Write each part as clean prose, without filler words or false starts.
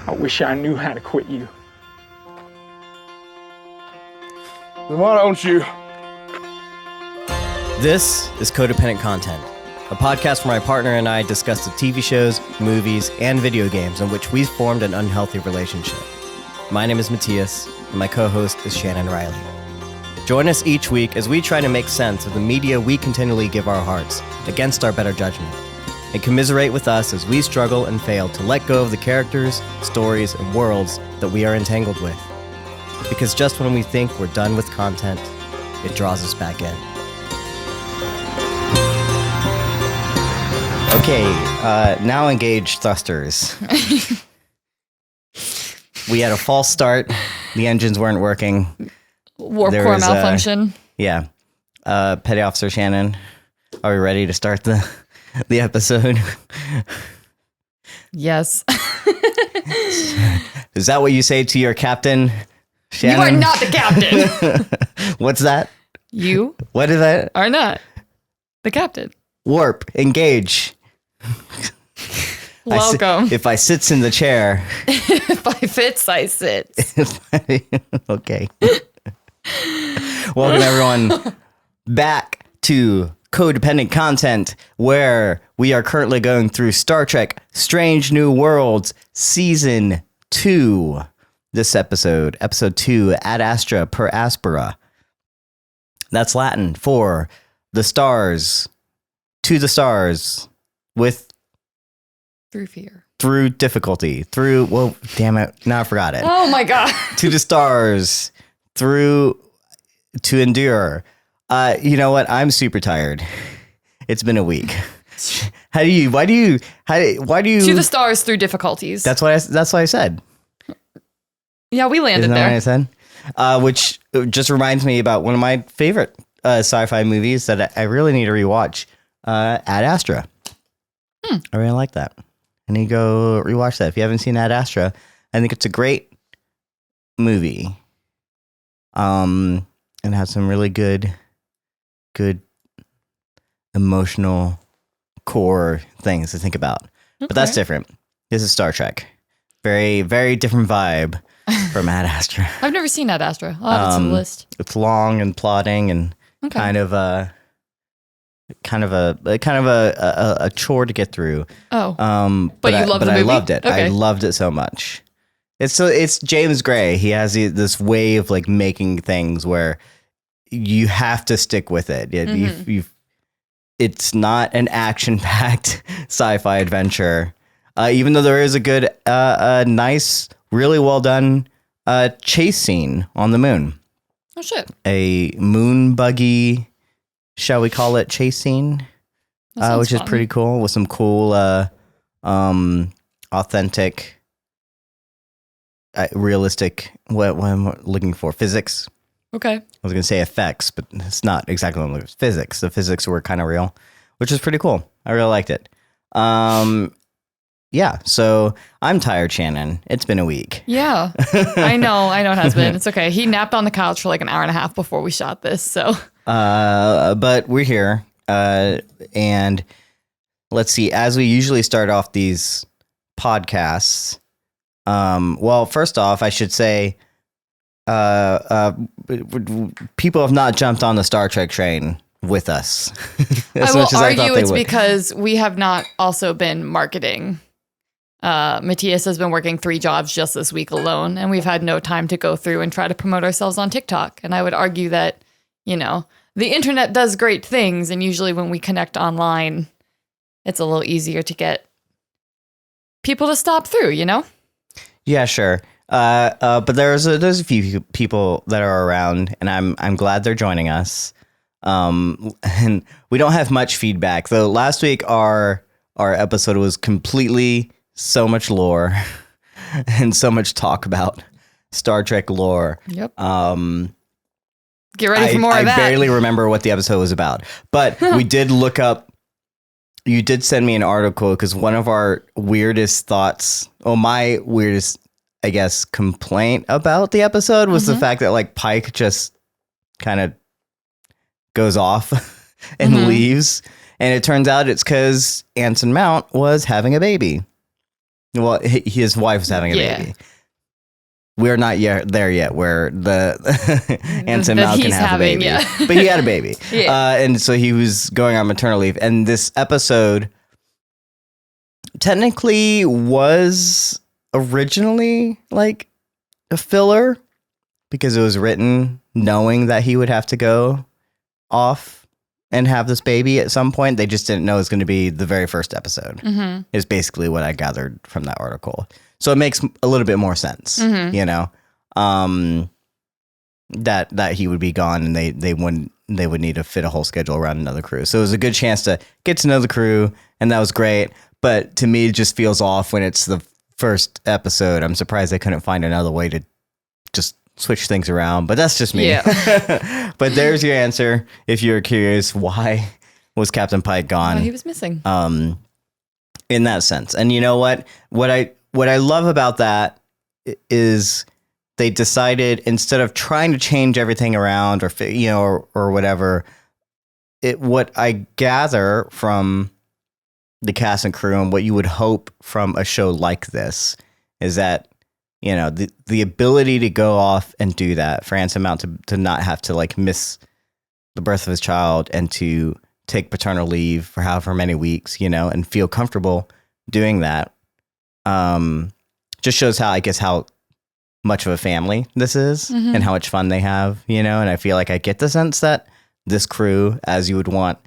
I wish I knew how to quit you. Then why don't you? This is Codependent Content, a podcast where my partner and I discuss the TV shows, movies, and video games in which we've formed an unhealthy relationship. My name is Mattias, and my co-host is Shannon Riley. Join us each week as we try to make sense of the media we continually give our hearts against our better judgment, and commiserate with us as we struggle and fail to let go of the characters, stories, and worlds that we are entangled with. Because just when we think we're done with content, it draws us back in. Okay, now engage thrusters. We had a false start. The engines weren't working. Warp core malfunction. Yeah. Petty Officer Shannon, are we ready to start the episode? Yes. Is that what you say to your captain, Shannon? You are not the captain. What's that? You What is that? are not the captain. Warp, engage. Welcome. If I sits in the chair. If I fits, I sit. Okay. Welcome everyone back to Codependent Content, where we are currently going through Star Trek Strange New Worlds Season 2. This episode 2, Ad Astra per Aspera. That's Latin for the stars, to the stars, with Through fear. through difficulty, through, well, damn it, now I forgot it. Oh my God. To the stars, through, to endure. You know what? I'm super tired. It's been a week. Why do you? To the stars through difficulties. That's what I said. Yeah, we landed Isn't that there. what I said? Which just reminds me about one of my favorite sci-fi movies that I really need to rewatch. Ad Astra. I really like that. I need to go rewatch that. If you haven't seen Ad Astra, I think it's a great movie. And has some really good emotional core things to think about. But that's different. This is Star Trek. Very, very different vibe from Ad Astra. I've never seen Ad Astra. I'll add it to the list. It's long and plotting and kind of a chore to get through. Oh. But you loved the movie? I loved it. Okay. I loved it so much. It's James Gray. He has this way of like making things where you have to stick with it. It's not an action-packed sci-fi adventure, even though there is a good, nice, really well done chase scene on the moon. Oh shit. A moon buggy, shall we call it, chase scene, which is pretty cool, with some cool, authentic, realistic, what I'm looking for, physics. Okay. I was going to say effects, but it's not exactly what I'm looking for. Physics. The physics were kind of real, which is pretty cool. I really liked it. Yeah, so I'm tired, Shannon. It's been a week. Yeah. I know it has been. It's okay. He napped on the couch for like an hour and a half before we shot this, so. But we're here, and let's see, as we usually start off these podcasts, well, first off, I should say, people have not jumped on the Star Trek train with us. I will argue it's because we have not also been marketing. Mattias has been working 3 jobs just this week alone, and we've had no time to go through and try to promote ourselves on TikTok. And I would argue that, the internet does great things, and usually when we connect online, it's a little easier to get people to stop through, Yeah, sure. But there's a few people that are around, and I'm glad they're joining us. And we don't have much feedback, though. Last week our episode was completely so much lore and so much talk about Star Trek lore. Yep. Get ready for more of that. I barely remember what the episode was about, but we did look up. You did send me an article because one of our weirdest thoughts, my weirdest, I guess, complaint about the episode was the fact that like Pike just kind of goes off and leaves. And it turns out it's because Anson Mount was having a baby. Well, his wife was having a baby. We're not yet there yet where the Anson Mount can have a baby. Yeah. But he had a baby. And so he was going on maternal leave. And this episode technically was originally like a filler because it was written knowing that he would have to go off and have this baby at some point. They just didn't know it was going to be the very first episode. Is basically what I gathered from that article. So it makes a little bit more sense, you know, that he would be gone and they would need to fit a whole schedule around another crew. So it was a good chance to get to know the crew, and that was great. But to me, it just feels off when it's the first episode. I'm surprised they couldn't find another way to just switch things around, but that's just me. Yeah. But there's your answer. If you're curious, why was Captain Pike gone? Oh, he was missing. In that sense. And you know what? What I love about that is they decided, instead of trying to change everything around or whatever, what I gather from the cast and crew and what you would hope from a show like this is that, you know, the ability to go off and do that for Anson Mount to not have to like miss the birth of his child and to take paternal leave for however many weeks, you know, and feel comfortable doing that. Just shows how much of a family this is and how much fun they have, you know, and I feel like I get the sense that this crew, as you would want,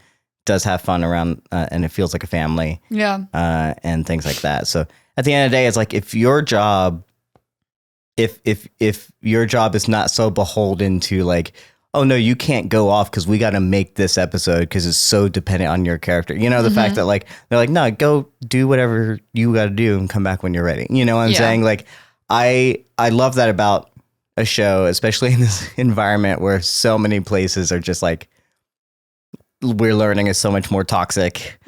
does have fun around and it feels like a family. Yeah. And things like that. So at the end of the day, it's like if your job is not so beholden to like, oh no, you can't go off because we got to make this episode because it's so dependent on your character. You know, the fact that like, they're like, no, go do whatever you got to do and come back when you're ready. You know what I'm saying? Like, I love that about a show, especially in this environment where so many places are just like, we're learning is so much more toxic.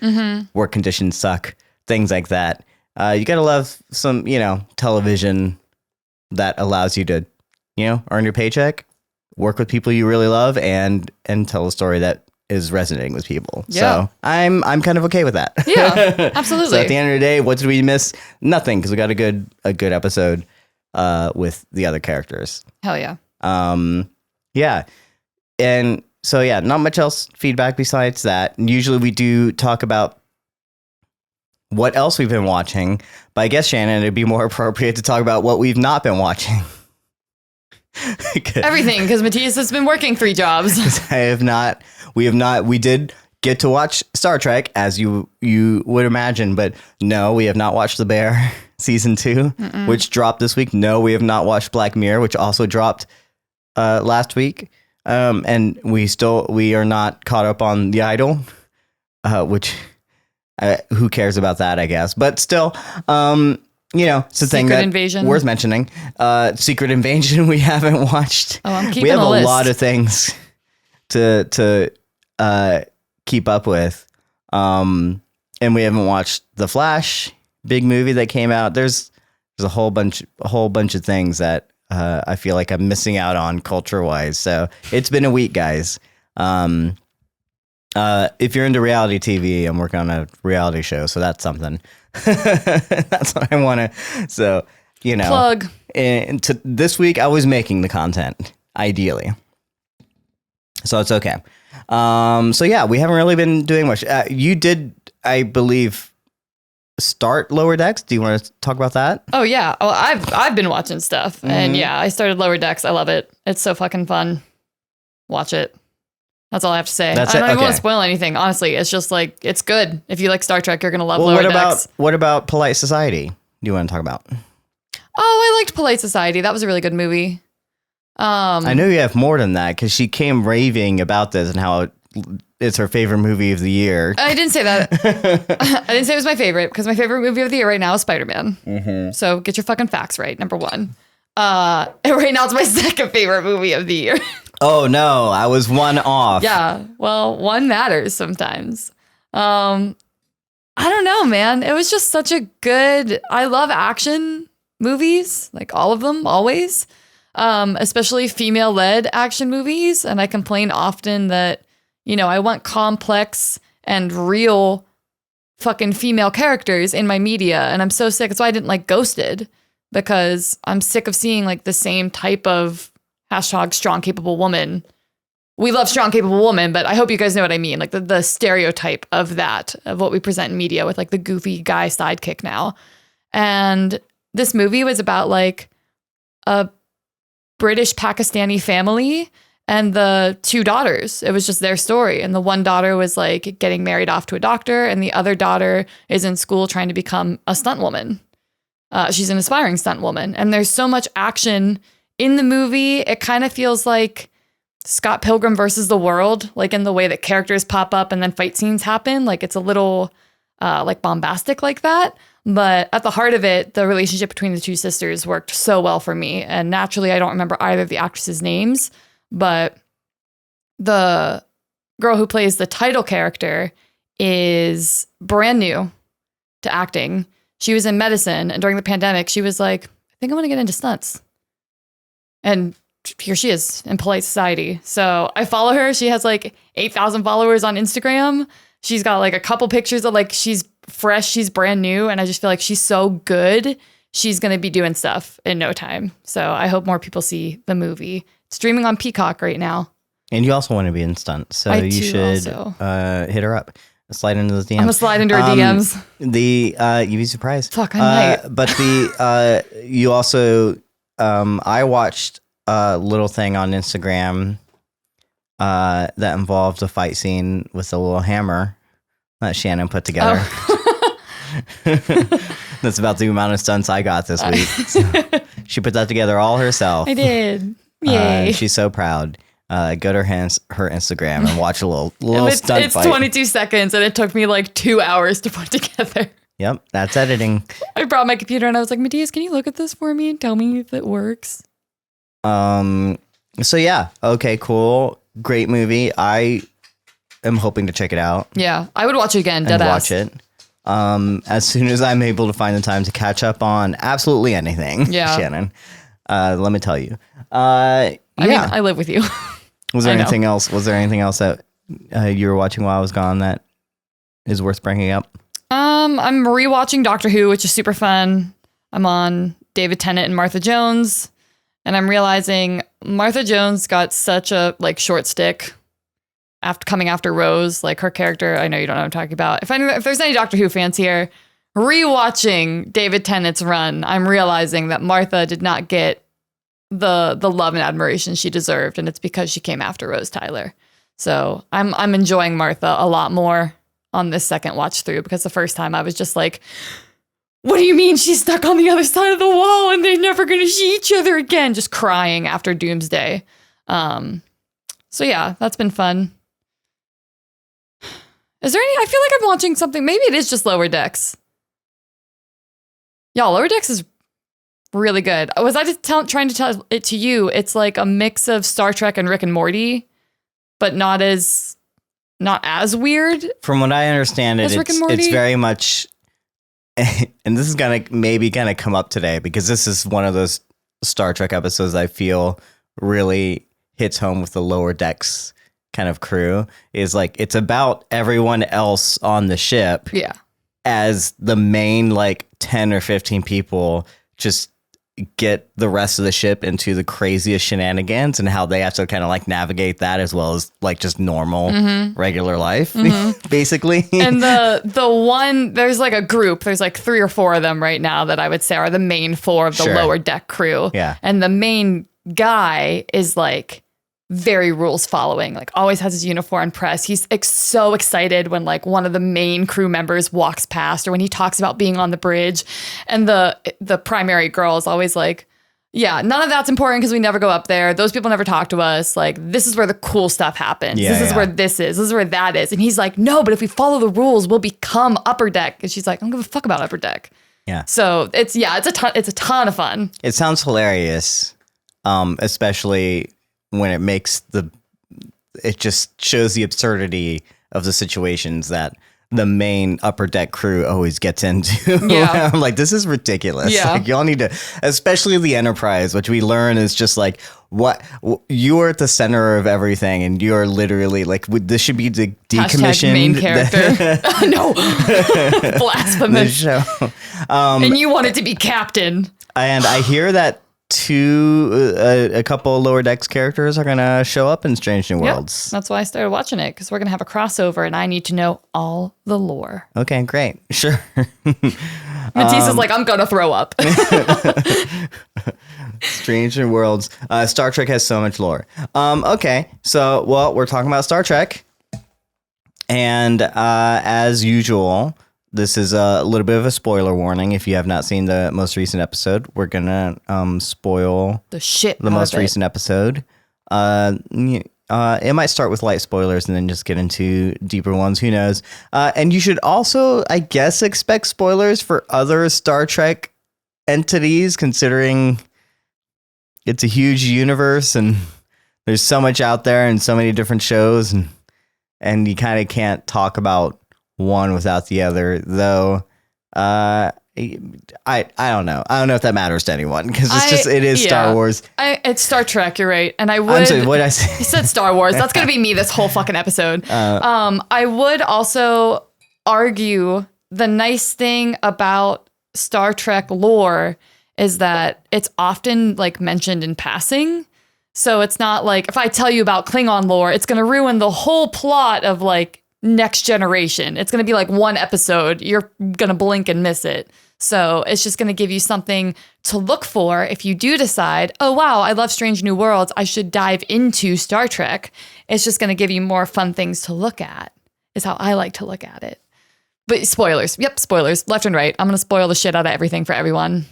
Work conditions suck, things like that. You got to love some, you know, television that allows you to, you know, earn your paycheck, work with people you really love, and tell a story that is resonating with people. Yeah. So I'm kind of okay with that. Yeah, absolutely. So at the end of the day, what did we miss? Nothing, because we got a good episode with the other characters. Hell yeah. Yeah. And so yeah, not much else feedback besides that. Usually we do talk about what else we've been watching, but I guess, Shannon, it'd be more appropriate to talk about what we've not been watching. Everything, because Mattias has been working 3 jobs. We did get to watch Star Trek, as you would imagine, but no, we have not watched The Bear season 2, which dropped this week. No, we have not watched Black Mirror, which also dropped last week. And we are not caught up on The Idol, which who cares about that, I guess, but still, you know, it's a thing that Invasion. Worth mentioning. Secret Invasion we haven't watched. Oh, I'm keeping we have a list. Lot of things to keep up with. And we haven't watched The Flash, big movie that came out. There's a whole bunch of things that I feel like I'm missing out on culture-wise. So it's been a week, guys. If you're into reality TV, I'm working on a reality show, so that's something. That's what I want to. So, you know, plug. And this week, I was making the content, ideally, so it's okay. So yeah, we haven't really been doing much. You did, I believe, start Lower Decks. Do you want to talk about that? Oh yeah. Oh, I've been watching stuff, and yeah, I started Lower Decks. I love it. It's so fucking fun. Watch it. That's all I have to say. I don't even want to spoil anything. Honestly, it's just like, it's good. If you like Star Trek, you're gonna love Lower Decks. What about Polite Society? Do you want to talk about? Oh, I liked Polite Society. That was a really good movie. I know you have more than that, because she came raving about this and how it's her favorite movie of the year. I didn't say that. I didn't say it was my favorite, because my favorite movie of the year right now is Spider-Man. So get your fucking facts right. Number 1. And right now it's my second favorite movie of the year. Oh no, I was one off. Yeah, well, one matters sometimes. I don't know, man. It was just such a good. I love action movies, like all of them, always. Especially female-led action movies, and I complain often that, you know, I want complex and real fucking female characters in my media, and I'm so sick. That's why I didn't like Ghosted, because I'm sick of seeing like the same type of hashtag strong, capable woman. We love strong, capable woman, but I hope you guys know what I mean. Like the stereotype of that, of what we present in media with like the goofy guy sidekick now. And this movie was about like a British Pakistani family and the 2 daughters. It was just their story. And the one daughter was like getting married off to a doctor, and the other daughter is in school trying to become a stunt woman. She's an aspiring stunt woman. And there's so much action in the movie. It kind of feels like Scott Pilgrim versus the World, like in the way that characters pop up and then fight scenes happen. Like it's a little like bombastic like that. But at the heart of it, the relationship between the 2 sisters worked so well for me. And naturally, I don't remember either of the actresses' names, but the girl who plays the title character is brand new to acting. She was in medicine, and during the pandemic, she was like, I think I want to get into stunts. And here she is in polite society. So I follow her. She has like 8,000 followers on Instagram. She's got like a couple pictures of like, she's fresh, she's brand new. And I just feel like she's so good. She's going to be doing stuff in no time. So I hope more people see the movie. It's streaming on Peacock right now. And you also want to be in stunts. So you should hit her up. Slide into those DMs. I'm going to slide into her DMs. You'd be surprised. Fuck, I might. But you also, I watched a little thing on Instagram that involved a fight scene with a little hammer that Shannon put together. Oh. That's about the amount of stunts I got this week. So she put that together all herself. I did. Yay. She's so proud. Go to her Instagram and watch a little stunt it's fight. 22 seconds, and it took me like 2 hours to put together. Yep, that's editing. I brought my computer and I was like, Mattias, can you look at this for me and tell me if it works? So yeah, okay, cool. Great movie. I am hoping to check it out. Yeah, I would watch it again. Watch it. As soon as I'm able to find the time to catch up on absolutely anything. Yeah. Shannon. Let me tell you. I mean, I live with you. Was there anything else? Was there anything else that you were watching while I was gone that is worth bringing up? I'm rewatching Doctor Who, which is super fun. I'm on David Tennant and Martha Jones, and I'm realizing Martha Jones got such a like short stick coming after Rose. Like her character, I know you don't know what I'm talking about. If there's any Doctor Who fans here, rewatching David Tennant's run, I'm realizing that Martha did not get the love and admiration she deserved, and it's because she came after Rose Tyler. So I'm enjoying Martha a lot more on this second watch through, because the first time I was just like, what do you mean she's stuck on the other side of the wall and they're never going to see each other again? Just crying after Doomsday. So yeah, that's been fun. Is there I feel like I'm watching something. Maybe it is just Lower Decks. Y'all, Lower Decks is really good. Was I just trying to tell it to you? It's like a mix of Star Trek and Rick and Morty, but not as weird. From what I understand, it's very much, and this is gonna maybe gonna come up today because this is one of those Star Trek episodes I feel really hits home with the Lower Decks kind of crew. Is like it's about everyone else on the ship, yeah, as the main like 10 or 15 people just get the rest of the ship into the craziest shenanigans and how they have to kind of like navigate that as well as like just normal regular life, basically. And the one, there's like a group, there's like 3 or 4 of them right now that I would say are the main 4 of the Lower Deck crew. Yeah. And the main guy is like very rules following, like always has his uniform press. He's so excited when like one of the main crew members walks past or when he talks about being on the bridge. And the primary girl is always like, yeah, none of that's important because we never go up there. Those people never talk to us. Like, this is where the cool stuff happens. This is where this is where that is. And he's like, no, but if we follow the rules, we'll become Upper Deck. And she's like, I don't give a fuck about Upper Deck. Yeah. So it's a ton of fun. It sounds hilarious, especially when it just shows the absurdity of the situations that the main upper deck crew always gets into. Yeah. I'm like, this is ridiculous. Yeah. Like, y'all need to, especially the Enterprise, which we learn is just like, you are at the center of everything, and you are literally like, this should be the decommissioned main character. No, blasphemous. show. And you wanted to be captain. And I hear that a couple of Lower Decks characters are gonna show up in Strange New Worlds. Yep, that's why I started watching it, because we're gonna have a crossover, and I need to know all the lore. Okay, great, sure. Matisse is like, I'm gonna throw up. Strange New Worlds. Star Trek has so much lore. Okay, so we're talking about Star Trek, and as usual, this is a little bit of a spoiler warning. If you have not seen the most recent episode, we're gonna spoil the most recent episode. It might start with light spoilers and then just get into deeper ones. Who knows? And you should also, I guess, expect spoilers for other Star Trek entities, considering it's a huge universe and there's so much out there and so many different shows, and you kind of can't talk about one without the other, though. I don't know. I don't know if that matters to anyone, because it is Star Wars. It's Star Trek. You're right, and I would. I'm sorry, what did I say? You said Star Wars. That's gonna be me this whole fucking episode. I would also argue the nice thing about Star Trek lore is that it's often like mentioned in passing. So it's not like if I tell you about Klingon lore, it's gonna ruin the whole plot of like Next Generation. It's going to be like one episode. You're going to blink and miss it. So it's just going to give you something to look for if you do decide, oh, wow, I love Strange New Worlds. I should dive into Star Trek. It's just going to give you more fun things to look at, is how I like to look at it. But spoilers. Yep, spoilers. Left and right. I'm going to spoil the shit out of everything for everyone.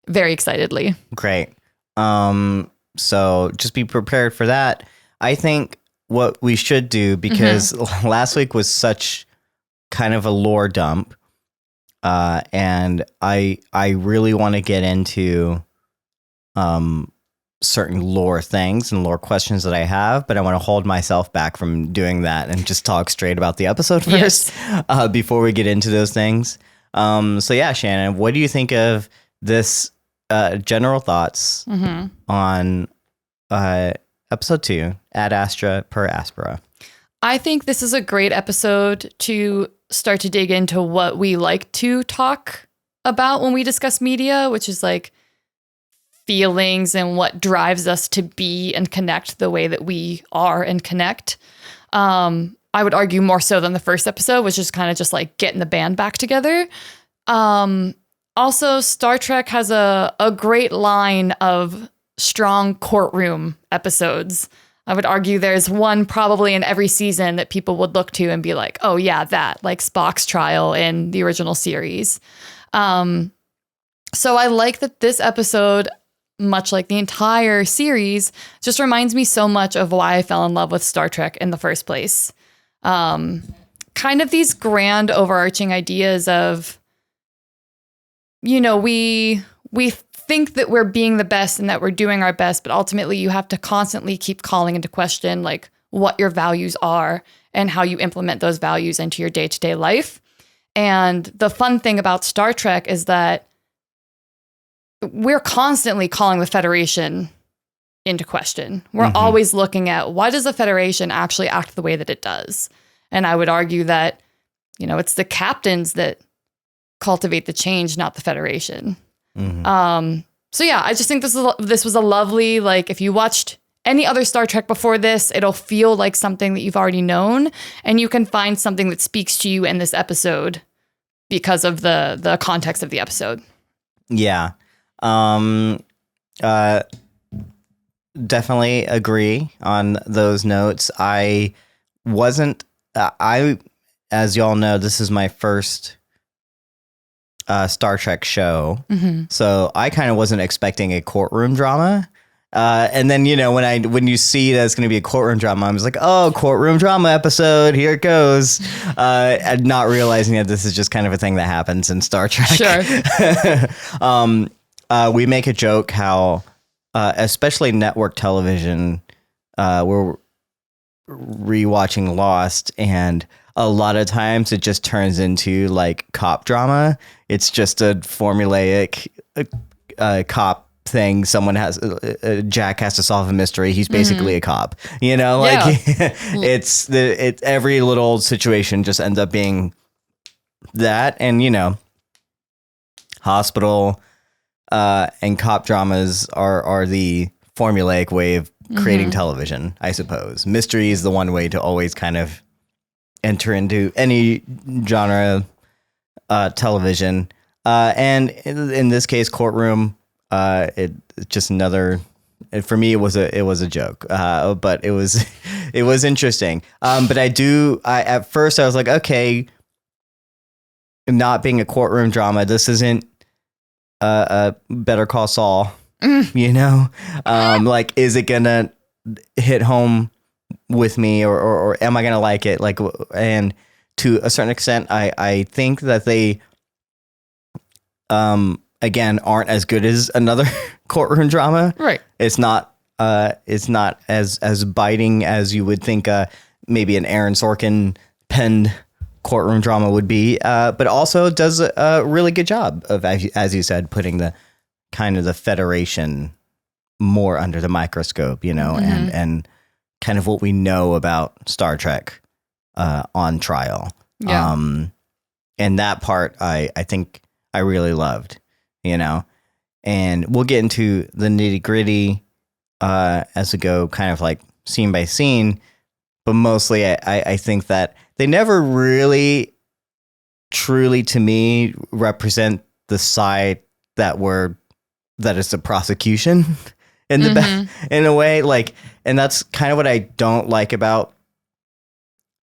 Very excitedly. Great. So just be prepared for that. I think what we should do, because last week was such kind of a lore dump, and I really want to get into certain lore things and lore questions that I have, but I want to hold myself back from doing that and just talk straight about the episode first, before we get into those things. So yeah, Shannon, what do you think of this general thoughts on Episode 2, Ad Astra per Aspera? I think this is a great episode to start to dig into what we like to talk about when we discuss media, which is like feelings and what drives us to be and connect the way that we are and connect. I would argue more so than the first episode, which is kind of just like getting the band back together. Also, Star Trek has a great line of strong courtroom episodes. I would argue there's one probably in every season that people would look to and be like, oh yeah, that, like Spock's trial in the original series. So I like that this episode, much like the entire series, just reminds me so much of why I fell in love with Star Trek in the first place. Kind of these grand overarching ideas of, you know, we think that we're being the best and that we're doing our best, but ultimately you have to constantly keep calling into question like what your values are and how you implement those values into your day-to-day life. And the fun thing about Star Trek is that we're constantly calling the Federation into question. We're always looking at, why does the Federation actually act the way that it does? And I would argue that, you know, it's the captains that cultivate the change, not the Federation. So yeah, I just think this was a lovely, like, if you watched any other Star Trek before this, it'll feel like something that you've already known, and you can find something that speaks to you in this episode because of the context of the episode. Yeah. Definitely agree on those notes. As y'all know, this is my first Star Trek show. So I kind of wasn't expecting a courtroom drama. And then, you know, when you see that it's going to be a courtroom drama, I was like, oh, courtroom drama episode, here it goes. And not realizing that this is just kind of a thing that happens in Star Trek. Sure. We make a joke how, especially network television, we're rewatching Lost, and a lot of times it just turns into like cop drama. It's just a formulaic cop thing. Someone has Jack has to solve a mystery. He's basically a cop, you know, like it's every little situation just ends up being that. And, you know, hospital and cop dramas are the formulaic way of creating television, I suppose. Mystery is the one way to always kind of enter into any genre television. And in this case, Courtroom, it's just another. For me, it was a joke, but it was interesting. But at first I was like, okay, not being a courtroom drama, this isn't a Better Call Saul, you know, like, is it gonna hit home with me, or am I gonna like it? Like, and to a certain extent, I think that they, again, aren't as good as another courtroom drama. Right. It's not as biting as you would think maybe an Aaron Sorkin penned courtroom drama would be, but also does a really good job of, as you said, putting the kind of the Federation more under the microscope, you know, and kind of what we know about Star Trek on trial. Yeah. And that part I think I really loved, you know, and we'll get into the nitty gritty as we go, kind of like scene by scene. But mostly I think that they never really truly, to me, represent the side that is the prosecution in the in a way, like, and that's kind of what I don't like about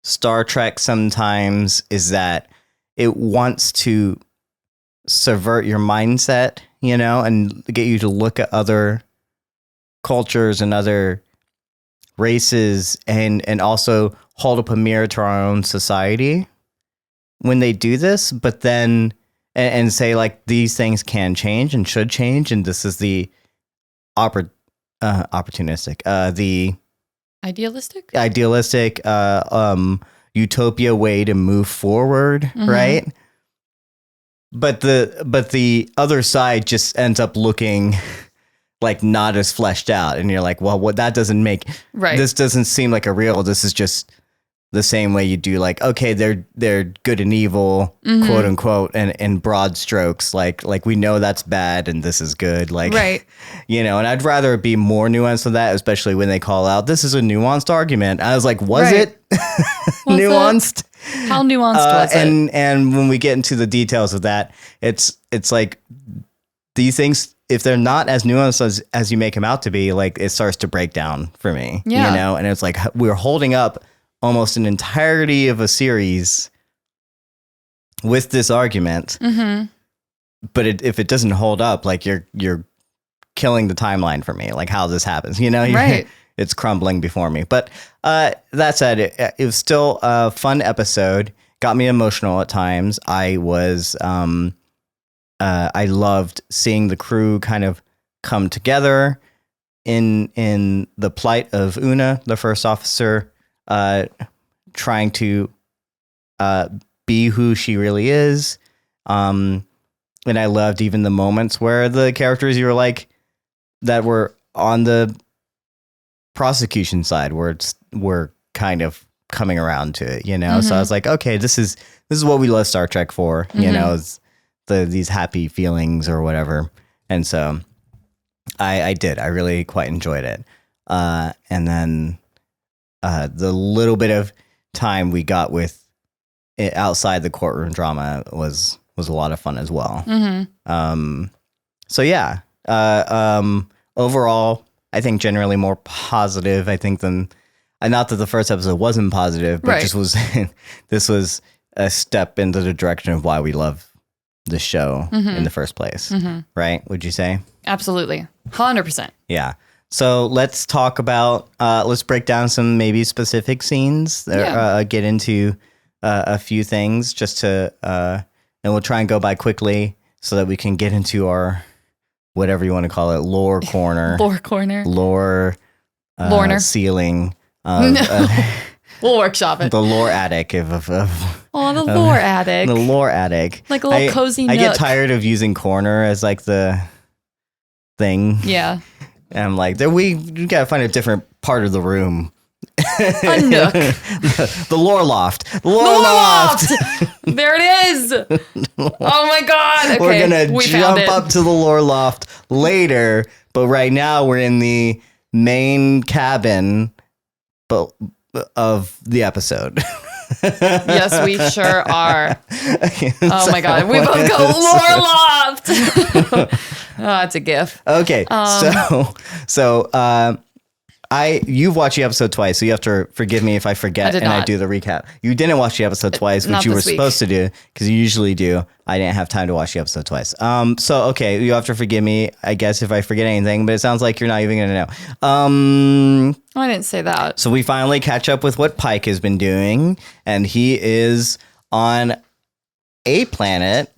Star Trek sometimes, is that it wants to subvert your mindset, you know, and get you to look at other cultures and other races and also hold up a mirror to our own society when they do this, but then and say, like, these things can change and should change, and this is the opportunistic, the idealistic utopia way to move forward, right? But the other side just ends up looking like not as fleshed out, and you're like, well, what, that doesn't make this doesn't seem like a real. This is just the same way you do, like, okay, they're good and evil, quote unquote, and in broad strokes, like we know that's bad and this is good, like, you know. And I'd rather it be more nuanced than that, especially when they call out, this is a nuanced argument. I was like, was it nuanced? How nuanced was it? And when we get into the details of that, it's like these things, if they're not as nuanced as you make them out to be, like, it starts to break down for me, you know. And it's like we're holding up almost an entirety of a series with this argument, but if it doesn't hold up, like, you're killing the timeline for me, like how this happens, you know. It's crumbling before me. But that said, it was still a fun episode. Got me emotional at times. I loved seeing the crew kind of come together in the plight of Una, the first officer, trying to be who she really is. And I loved even the moments where the characters you were like that were on the prosecution side were kind of coming around to it, you know. So I was like, okay, this is what we love Star Trek for, you know, is these happy feelings or whatever. And so I really quite enjoyed it. And then the little bit of time we got with it outside the courtroom drama was a lot of fun as well. So yeah, overall, I think generally more positive, I think, than, not that the first episode wasn't positive, but just was, this was a step into the direction of why we love the show in the first place. Right? Would you say? Absolutely. 100%. Yeah. So let's talk about, let's break down some maybe specific scenes, get into a few things just to, and we'll try and go by quickly so that we can get into our, whatever you want to call it, lore corner. Lore corner. Lore. Lorner. Ceiling. We'll workshop it. The lore attic the lore attic. The lore attic. Like a little cozy nook. I get tired of using corner as like the thing. Yeah. And I'm like, we gotta find a different part of the room. A nook. The lore loft. Lore loft. There it is. Oh my God. Okay, we're gonna jump up to the lore loft later, but right now we're in the main cabin of the episode. Yes, we sure are. Oh my God. We both go lore loft. Oh, it's a gif. Okay. You've watched the episode twice, so you have to forgive me if I forget I do the recap. You didn't watch the episode twice, which you were supposed to do, because you usually do. I didn't have time to watch the episode twice. Okay, you have to forgive me, I guess, if I forget anything, but it sounds like you're not even going to know. I didn't say that. So we finally catch up with what Pike has been doing, and he is on a planet.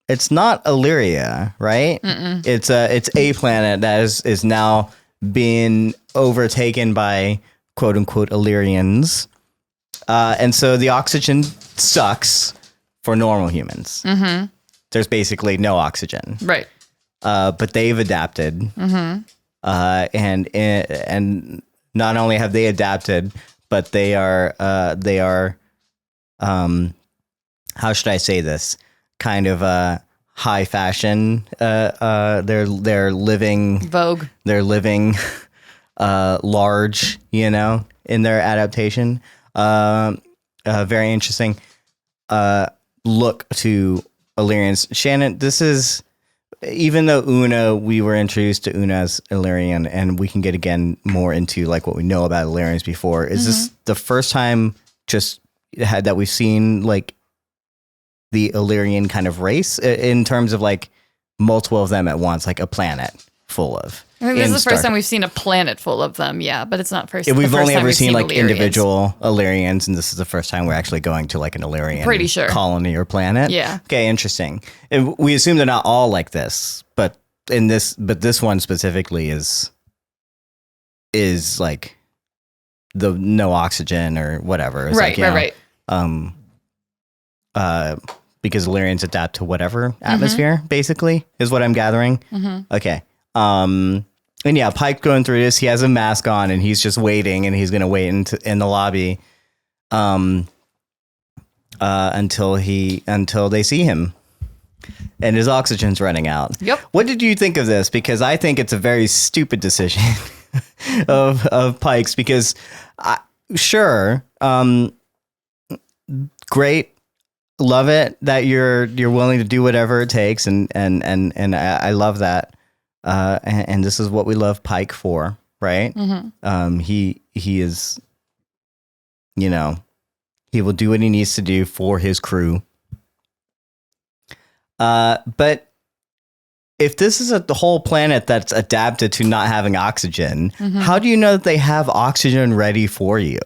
It's not Illyria, right? Mm-mm. It's a planet that is now being overtaken by quote unquote Illyrians. And so the oxygen sucks for normal humans. Mm-hmm. There's basically no oxygen. Right. But they've adapted. Mm-hmm. And not only have they adapted, but they are how should I say this? Kind of high fashion. They're living Vogue. They're living large, in their adaptation. Very interesting look to Illyrians. Shannon, this is, even though we were introduced to Una as Illyrian, and we can get again more into like what we know about Illyrians before. Is this the first time that we've seen like the Illyrian kind of race in terms of like multiple of them at once, like a planet full of? I think this is the first time we've seen a planet full of them, yeah, but it's not first. We've only ever seen like individual Illyrians, and this is the first time we're actually going to like an Illyrian colony or planet. Yeah. Okay, interesting. And we assume they're not all like this, but this one specifically is like the no oxygen or whatever. It's right. Because Illyrians adapt to whatever atmosphere, basically, is what I'm gathering. Mm-hmm. Okay. And yeah, Pike going through this, he has a mask on and he's just waiting, and he's going to wait in the lobby, until they see him and his oxygen's running out. Yep. What did you think of this? Because I think it's a very stupid decision of Pike's, because great. Love it that you're willing to do whatever it takes. And I love that. And this is what we love Pike for, right? Mm-hmm. He is, he will do what he needs to do for his crew. But if this is the whole planet that's adapted to not having oxygen, how do you know that they have oxygen ready for you?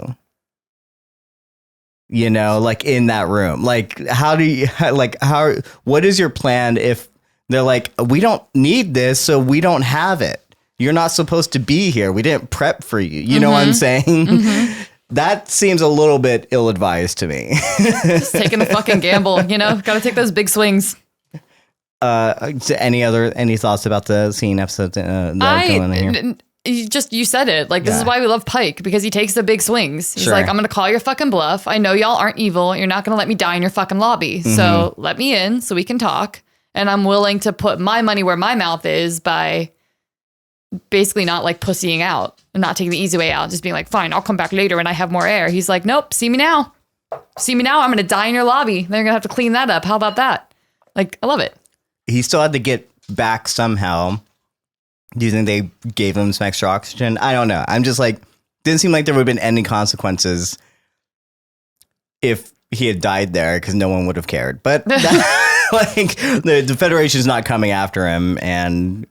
Like in that room, like what is your plan if they're like, we don't need this, so we don't have it. You're not supposed to be here. We didn't prep for you. You know what I'm saying? Mm-hmm. That seems a little bit ill-advised to me. Just taking the fucking gamble, got to take those big swings. Any thoughts about the scene episode? You said it. Like, this is why we love Pike, because he takes the big swings. He's like, I'm going to call your fucking bluff. I know y'all aren't evil. You're not going to let me die in your fucking lobby. Mm-hmm. So let me in so we can talk. And I'm willing to put my money where my mouth is by basically not like pussying out and not taking the easy way out. Just being like, fine, I'll come back later when I have more air. He's like, nope, see me now. I'm going to die in your lobby. Then you're going to have to clean that up. How about that? Like, I love it. He still had to get back somehow. Do you think they gave him some extra oxygen? I don't know. I'm just like, didn't seem like there would have been any consequences if he had died there, because no one would have cared. But like the Federation's not coming after him, and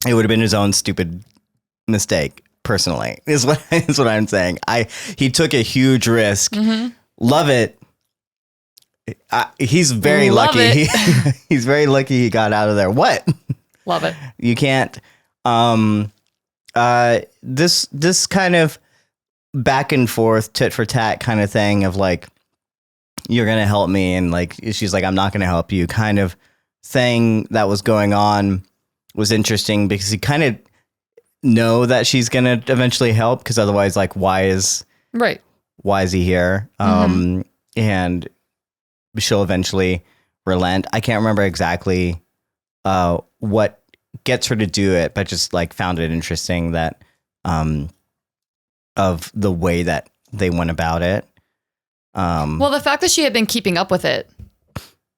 it would have been his own stupid mistake. Personally, is what I'm saying. He took a huge risk. Mm-hmm. Love it. He's very lucky. He's very lucky he got out of there. What? Love it. You can't. This kind of back and forth, tit for tat kind of thing of like, you're going to help me. And like, she's like, I'm not going to help you kind of thing that was going on was interesting because you kind of know that she's going to eventually help because otherwise like, why is he here? And she'll eventually relent. I can't remember exactly what gets her to do it, but just like found it interesting that of the way that they went about it. Well, the fact that she had been keeping up with it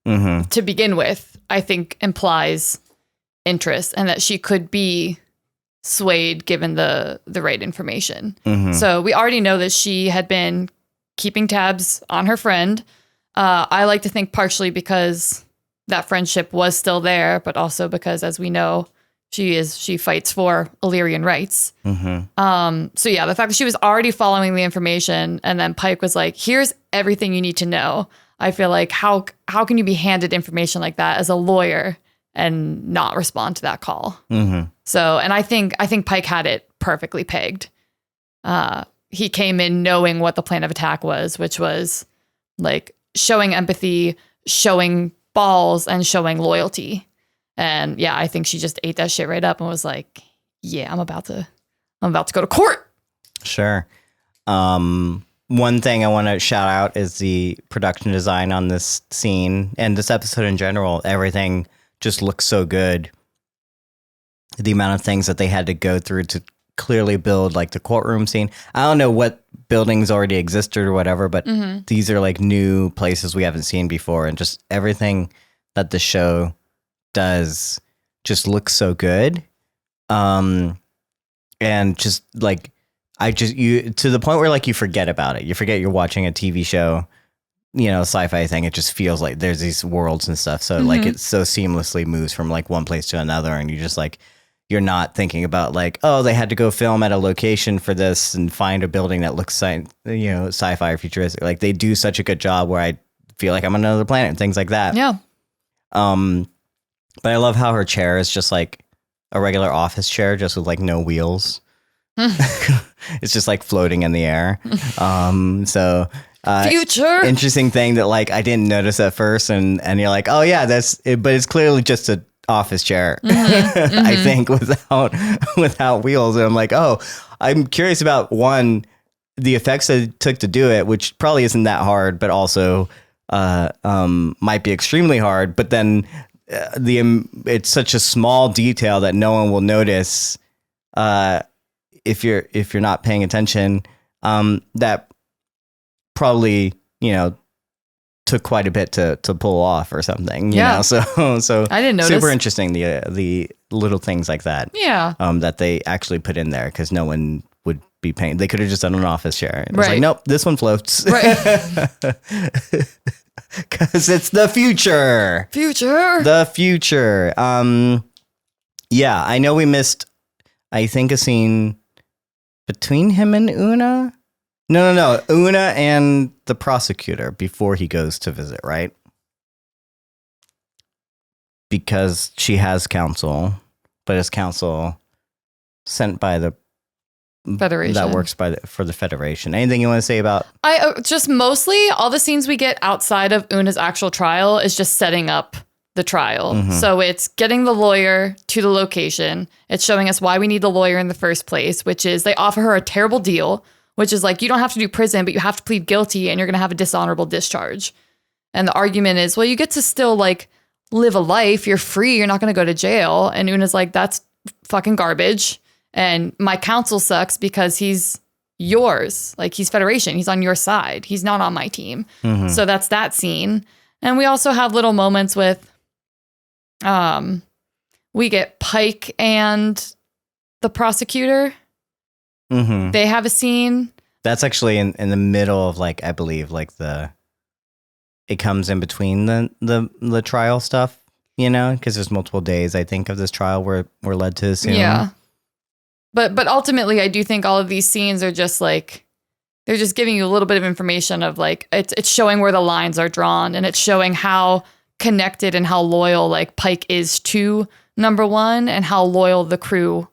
to begin with, I think implies interest and that she could be swayed given the right information. So we already know that she had been keeping tabs on her friend. I like to think partially because that friendship was still there, but also because, as we know, she fights for Illyrian rights. So yeah, the fact that she was already following the information and then Pike was like, here's everything you need to know. I feel like how can you be handed information like that as a lawyer and not respond to that call? So, and I think Pike had it perfectly pegged. He came in knowing what the plan of attack was, which was like showing empathy, showing balls, and showing loyalty. And yeah, I think she just ate that shit right up and was like, yeah, I'm about to go to court. Sure. One thing I want to shout out is the production design on this scene and this episode in general. Everything just looks so good. The amount of things that they had to go through to clearly build like the courtroom scene. I don't know what buildings already existed or whatever, but these are like new places we haven't seen before. And just everything that the show does just looks so good. And just like, you to the point where like you forget about it. You forget you're watching a TV show, you know, sci-fi thing. It just feels like there's these worlds and stuff. So like it so seamlessly moves from like one place to another. And you just like, you're not thinking about like, oh, they had to go film at a location for this and find a building that looks sci-fi or futuristic. Like they do such a good job where I feel like I'm on another planet and things like that. Yeah. But I love how her chair is just like a regular office chair, just with like no wheels. It's just like floating in the air. Future interesting thing that like I didn't notice at first, and you're like, oh yeah, that's it, but it's clearly just a office chair. I think without wheels. And I'm like, oh, I'm curious about one, the effects that it took to do it, which probably isn't that hard, but also might be extremely hard. But then it's such a small detail that no one will notice if you're not paying attention. That probably, you know, took quite a bit to pull off or something. You know? So I didn't notice. Super interesting, the little things like that. Yeah. That they actually put in there because no one would be paying. They could have just done an office chair. It's like, nope, this one floats. Right. Because it's the future. The future. Yeah, I know we missed, I think, a scene between him and Una. No. Una and the prosecutor before he goes to visit, right? Because she has counsel, but it's counsel sent by the Federation that works for the Federation. Anything you want to say about? I just mostly all the scenes we get outside of Una's actual trial is just setting up the trial. So it's getting the lawyer to the location. It's showing us why we need the lawyer in the first place, which is they offer her a terrible deal, which is like, you don't have to do prison, but you have to plead guilty and you're going to have a dishonorable discharge. And the argument is, well, you get to still like live a life. You're free. You're not going to go to jail. And Una's like, that's fucking garbage. And my counsel sucks because he's yours. Like, he's Federation. He's on your side. He's not on my team. So that's that scene. And we also have little moments with, we get Pike and the prosecutor. They have a scene. That's actually in the middle of like, I believe like it comes in between the trial stuff, you know, because there's multiple days, I think, of this trial we're led to assume. Yeah. But ultimately, I do think all of these scenes are just like, they're just giving you a little bit of information of like, it's showing where the lines are drawn, and it's showing how connected and how loyal like Pike is to number one and how loyal the crew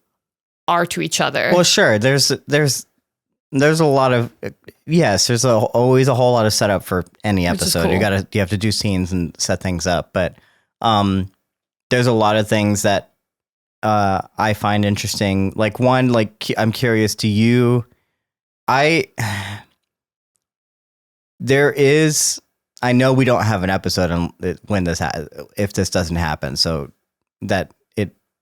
are to each other. Well, sure. There's there's a lot of there's always a whole lot of setup for any episode. Cool. You have to do scenes and set things up, but there's a lot of things that I find interesting. Like one, like I'm curious to you. I know we don't have an episode on when if this doesn't happen, so that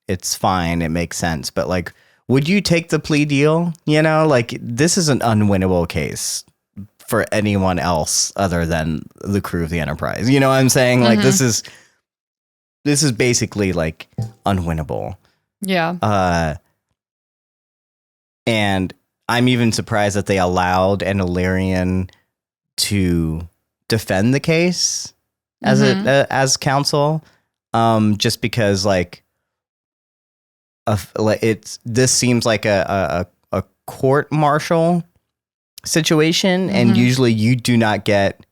it's fine. It makes sense, but like, would you take the plea deal? You know, like this is an unwinnable case for anyone else other than the crew of the Enterprise. You know what I'm saying? Like this is basically like unwinnable. Yeah. And I'm even surprised that they allowed an Illyrian to defend the case as counsel, just because like this seems like a court martial situation, and usually you do not get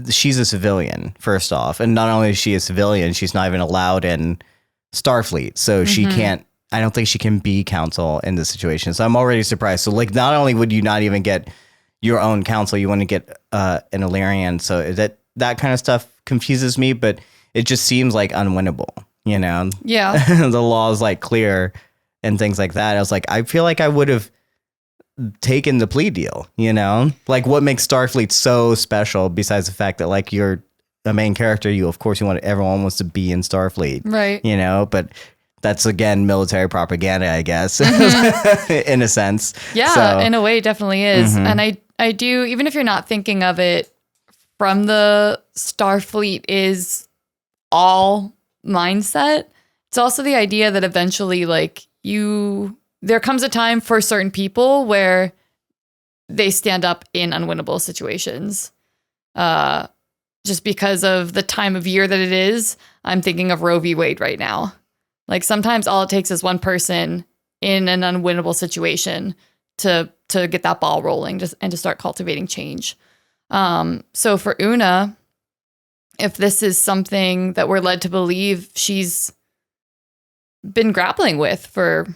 she's a civilian, first off, and not only is she a civilian, she's not even allowed in Starfleet, so she can't. I don't think she can be counsel in this situation. So I'm already surprised. So like, not only would you not even get your own counsel, you want to get an Illyrian. So that kind of stuff confuses me, but it just seems like unwinnable. You know, the law is like clear and things like that. I was like, I feel like I would have taken the plea deal, you know, like what makes Starfleet so special besides the fact that like you're a main character, everyone wants to be in Starfleet, right? You know, but that's again military propaganda, I guess, in a sense. Yeah, so, in a way, it definitely is. And I do, even if you're not thinking of it from the Starfleet is all mindset, it's also the idea that eventually like there comes a time for certain people where they stand up in unwinnable situations, just because of the time of year that it is. I'm thinking of Roe v. Wade right now. Like sometimes all it takes is one person in an unwinnable situation to get that ball rolling and to start cultivating change. So for Una, if this is something that we're led to believe she's been grappling with for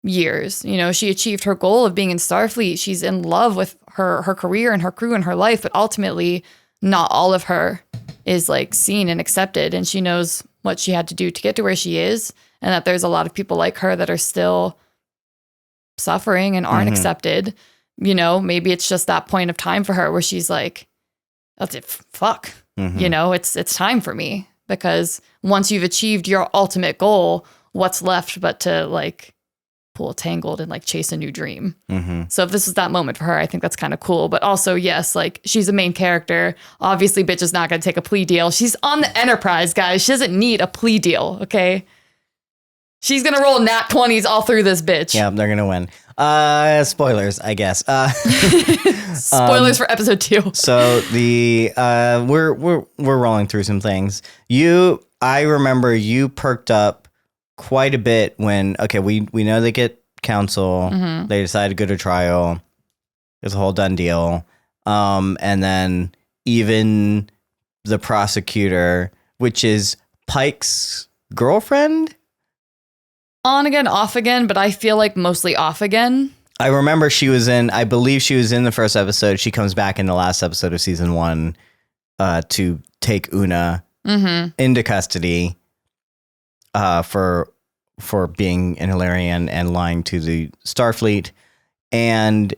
years, you know, she achieved her goal of being in Starfleet. She's in love with her career and her crew and her life, but ultimately not all of her is like seen and accepted. And she knows what she had to do to get to where she is, and that there's a lot of people like her that are still suffering and aren't accepted. You know, maybe it's just that point of time for her where she's like, that's it, fuck. You know, it's time for me, because once you've achieved your ultimate goal, what's left but to like pull entangled and like chase a new dream. So if this is that moment for her, I think that's kind of cool. But also, yes, like she's a main character. Obviously, bitch is not going to take a plea deal. She's on the Enterprise, guys. She doesn't need a plea deal, okay? She's going to roll nat 20s all through this bitch. Yeah, they're going to win. Spoilers, I guess. Spoilers for episode 2. So we're rolling through some things. I remember you perked up quite a bit when, okay, we know they get counsel. They decide to go to trial. It's a whole done deal. And then even the prosecutor, which is Pike's girlfriend. On again, off again, but I feel like mostly off again. I remember I believe she was in the first episode. She comes back in the last episode of season 1 to take Una into custody for being an Illyrian and lying to the Starfleet. And,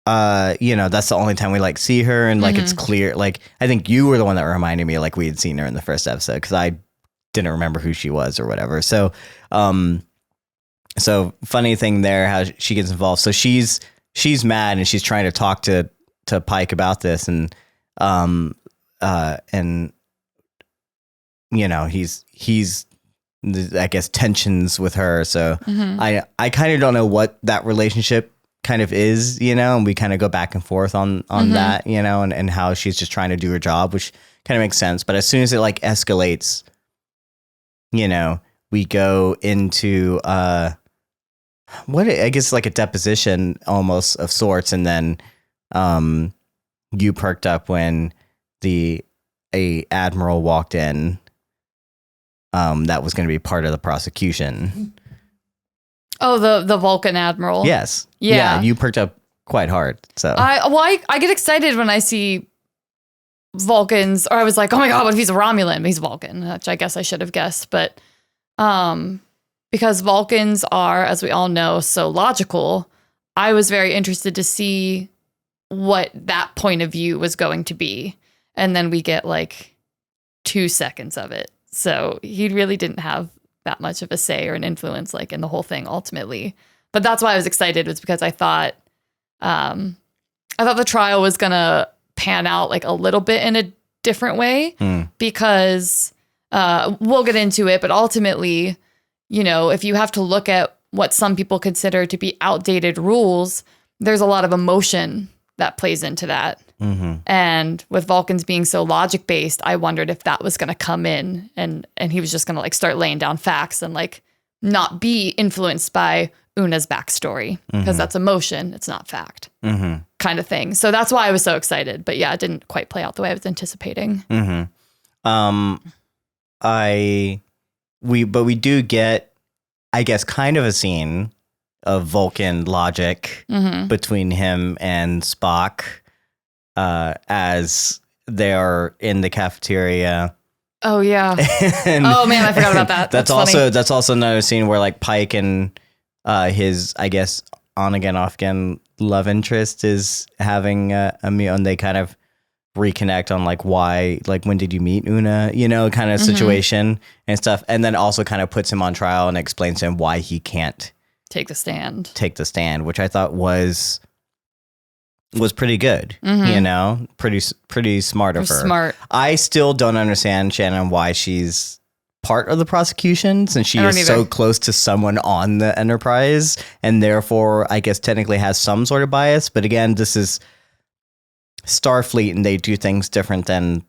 you know, that's the only time we like see her. And like, it's clear, like, I think you were the one that reminded me like we had seen her in the first episode, because I didn't remember who she was or whatever. So, so funny thing there, how she gets involved. So she's mad and she's trying to talk to Pike about this. And you know, he's I guess tensions with her. So I kind of don't know what that relationship kind of is, you know, and we kind of go back and forth on that, you know, and how she's just trying to do her job, which kind of makes sense. But as soon as it like escalates, you know, we go into what I guess like a deposition almost of sorts, and then you perked up when a admiral walked in that was going to be part of the prosecution. Oh, the Vulcan admiral. Yes. Yeah. You perked up quite hard. So I get excited when I see Vulcans, or I was like, oh my God, what if he's a Romulan? But he's a Vulcan, which I guess I should have guessed. But because Vulcans are, as we all know, so logical, I was very interested to see what that point of view was going to be. And then we get like 2 seconds of it. So he really didn't have that much of a say or an influence like in the whole thing ultimately. But that's why I was excited, was because I thought the trial was going to pan out like a little bit in a different way because we'll get into it. But ultimately, you know, if you have to look at what some people consider to be outdated rules, there's a lot of emotion that plays into that. And with Vulcans being so logic based, I wondered if that was going to come in and he was just going to like start laying down facts and like not be influenced by Una's backstory, because that's emotion, it's not fact, kind of thing. So that's why I was so excited. But yeah, it didn't quite play out the way I was anticipating. We do get, I guess, kind of a scene of Vulcan logic between him and Spock as they are in the cafeteria. Oh yeah. Oh man, I forgot about that. That's also another scene where like Pike and his, I guess, on again, off again love interest is having a meal, and they kind of reconnect on like why, like when did you meet Una, you know, kind of situation and stuff. And then also kind of puts him on trial and explains to him why he can't take the stand, which I thought was pretty good, you know, pretty smart of her. Smart. I still don't understand, Shannon, why she's part of the prosecution, since she is so close to someone on the Enterprise and therefore I guess technically has some sort of bias. But again, this is Starfleet and they do things different than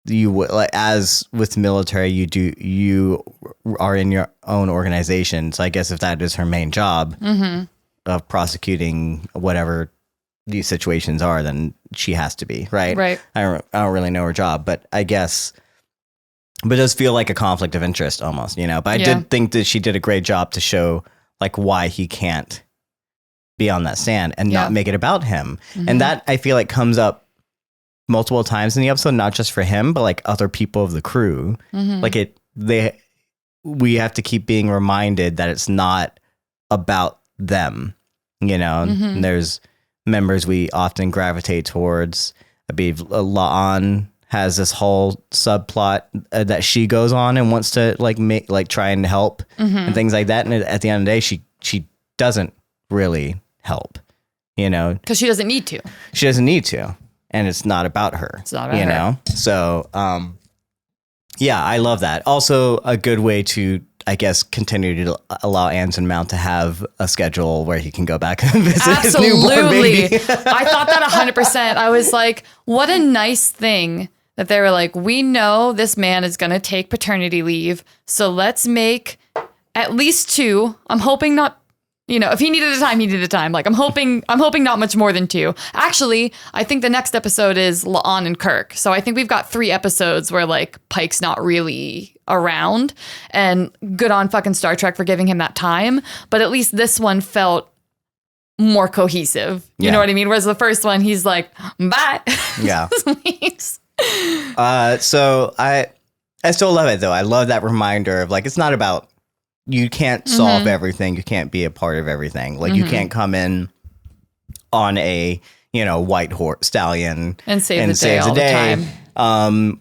you would, like, as with military, you are in your own organization. So I guess if that is her main job of prosecuting whatever these situations are, then she has to be, right? Right. I don't really know her job, but I guess, but it does feel like a conflict of interest almost, you know. But I did think that she did a great job to show like why he can't be on that stand and not make it about him. And that I feel like comes up multiple times in the episode, not just for him, but like other people of the crew. Like we have to keep being reminded that it's not about them, you know. And there's members we often gravitate towards. I believe La'an has this whole subplot that she goes on and wants to like make, like try and help and things like that. And at the end of the day, she doesn't really help, you know, because she doesn't need to. She doesn't need to, and it's not about her. It's not about her, know. So, yeah, I love that. Also, a good way to, I guess, continue to allow Anson Mount to have a schedule where he can go back and visit his newborn baby. I thought that 100%. I was like, what a nice thing that they were like, we know this man is going to take paternity leave, so let's make at least 2. I'm hoping not, you know, if he needed the time, he needed the time. Like, I'm hoping not much more than 2. Actually, I think the next episode is La'an and Kirk. So I think we've got 3 episodes where like Pike's not really around, and good on fucking Star Trek for giving him that time. But at least this one felt more cohesive. You know what I mean? Whereas the first one, he's like, bye. Yeah. So I still love it though. I love that reminder of like, it's not about, you can't solve everything. You can't be a part of everything. Like you can't come in on a, you know, white horse stallion and save the day all the time.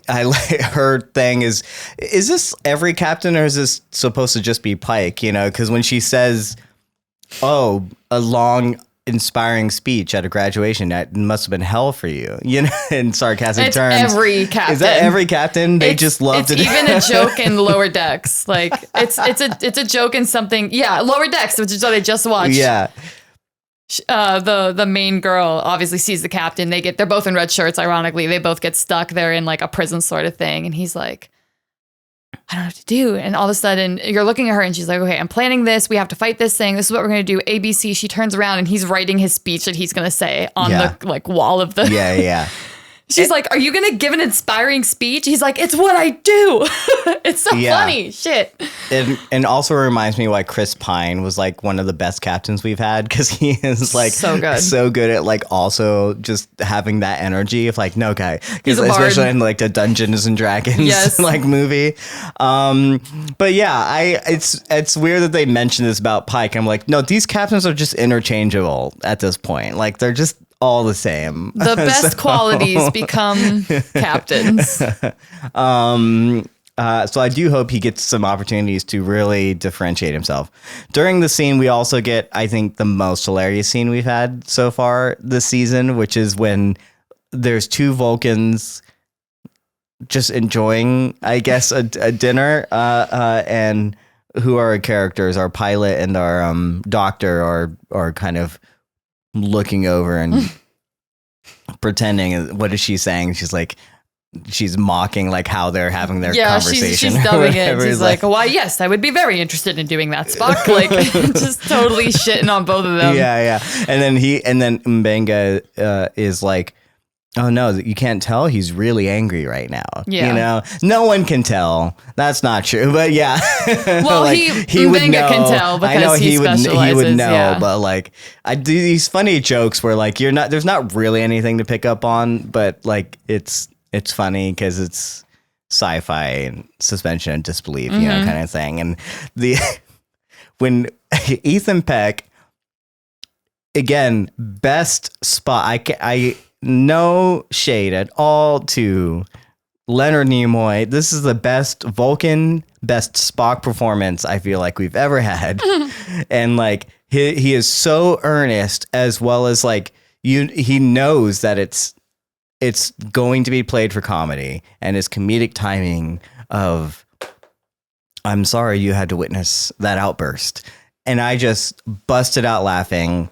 I like her thing is this every captain or is this supposed to just be Pike? You know, because when she says, oh, a long inspiring speech at a graduation, that must have been hell for you, you know, in sarcastic terms. Every captain. Is that every captain? They just love to do. It's even a joke in Lower Decks. Like it's a joke in something. Yeah, Lower Decks, which is what I just watched. Yeah. The main girl obviously sees the captain. They're both in red shirts. Ironically, they both get stuck. They're in like a prison sort of thing, and he's like, I don't know what to do. And all of a sudden you're looking at her and she's like, okay, I'm planning this. We have to fight this thing. This is what we're going to do. ABC. She turns around and he's writing his speech that he's going to say on the like wall of the. Yeah. She's like, are you going to give an inspiring speech? He's like, it's what I do. It's so funny. Shit. And also reminds me why Chris Pine was like one of the best captains we've had, because he is like so good at like also just having that energy of like, no guy, especially in like the Dungeons and Dragons like movie. But yeah, it's weird that they mentioned this about Pike. I'm like, no, these captains are just interchangeable at this point. Like they're just all the same. The best qualities become captains. So I do hope he gets some opportunities to really differentiate himself. During the scene, we also get, I think, the most hilarious scene we've had so far this season, which is when there's two Vulcans just enjoying, I guess, a dinner, and who are our characters? Our pilot and our doctor are kind of looking over and pretending. What is she saying? She's like, she's mocking like how they're having their conversation. She's dubbing it. She's like, why, yes, I would be very interested in doing that, Spock. Like, just totally shitting on both of them. Yeah. And then Mbenga is like, oh no, you can't tell he's really angry right now. Yeah. You know, no one can tell. That's not true. But yeah. Well, like, he would know. Can tell because I know he would know, but like I do these funny jokes where like there's not really anything to pick up on, but like it's funny because it's sci-fi and suspension of disbelief, you know, kind of thing. And when Ethan Peck, again, best spot. I no shade at all to Leonard Nimoy. This is the best Vulcan, best Spock performance I feel like we've ever had. And like he is so earnest, as well as like he knows that it's going to be played for comedy, and his comedic timing of, I'm sorry you had to witness that outburst. And I just busted out laughing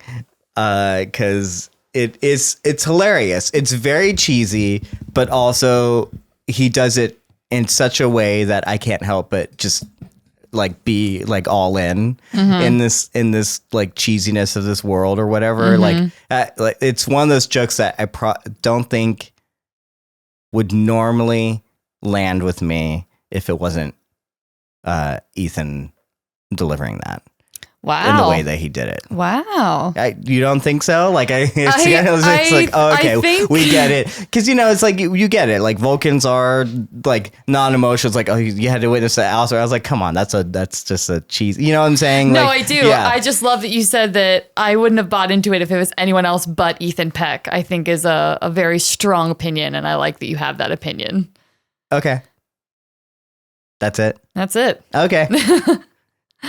because it's hilarious. It's very cheesy, but also he does it in such a way that I can't help but just like be like all in this like cheesiness of this world or whatever. Like it's one of those jokes that I don't think would normally land with me if it wasn't Ethan delivering that. Wow. In the way that he did it. Wow. You don't think so? Like, it's like, oh, okay, we get it. Because, you know, it's like, you get it. Like, Vulcans are, like, non-emotional. It's like, oh, you had to witness that also. I was like, come on, that's just a cheese. You know what I'm saying? No, like, I do. Yeah. I just love that you said that I wouldn't have bought into it if it was anyone else but Ethan Peck, I think is a very strong opinion. And I like that you have that opinion. Okay. That's it? That's it. Okay.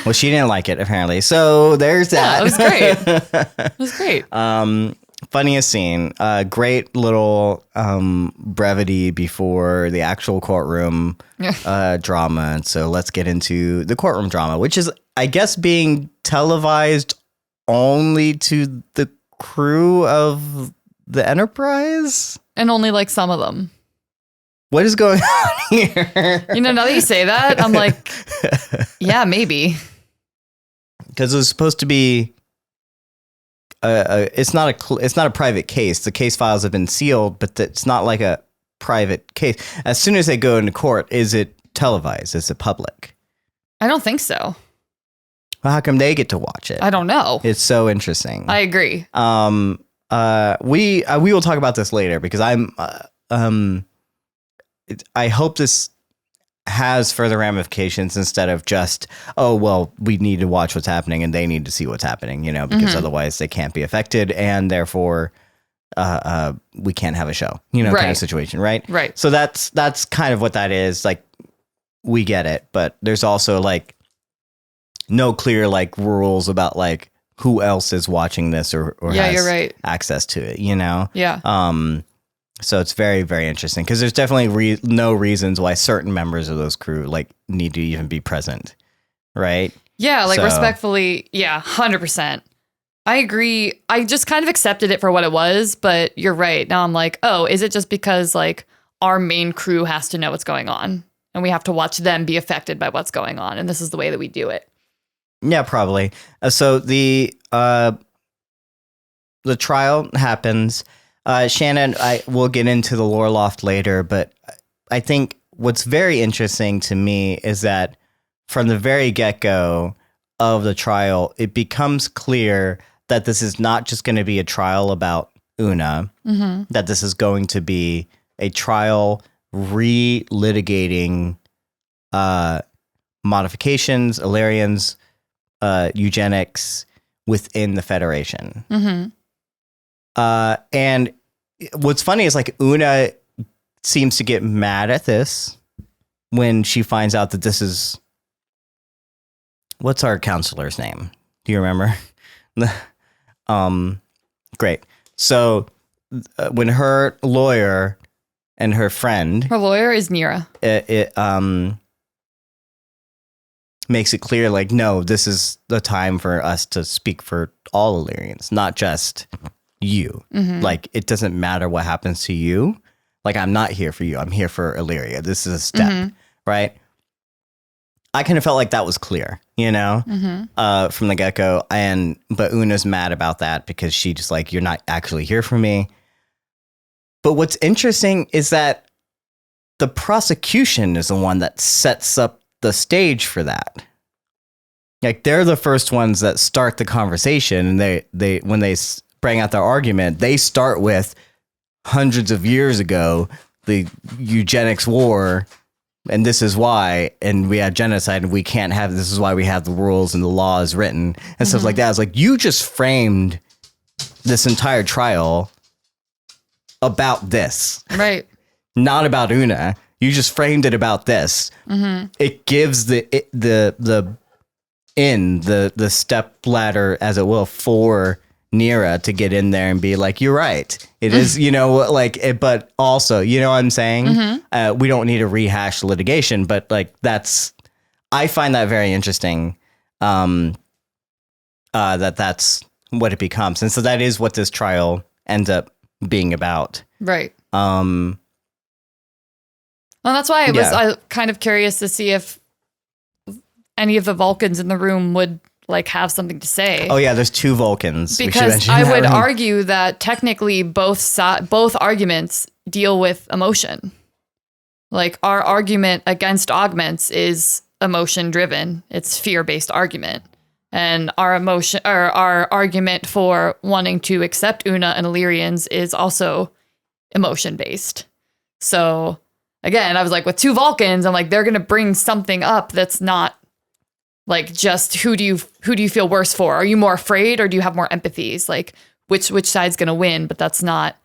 Well, she didn't like it, apparently. So there's that. Yeah, it was great. It was great. Funniest scene. Great little brevity before the actual courtroom drama. And so let's get into the courtroom drama, which is, I guess, being televised only to the crew of the Enterprise. And only like some of them. What is going on here? You know, now that you say that, I'm like, yeah, maybe. Because it was supposed to be, it's not a private case. The case files have been sealed, but it's not like a private case. As soon as they go into court, is it televised? Is it public? I don't think so. Well, how come they get to watch it? I don't know. It's so interesting. I agree. We will talk about this later because I hope this has further ramifications instead of just, oh, well, we need to watch what's happening and they need to see what's happening, you know, because otherwise they can't be affected and therefore we can't have a show, you know, kind of situation, right? Right. So that's kind of what that is. Like, we get it, but there's also like no clear like rules about like who else is watching this or has you're right. access to it, you know? Yeah. So it's very, very interesting because there's definitely no reasons why certain members of those crew like need to even be present, right? Yeah, like respectfully, yeah, 100%. I agree. I just kind of accepted it for what it was, but you're right. Now I'm like, oh, is it just because like our main crew has to know what's going on and we have to watch them be affected by what's going on, and this is the way that we do it? Yeah, probably. So the trial happens. Shannon, we'll get into the Lore Loft later, but I think what's very interesting to me is that from the very get-go of the trial, it becomes clear that this is not just going to be a trial about Una, that this is going to be a trial re-litigating modifications, Illyrians, eugenics within the Federation. And what's funny is like Una seems to get mad at this when she finds out that this is... What's our counselor's name? Do you remember? Great. So when her lawyer and her friend... Her lawyer is Nira. It makes it clear, like, no, this is the time for us to speak for all Illyrians, not just you. Like, it doesn't matter what happens to you. Like, I'm not here for you. I'm here for Illyria. This is a step, right? I kind of felt like that was clear, you know, from the get-go. But Una's mad about that because she just like, you're not actually here for me. But what's interesting is that the prosecution is the one that sets up the stage for that. Like, they're the first ones that start the conversation, and they when they bring out their argument, they start with hundreds of years ago, the Eugenics War, and this is why, and we had genocide, and we can't have, this is why we have the rules and the laws written, and stuff like that. It's like, you just framed this entire trial about this. Right. Not about Una. You just framed it about this. It gives the step ladder, as it will, for Nira to get in there and be like, you're right. It is, you know, like, but also, you know what I'm saying? We don't need to rehash litigation, but like, I find that very interesting. That's what it becomes. And so that is what this trial ends up being about. Right. Well, that's why I kind of curious to see if any of the Vulcans in the room would like have something to say. Oh yeah, there's 2 Vulcans. Because I would argue that technically both arguments deal with emotion. Like, our argument against augments is emotion driven. It's fear-based argument. And our argument for wanting to accept Una and Illyrians is also emotion based. So again, I was like, with 2 Vulcans, I'm like, they're going to bring something up that's not like just who do you feel worse for? Are you more afraid or do you have more empathies? Like which side's going to win? But that's not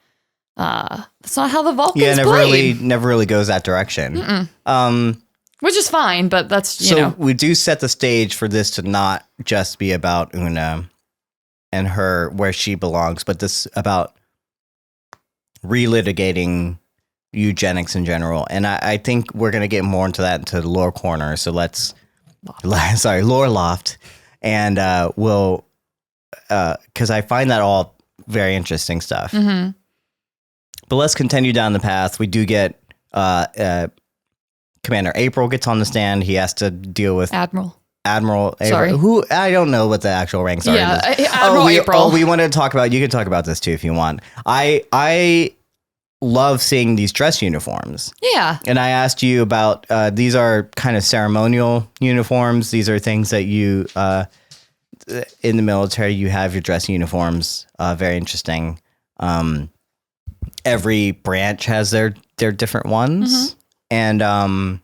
how the Vulcans played. never really goes that direction. Which is fine, but that's, you know. We do set the stage for this to not just be about Una and her, where she belongs, but this about relitigating eugenics in general. And I think we're going to get more into that into the lore corner. So Lore Loft. And we'll, because I find that all very interesting stuff. But let's continue down the path. We do get Commander April gets on the stand. He has to deal with Admiral April, who I don't know what the actual ranks are. Yeah, Admiral April. We wanted to talk about. You can talk about this too if you want. I love seeing these dress uniforms. Yeah. And I asked you about these are kind of ceremonial uniforms. These are things that you in the military you have your dress uniforms. Very interesting. Every branch has their different ones. And I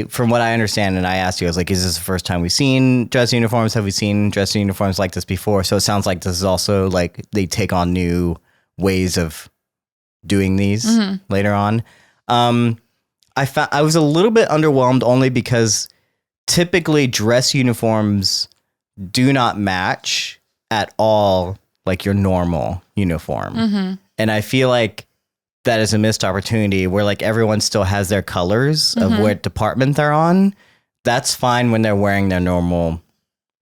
from what I understand, and I asked you, I was like, is this the first time we've seen dress uniforms? Have we seen dress uniforms like this before? So it sounds like this is also like they take on new ways of doing these later on. I was a little bit underwhelmed only because typically dress uniforms do not match at all like your normal uniform. And I feel like that is a missed opportunity where like everyone still has their colors of what department they're on. That's fine when they're wearing their normal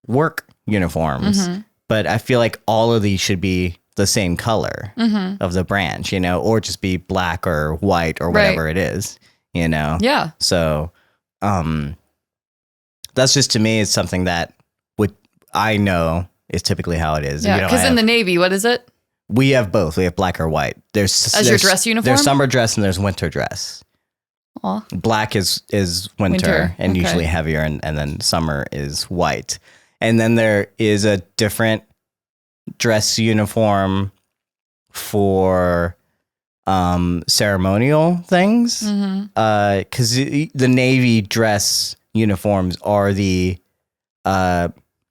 work uniforms. But I feel like all of these should be the same color of the branch, you know, or just be black or white or whatever it is, you know? Yeah. So that's just, to me, is something that I know is typically how it is. Yeah, because in the Navy, what is it? We have both. We have black or white. As your dress uniform? There's summer dress and there's winter dress. Aw. Black is winter and usually heavier, and then summer is white. And then there is a different dress uniform for ceremonial things. Because the Navy dress uniforms are the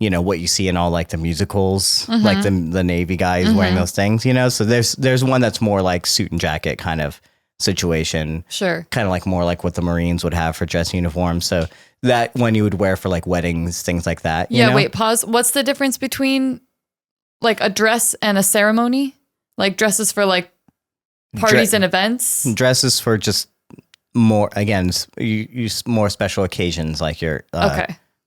what you see in all like the musicals, like the Navy guys wearing those things, so there's one that's more like suit and jacket kind of situation, sure, kind of like more like what the Marines would have for dress uniforms, so that one you would wear for like weddings, things like that. Wait, pause. What's the difference between like a dress and a ceremony? Like dresses for like parties and events? Dresses for just more, again, you use more special occasions like your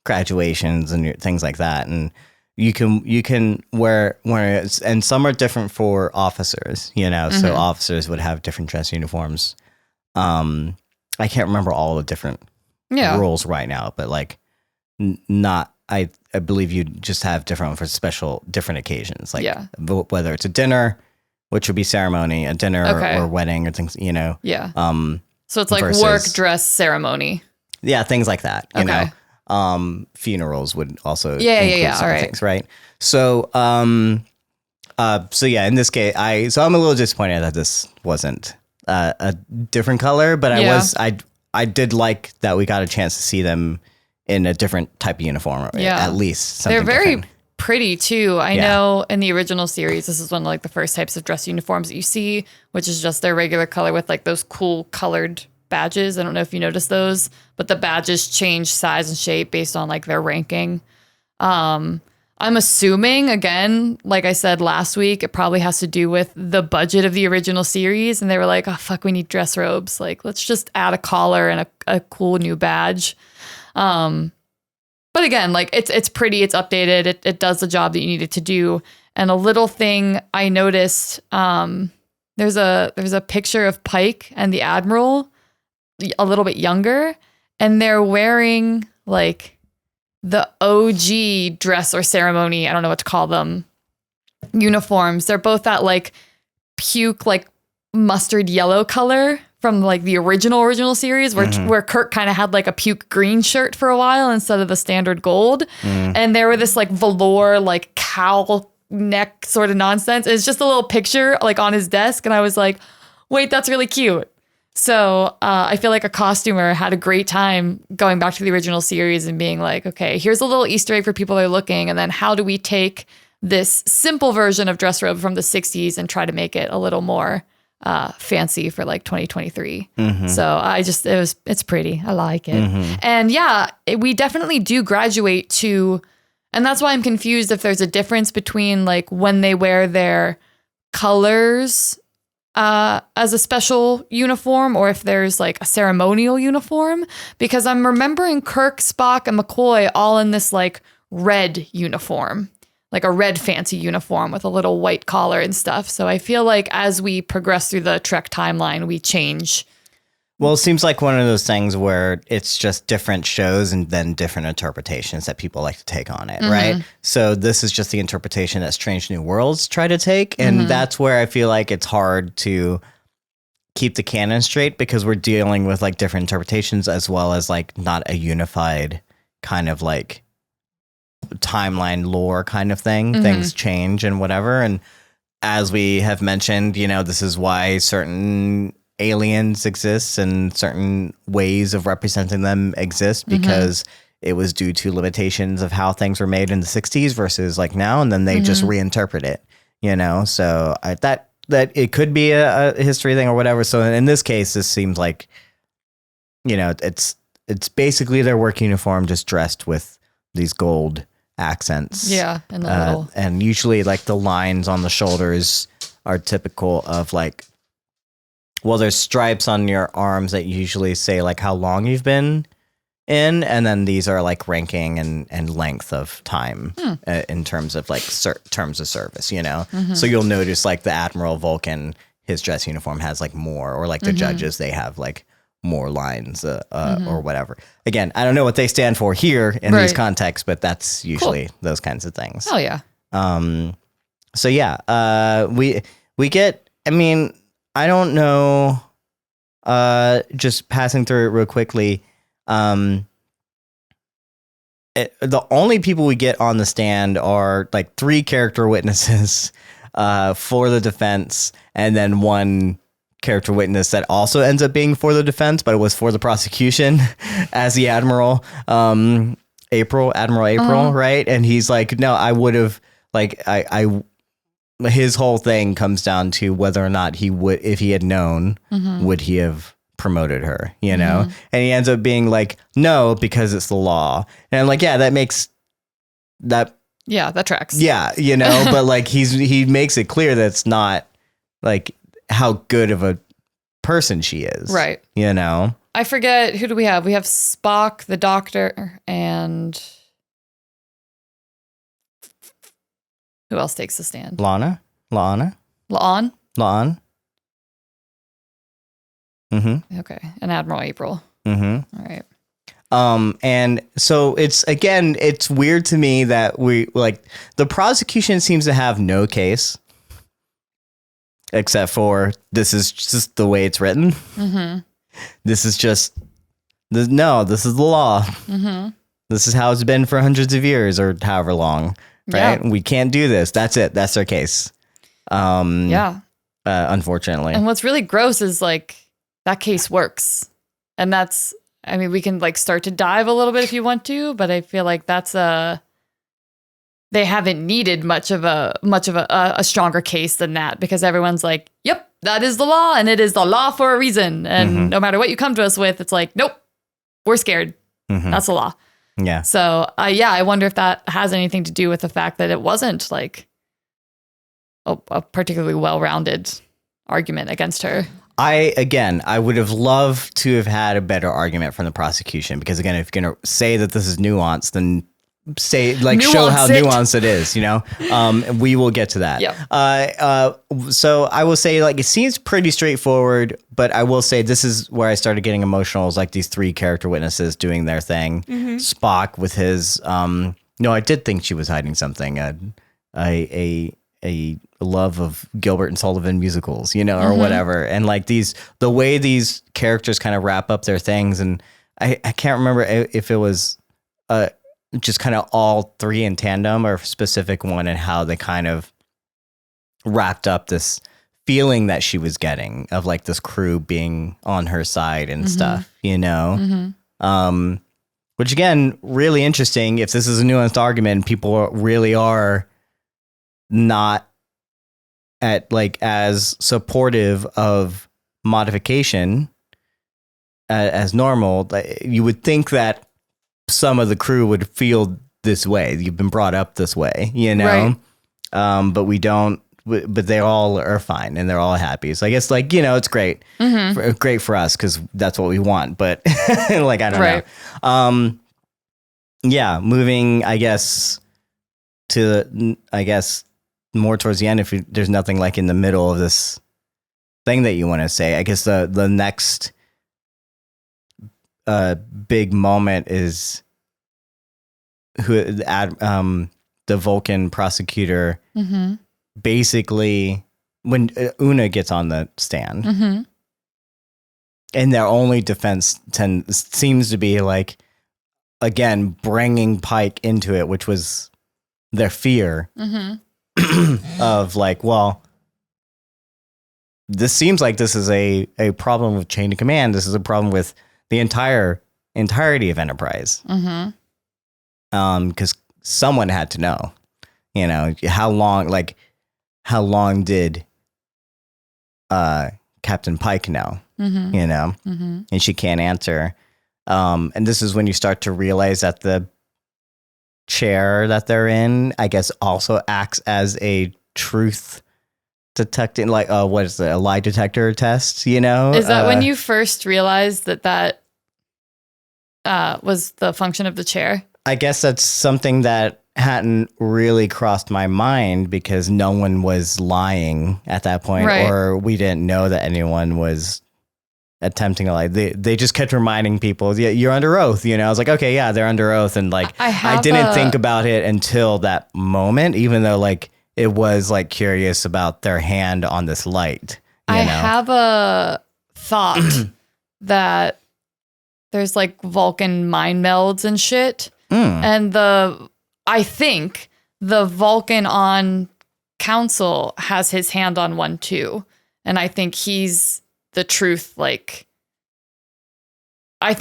graduations and things like that, and you can wear it, and some are different for officers, so officers would have different dress uniforms. I can't remember all the different rules right now, but like I believe you just have different for different occasions, like whether it's a dinner, which would be ceremony, a dinner or wedding or things, so it's like versus, work, dress, ceremony, things like that, you know. Funerals would also include some things, right? So in this case, I'm a little disappointed that this wasn't a different color, but I did like that we got a chance to see them in a different type of uniform, at least something they're very different. Pretty too. I know in the original series, this is one of like the first types of dress uniforms that you see, which is just their regular color with like those cool colored badges. I don't know if you noticed those, but the badges change size and shape based on like their ranking. I'm assuming, again, like I said last week, it probably has to do with the budget of the original series. And they were like, oh, fuck, we need dress robes. Like, let's just add a collar and a cool new badge. But again, like it's pretty, it's updated. It does the job that you need it to do. And a little thing I noticed, there's a picture of Pike and the Admiral a little bit younger, and they're wearing like the OG dress or ceremony, I don't know what to call them, uniforms. They're both that like puke, like mustard yellow color from like the original series where Kirk kind of had like a puke green shirt for a while instead of the standard gold. And they were this like velour, like cowl neck sort of nonsense. It's just a little picture like on his desk. And I was like, wait, that's really cute. So I feel like a costumer had a great time going back to the original series and being like, okay, here's a little Easter egg for people that are looking. And then how do we take this simple version of dress robe from the 60s and try to make it a little more fancy for like 2023. So it's pretty. I like it. And we definitely do graduate to, and that's why I'm confused if there's a difference between like when they wear their colors as a special uniform or if there's like a ceremonial uniform, because I'm remembering Kirk, Spock, and McCoy all in this like red uniform, like a red fancy uniform with a little white collar and stuff. So I feel like as we progress through the Trek timeline, we change. Well, it seems like one of those things where it's just different shows and then different interpretations that people like to take on it, right? So this is just the interpretation that Strange New Worlds try to take. And that's where I feel like it's hard to keep the canon straight because we're dealing with like different interpretations as well as like not a unified kind of like timeline lore kind of thing. Things change and whatever. And as we have mentioned, this is why certain aliens exist and certain ways of representing them exist because it was due to limitations of how things were made in the 60s versus like now, and then they just reinterpret it, so that it could be a history thing or whatever. So in this case, this seems like it's basically their work uniform just dressed with these gold accents, and usually like the lines on the shoulders are typical of like, well, there's stripes on your arms that usually say like how long you've been in, and then these are like ranking and length of time in terms of like terms of service, So you'll notice like the Admiral Vulcan, his dress uniform has like more, or like the judges, they have like more lines or whatever. Again, I don't know what they stand for here in these contexts, but that's usually those kinds of things. Oh yeah. So yeah, we get, I mean, I don't know, just passing through it real quickly. The only people we get on the stand are like 3 character witnesses for the defense, and then 1 character witness that also ends up being for the defense, but it was for the prosecution as the Admiral April, right? And he's like, no, I would have, like, his whole thing comes down to whether or not he would, if he had known, would he have promoted her, you know? And he ends up being like, no, because it's the law. And I'm like, yeah, that makes that. Yeah, that tracks. Yeah, you know, but like he makes it clear that it's not like how good of a person she is. Right. You know? I forget, who do we have? We have Spock, the Doctor, and who else takes the stand? La'an. Okay. And Admiral April. All right. And so it's weird to me that we, like, the prosecution seems to have no case except for this is just the way it's written. This is just this is the law. This is how it's been for hundreds of years or however long, right? Yeah. We can't do this. That's it. That's their case. Unfortunately. And what's really gross is like that case works. And that's, I mean, we can like start to dive a little bit if you want to, but I feel like they haven't needed much of a stronger case than that, because everyone's like, yep, that is the law, and it is the law for a reason. And no matter what you come to us with, it's like, nope, we're scared. That's the law. Yeah. So I wonder if that has anything to do with the fact that it wasn't like a particularly well-rounded argument against her. I would have loved to have had a better argument from the prosecution, because again, if you're going to say that this is nuanced, then say, like, show how nuanced it is, you know? We will get to that. Yeah. So I will say, like, it seems pretty straightforward, but I will say this is where I started getting emotional, is like these 3 character witnesses doing their thing. Spock with his, no, I did think she was hiding something, a love of Gilbert and Sullivan musicals, you know, or whatever. And like the way these characters kind of wrap up their things. And I can't remember if it was, just kind of all 3 in tandem or a specific one, and how they kind of wrapped up this feeling that she was getting of like this crew being on her side and stuff, you know? Which again, really interesting. If this is a nuanced argument, people really are not as supportive of modification as normal. You would think that some of the crew would feel this way. You've been brought up this way, you know? Right. But we don't, but they all are fine and they're all happy. So I guess, like, you know, it's great. Great for us, because that's what we want. But like, I don't know. Yeah, moving, I guess, more towards the end, if there's nothing like in the middle of this thing that you want to say. I guess the next big moment is the Vulcan prosecutor basically, when Una gets on the stand, and their only defense seems to be like, again, bringing Pike into it, which was their fear of like, well, this seems like this is a problem with chain of command. This is a problem with the entirety of Enterprise. Because someone had to know, you know, how long did Captain Pike know, you know, and she can't answer. And this is when you start to realize that the chair that they're in, I guess, also acts as a truth detecting, like, what is it, a lie detector test, you know? Is that when you first realized that was the function of the chair? I guess that's something that hadn't really crossed my mind, because no one was lying at that point, right. Or we didn't know that anyone was attempting to lie. They just kept reminding people, yeah, you're under oath, you know? I was like, okay, yeah, they're under oath. And like, I didn't think about it until that moment, even though like it was like curious about their hand on this light. I have a thought that there's like Vulcan mind melds and shit. And I think the Vulcan on counsel has his hand on one too. And I think he's the truth. Like, how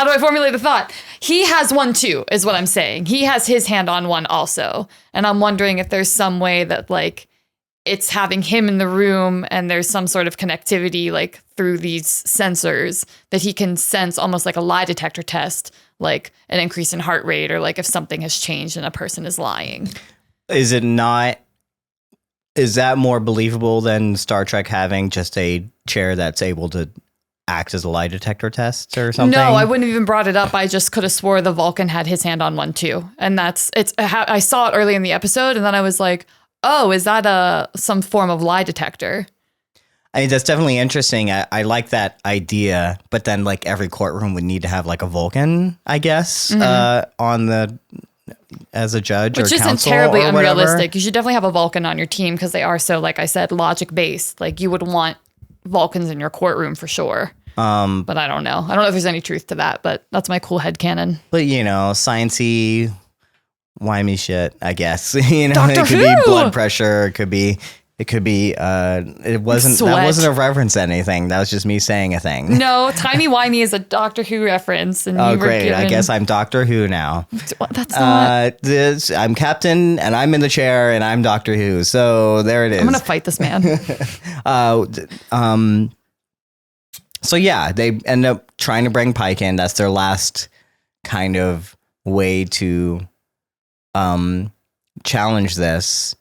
do I formulate the thought? He has one too, is what I'm saying. He has his hand on one also. And I'm wondering if there's some way that like it's having him in the room and there's some sort of connectivity like through these sensors that he can sense, almost like a lie detector test, like an increase in heart rate, or like if something has changed and a person is lying. Is that more believable than Star Trek having just a chair that's able to act as a lie detector test or something? No, I wouldn't have even brought it up. I just could have swore the Vulcan had his hand on one too. And I saw it early in the episode and then I was like, oh, is that some form of lie detector? I mean, that's definitely interesting. I like that idea, but then like every courtroom would need to have like a Vulcan, I guess, as a judge, which or isn't counsel terribly or unrealistic. whatever. You should definitely have a Vulcan on your team because they are so, like I said, logic based. Like you would want Vulcans in your courtroom for sure. But I don't know. I don't know if there's any truth to that, but that's my cool headcanon. But you know, sciencey, wimey shit, I guess. You know, Doctor it could Who! be blood pressure. It could be. It wasn't. Sweat. That wasn't a reference to anything. That was just me saying a thing. No, timey wimey is a Doctor Who reference. And Oh, great! I guess I'm Doctor Who now. That's not. I'm Captain, and I'm in the chair, and I'm Doctor Who. So there it is. I'm gonna fight this man. So yeah, they end up trying to bring Pike in. That's their last kind of way to challenge this.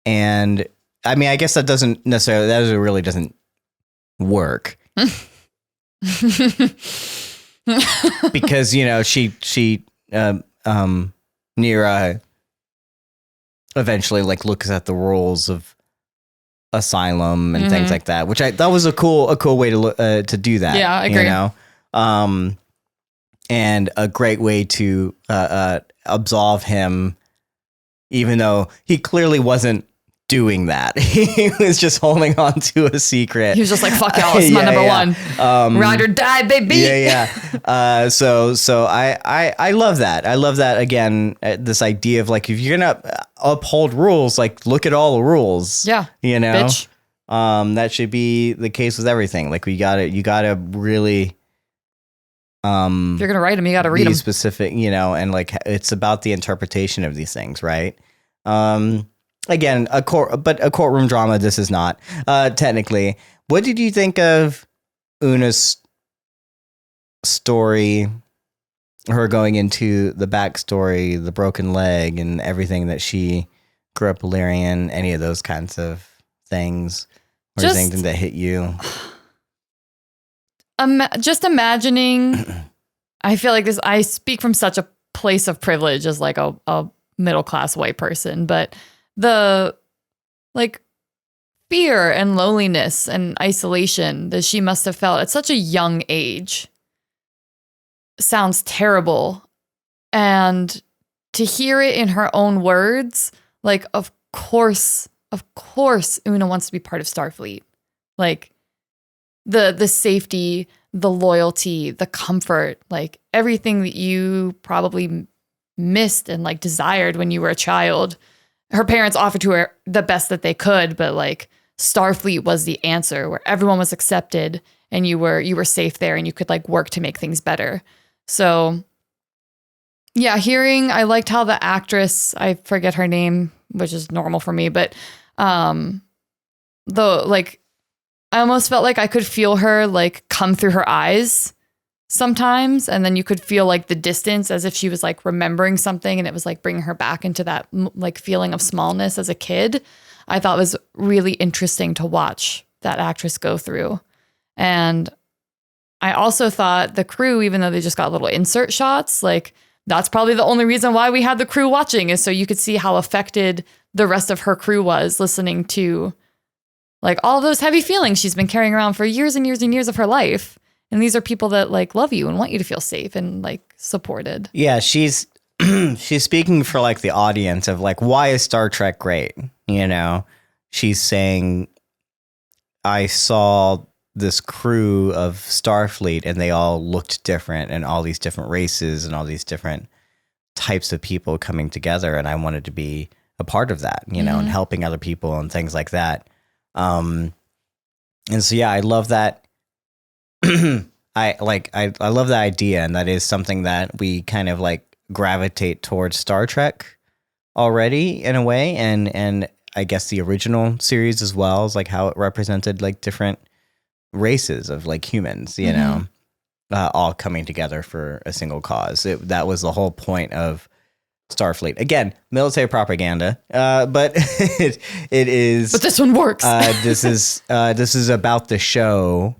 And I mean, I guess that really doesn't work. Because, you know, she Nira eventually like looks at the rules of asylum and things like that, which that was a cool way to do that. Yeah, I agree. You know, and a great way to absolve him, even though he clearly wasn't doing that. He was just holding on to a secret. He was just like, fuck y'all, it's my number one. Ride or die, baby. Yeah. So I love that. I love that, again, this idea of like, if you're gonna uphold rules, like look at all the rules. Yeah. You know, bitch. That should be the case with everything. Like you gotta really, if you're gonna write them, you gotta read them. Specific, you know, and like it's about the interpretation of these things, right? Again, a courtroom drama. This is not technically. What did you think of Una's story? Her going into the backstory, the broken leg, and everything that she grew up Illyrian. Any of those kinds of things, or Just, anything that hit you? Just imagining. I feel like this. I speak from such a place of privilege as like a middle class white person, but the like fear and loneliness and isolation that she must have felt at such a young age sounds terrible. And to hear it in her own words, like, of course, Una wants to be part of Starfleet. Like the safety, the loyalty, the comfort, like everything that you probably missed and like desired when you were a child. Her parents offered to her the best that they could, but like Starfleet was the answer, where everyone was accepted and you were safe there and you could like work to make things better. So yeah, I liked how the actress, I forget her name, which is normal for me, but like I almost felt like I could feel her like come through her eyes sometimes, and then you could feel like the distance as if she was like remembering something, and it was like bringing her back into that like feeling of smallness as a kid. I thought was really interesting to watch that actress go through. And I also thought the crew, even though they just got little insert shots, like that's probably the only reason why we had the crew watching, is so you could see how affected the rest of her crew was listening to like all those heavy feelings she's been carrying around for years and years and years of her life. And these are people that like love you and want you to feel safe and like supported. Yeah, she's she's speaking for like the audience of like, why is Star Trek great? You know, she's saying, I saw this crew of Starfleet and they all looked different and all these different races and all these different types of people coming together. And I wanted to be a part of that, you know, and helping other people and things like that. And so, yeah, I love that. I love that idea. And that is something that we kind of like gravitate towards Star Trek already in a way. And I guess the original series as well is like how it represented like different races of like humans, you know, all coming together for a single cause. That was the whole point of Starfleet. Again, military propaganda, but it is. But this one works. This is about the show.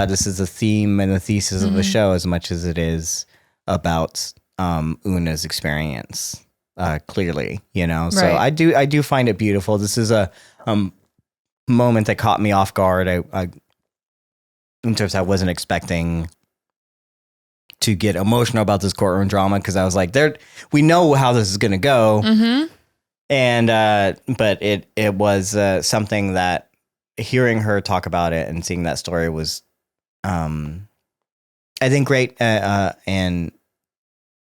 This is the theme and the thesis of the show as much as it is about Una's experience. Clearly, you know. So right. I do find it beautiful. This is a moment that caught me off guard. I in terms, I wasn't expecting to get emotional about this courtroom drama because I was like, we know how this is going to go. And, but it was something that hearing her talk about it and seeing that story was, I think great, and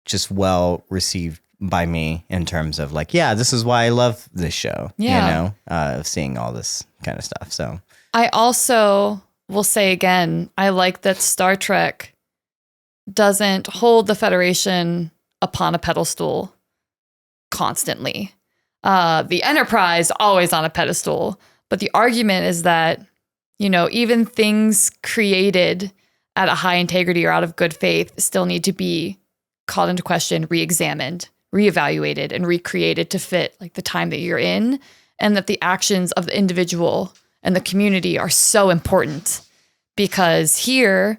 just well received by me in terms of like, yeah, this is why I love this show, you know, of seeing all this kind of stuff. So I also will say again, I like that Star Trek doesn't hold the Federation upon a pedestal constantly. The Enterprise always on a pedestal, but the argument is that, you know, even things created at a high integrity or out of good faith still need to be called into question, re-examined, reevaluated, and recreated to fit like the time that you're in, and that the actions of the individual and the community are so important because here,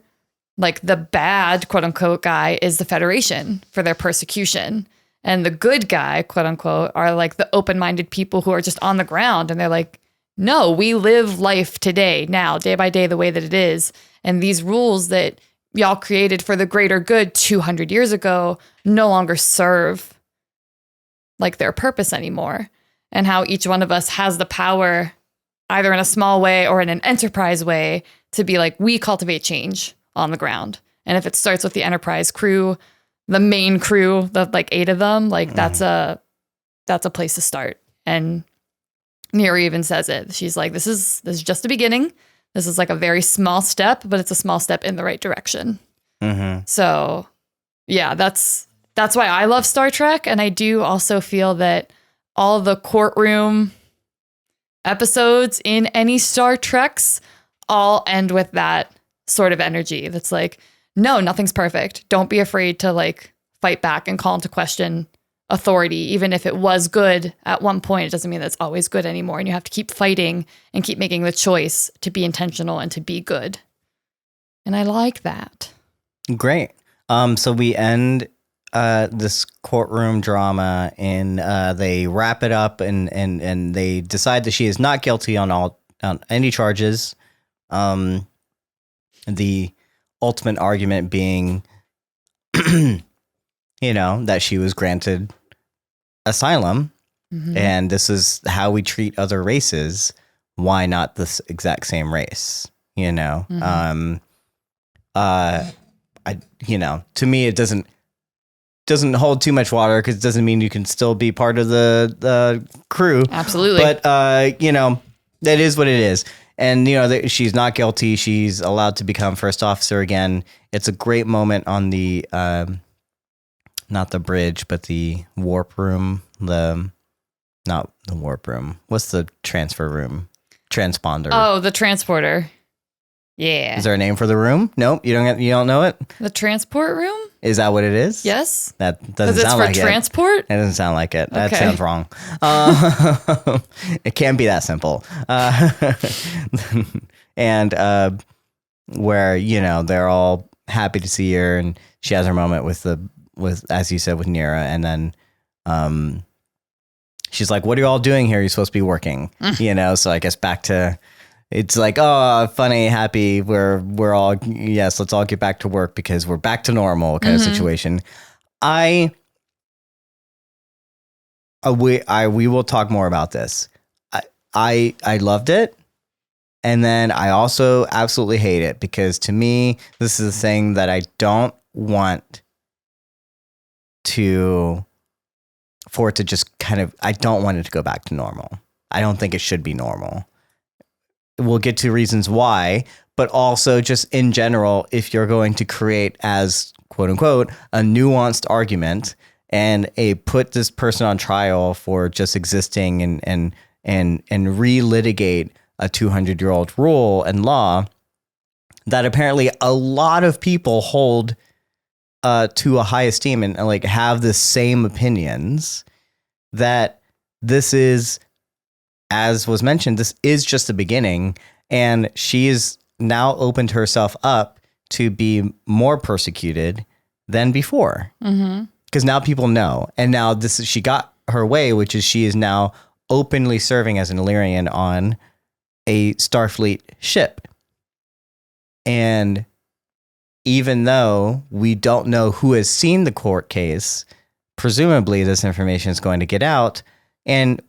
like the bad quote unquote guy is the Federation for their persecution. And the good guy, quote unquote, are like the open-minded people who are just on the ground. And they're like, no, we live life today, now, day by day, the way that it is. And these rules that y'all created for the greater good 200 years ago no longer serve like their purpose anymore. And how each one of us has the power, either in a small way or in an enterprise way, to be like, we cultivate change on the ground. And if it starts with the Enterprise crew, the main crew, the like 8 of them, like that's a place to start. And Nira even says it. She's like, this is just the beginning. This is like a very small step, but it's a small step in the right direction. So yeah, that's why I love Star Trek. And I do also feel that all the courtroom episodes in any Star Treks all end with that sort of energy. That's like, no, nothing's perfect. Don't be afraid to like fight back and call into question authority. Even if it was good at one point, it doesn't mean that it's always good anymore. And you have to keep fighting and keep making the choice to be intentional and to be good. And I like that. Great. So we end this courtroom drama and they wrap it up and they decide that she is not guilty on any charges. The ultimate argument being, you know, that she was granted asylum and this is how we treat other races. Why not this exact same race? You know, you know, to me, it doesn't hold too much water because it doesn't mean you can still be part of the crew. Absolutely. But, you know, that is what it is. And, you know, she's not guilty. She's allowed to become first officer again. It's a great moment on the, not the bridge, but the warp room. Not the warp room. What's the transfer room? Transponder. Oh, the transporter. Yeah. Is there a name for the room? Nope. You don't know it? The transport room? Is that what it is? Yes. That doesn't sound like it. Is it for transport? That doesn't sound like it. That sounds wrong. It can't be that simple. And where, you know, they're all happy to see her and she has her moment with as you said, with Nira. And then she's like, what are you all doing here? You're supposed to be working, you know? So I guess back to, it's like, oh, funny, happy. We're all, yes, let's all get back to work because we're back to normal kind of situation. I we will talk more about this. I loved it. And then I also absolutely hate it because to me, this is a thing that I don't want for it to just I don't want it to go back to normal. I don't think it should be normal. We'll get to reasons why, but also just in general, if you're going to create as quote unquote, a nuanced argument and put this person on trial for just existing and relitigate a 200-year-old rule and law that apparently a lot of people hold to a high esteem and like have the same opinions, that this is, as was mentioned, this is just the beginning, and she is now opened herself up to be more persecuted than before. Because now people know, and now she got her way, which is she is now openly serving as an Illyrian on a Starfleet ship. And even though we don't know who has seen the court case, presumably this information is going to get out. And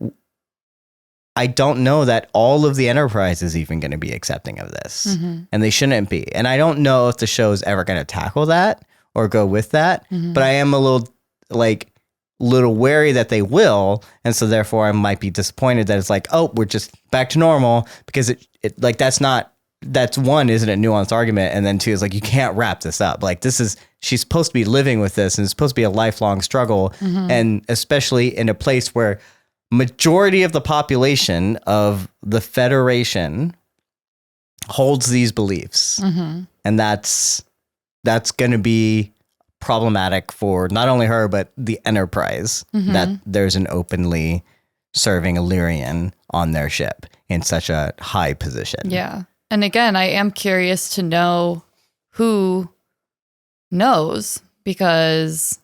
I don't know that all of the Enterprise is even going to be accepting of this. And they shouldn't be. And I don't know if the show is ever going to tackle that or go with that. But I am a little wary that they will. And so therefore I might be disappointed that it's like, oh, we're just back to normal, because it like, that's one, isn't a nuanced argument. And then two is like, you can't wrap this up. Like she's supposed to be living with this, and it's supposed to be a lifelong struggle. And especially in a place where majority of the population of the Federation holds these beliefs. And that's going to be problematic for not only her, but the Enterprise, that there's an openly serving Illyrian on their ship in such a high position. Yeah. And again, I am curious to know who knows, because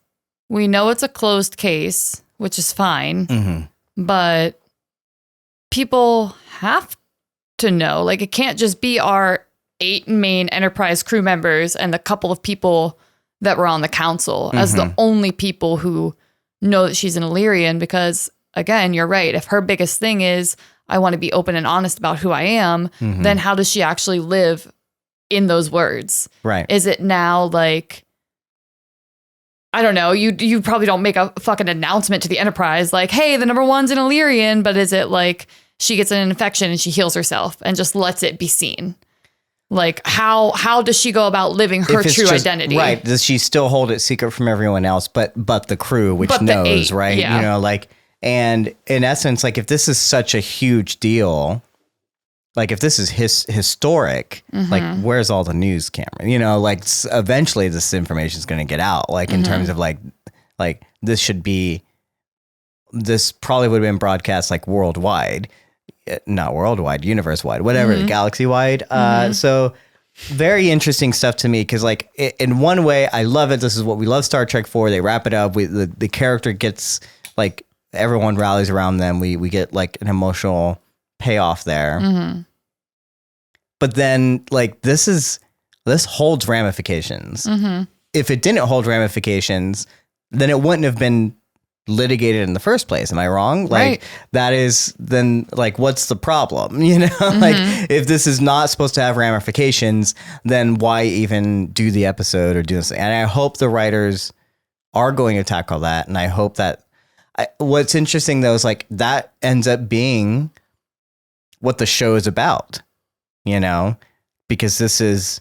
we know it's a closed case, which is fine, but people have to know. Like, it can't just be our 8 main Enterprise crew members and the couple of people that were on the council as the only people who know that she's an Illyrian, because again, you're right. If her biggest thing is, I want to be open and honest about who I am, then how does she actually live in those words? Right. Is it now like, I don't know, you probably don't make a fucking announcement to the Enterprise like, hey, the number 1's an Illyrian, but is it like she gets an infection and she heals herself and just lets it be seen? Like, how does she go about living her true identity? Right. Does she still hold it secret from everyone else, but the crew, which knows, right? Yeah. You know, like, and in essence, like, if this is such a huge deal, like if this is historic, like, where's all the news camera? You know, like, eventually this information is going to get out, like, in terms of like this probably would have been broadcast like worldwide. Not worldwide, universe wide, whatever, galaxy wide. So very interesting stuff to me, because like in one way I love it. This is what we love Star Trek for. They wrap it up. The character gets, like, everyone rallies around them. We get like an emotional payoff there. But then like this holds ramifications. If it didn't hold ramifications, then it wouldn't have been litigated in the first place. Am I wrong? Like, right. That is then like, what's the problem? You know, like, if this is not supposed to have ramifications, then why even do the episode or do this? And I hope the writers are going to tackle that. And I hope that what's interesting though is like that ends up being what the show is about, you know, because this is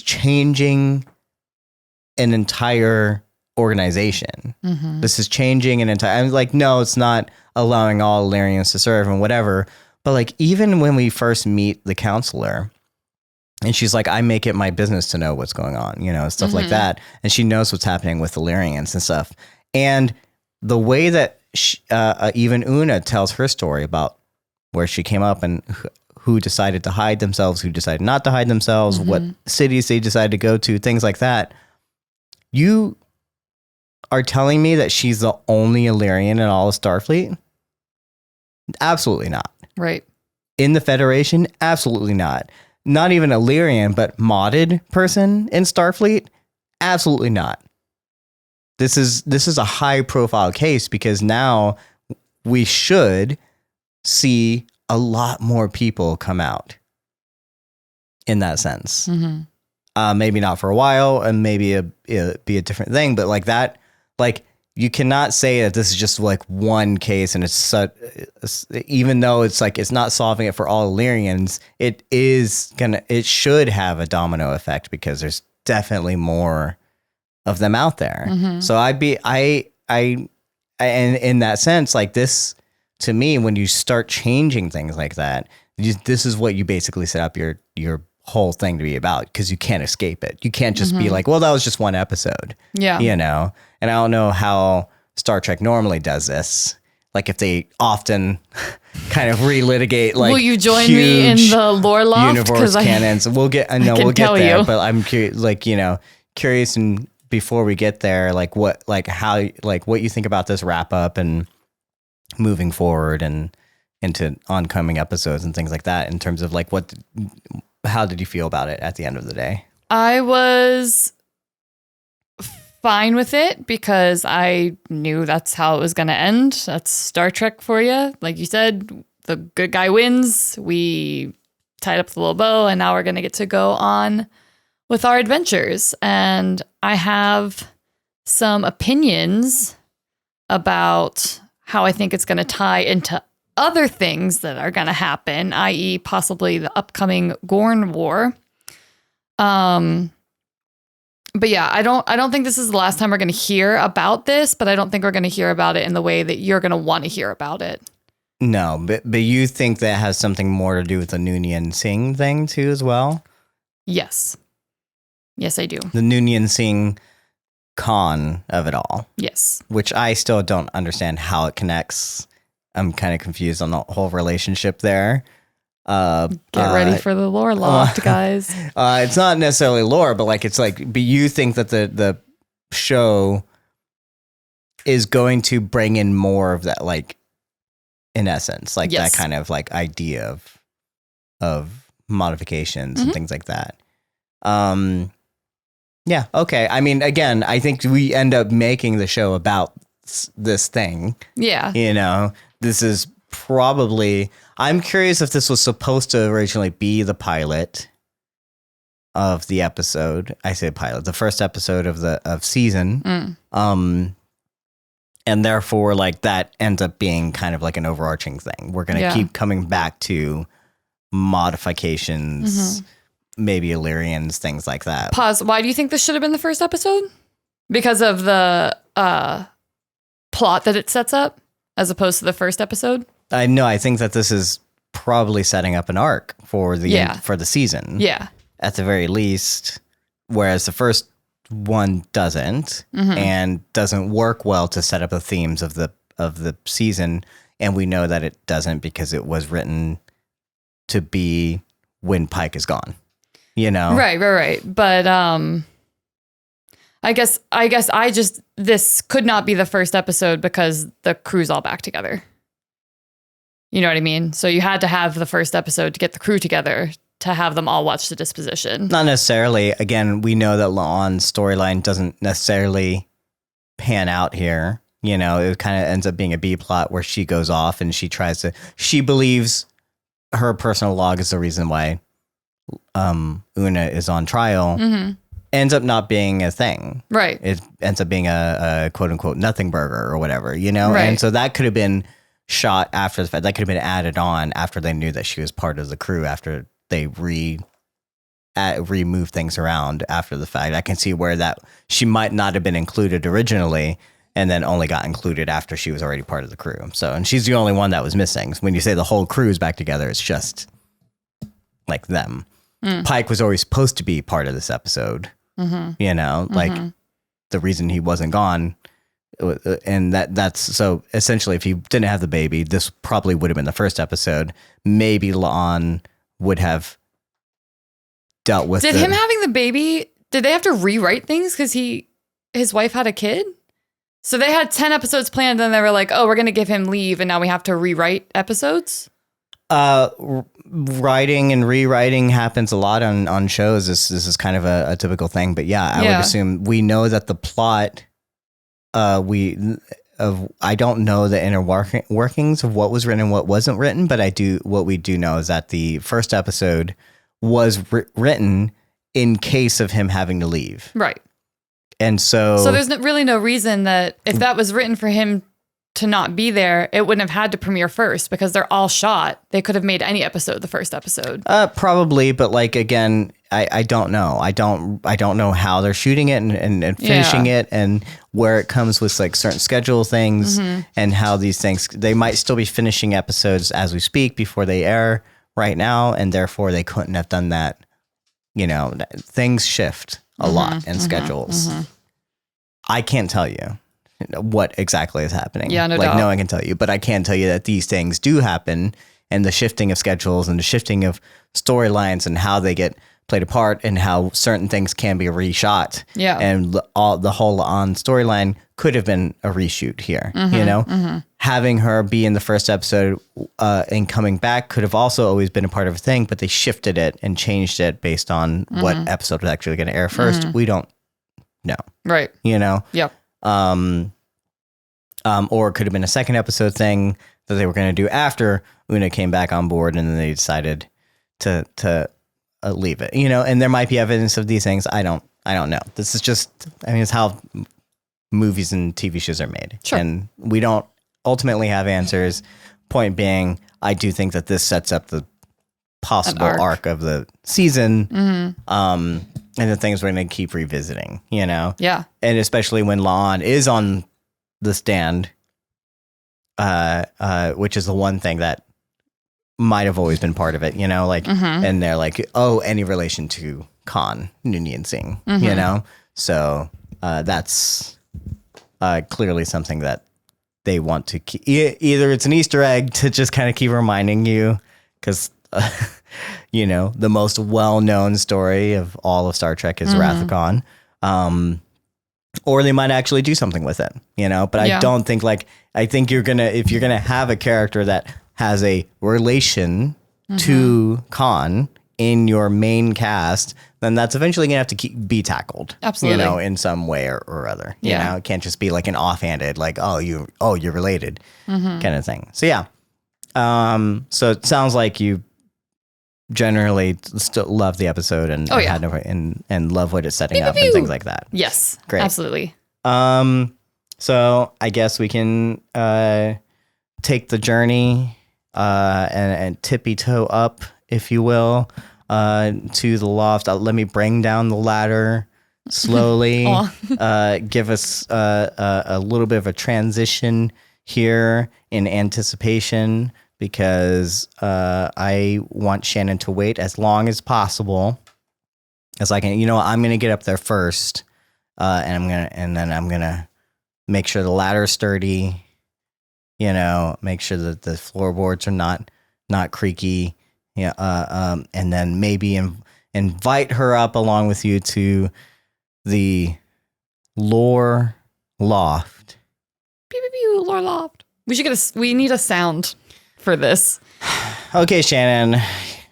changing an entire organization. This is changing an entire, I'm like, no, it's not allowing all Illyrians to serve and whatever. But like, even when we first meet the counselor and she's like, I make it my business to know what's going on, you know, stuff like that. And she knows what's happening with Illyrians and stuff. And the way that even Una tells her story about where she came up and who decided to hide themselves, who decided not to hide themselves, what cities they decided to go to, things like that. You are telling me that she's the only Illyrian in all of Starfleet? Absolutely not. Right. In the Federation? Absolutely not. Not even Illyrian, but modded person in Starfleet? Absolutely not. this is a high profile case because now we should see a lot more people come out in that sense. Maybe not for a while, and maybe it'd be a different thing, but like that, like you cannot say that this is just like one case and it's such, even though it's like, it's not solving it for all Illyrians, it should have a domino effect because there's definitely more of them out there. So and in that sense, like this, to me, when you start changing things like that, this is what you basically set up your whole thing to be about, because you can't escape it. You can't just be like, well, that was just one episode. Yeah. You know? And I don't know how Star Trek normally does this. Like if they often kind of relitigate like, will you join me in the Lore Loft? Universe canons. We'll get there, but I'm curious, like, you know, curious, and before we get there, like what you think about this wrap up and moving forward and into oncoming episodes and things like that, in terms of like how did you feel about it at the end of the day? I was fine with it because I knew that's how it was going to end. That's Star Trek for you. Like you said, the good guy wins. We tied up the little bow, and now we're going to get to go on with our adventures. And I have some opinions about how I think it's going to tie into other things that are going to happen, i.e. possibly the upcoming Gorn War. But yeah, I don't think this is the last time we're going to hear about this, but I don't think we're going to hear about it in the way that you're going to want to hear about it. No, but you think that has something more to do with the Noonien Singh thing too as well? Yes. Yes, I do. The Noonien Singh con of it all. Yes. Which I still don't understand how it connects. I'm kind of confused on the whole relationship there. Get ready for the Lore Loft, guys. It's not necessarily lore, but like, it's like, but you think that the show is going to bring in more of that, like, in essence, like that kind of like idea of modifications and things like that. Yeah. Okay. I mean, again, I think we end up making the show about this thing. Yeah. You know, this is probably, I'm curious if this was supposed to originally be the pilot of the episode. I say pilot, the first episode of season. And therefore, like, that ends up being kind of like an overarching thing. We're going to keep coming back to modifications, maybe Illyrians, things like that. Pause. Why do you think this should have been the first episode? Because of the plot that it sets up, as opposed to the first episode? I think that this is probably setting up an arc for the season. Yeah. At the very least, whereas the first one doesn't and doesn't work well to set up the themes of the season, and we know that it doesn't because it was written to be when Pike is gone. You know? Right. But I guess this could not be the first episode because the crew's all back together. You know what I mean? So you had to have the first episode to get the crew together to have them all watch the disposition. Not necessarily. Again, we know that La'an's storyline doesn't necessarily pan out here. You know, it kind of ends up being a B plot where she goes off and she believes her personal log is the reason why Una is on trial. Ends up not being a thing. Right. It ends up being a quote unquote nothing burger or whatever, you know? Right. And so that could have been shot after the fact. That could have been added on after they knew that she was part of the crew, after they remove things around after the fact. I can see where that she might not have been included originally and then only got included after she was already part of the crew. So, and she's the only one that was missing. When you say the whole crew is back together, it's just like them. Pike was always supposed to be part of this episode. You know, like the reason he wasn't gone. And that's so essentially, if he didn't have the baby, this probably would have been the first episode. Maybe La'an would have dealt with him having the baby, did they have to rewrite things because his wife had a kid? So they had 10 episodes planned, and they were like, oh, we're going to give him leave, and now we have to rewrite episodes? Writing and rewriting happens a lot on shows. This is kind of a typical thing, but yeah, I would assume we know that the plot I don't know the inner workings of what was written and what wasn't written, but what we do know is that the first episode was written in case of him having to leave. Right. And so there's really no reason that if that was written for him to not be there, it wouldn't have had to premiere first because they're all shot. They could have made any episode the first episode. Probably, but like again, I don't know. I don't know how they're shooting it and finishing it and where it comes with like certain schedule things and how these things, they might still be finishing episodes as we speak before they air right now, and therefore they couldn't have done that. You know, things shift a lot in schedules. I can't tell you what exactly is happening. Yeah, no doubt. No one can tell you, but I can tell you that these things do happen, and the shifting of schedules and the shifting of storylines and how they get played apart and how certain things can be reshot. Yeah. And the whole on storyline could have been a reshoot here, you know? Having her be in the first episode and coming back could have also always been a part of a thing, but they shifted it and changed it based on what episode was actually going to air first. We don't know. Right. You know? Yep. Or it could have been a second episode thing that they were going to do after Una came back on board, and then they decided to leave it, you know, and there might be evidence of these things. I don't know. This is just, it's how movies and TV shows are made. Sure. And we don't ultimately have answers. Point being, I do think that this sets up the possible arc of the season. And the things we're going to keep revisiting, you know? Yeah. And especially when Lon is on the stand, which is the one thing that might have always been part of it, you know, like, and they're like, oh, any relation to Khan Noonien Singh, you know? So that's clearly something that they want to keep. Either it's an Easter egg to just kind of keep reminding you, because, you know, the most well-known story of all of Star Trek is Wrath of Khan. Or they might actually do something with it, you know, but I don't think I think if you're going to have a character that has a relation to Khan in your main cast, then that's eventually going to have to be tackled. Absolutely. You know, in some way or other. You know, it can't just be like an offhanded, like, you're related kind of thing. So yeah. So it sounds like you generally still love the episode and and love what it's setting up and things like that. Yes. Great. Absolutely. So I guess we can take the journey and tippy toe up, if you will, to the loft. Let me bring down the ladder slowly. Give us a little bit of a transition here in anticipation, because I want Shannon to wait as long as possible as I can. You know, I'm going to get up there first, and then I'm going to make sure the ladder's sturdy. You know, make sure that the floorboards are not creaky. Yeah, and then maybe invite her up along with you to the Lore Loft. Pew pew pew, Lore Loft. We need a sound for this. Okay, Shannon.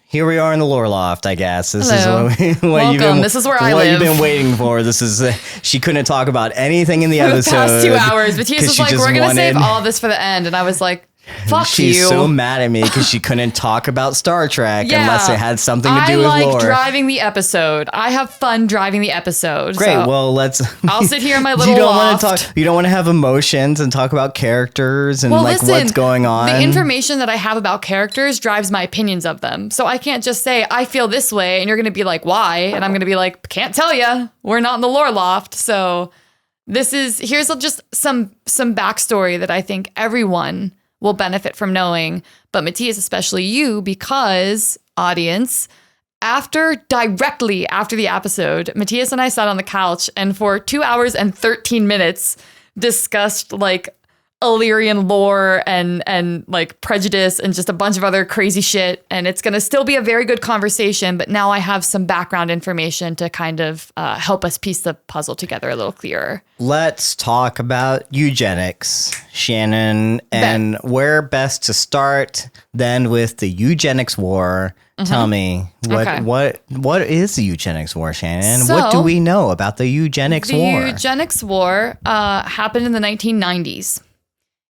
Here we are in the Lore Loft, I guess. This Hello. Is what Welcome. This is where I live. What you've been waiting for. This is she couldn't talk about anything in the episode. For the past 2 hours. Mattias was like, we're going to save all this for the end. And I was like, fuck She's you. She's so mad at me because she couldn't talk about Star Trek unless it had something to do with lore. I like driving the episode. I have fun driving the episode. Great. So well, I'll sit here in my little loft. You don't want to have emotions and talk about characters and what's going on. The information that I have about characters drives my opinions of them. So I can't just say, I feel this way, and you're going to be like, why? And I'm going to be like, can't tell you. We're not in the Lore Loft. So here's just some backstory that I think everyone will benefit from knowing, but Mattias, especially you, because audience, directly after the episode, Mattias and I sat on the couch and for 2 hours and 13 minutes discussed like Illyrian lore and like prejudice and just a bunch of other crazy shit. And it's going to still be a very good conversation, but now I have some background information to kind of help us piece the puzzle together a little clearer. Let's talk about eugenics, Shannon, and where best to start then with the Eugenics War Tell me, what is the Eugenics War, Shannon? So, what do we know about the Eugenics War? The Eugenics War happened in the 1990s.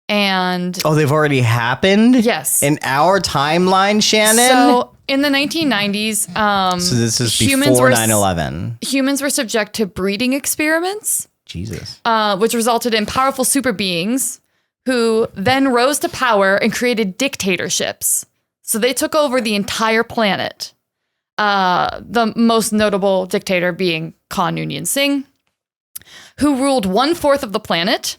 And they've already happened? Yes. In our timeline, Shannon? So in the 1990s, so this is before 9/11. Humans were subject to breeding experiments. Jesus. Which resulted in powerful super beings who then rose to power and created dictatorships. So they took over the entire planet. The most notable dictator being Khan Noonien Singh, who ruled 1/4 of the planet.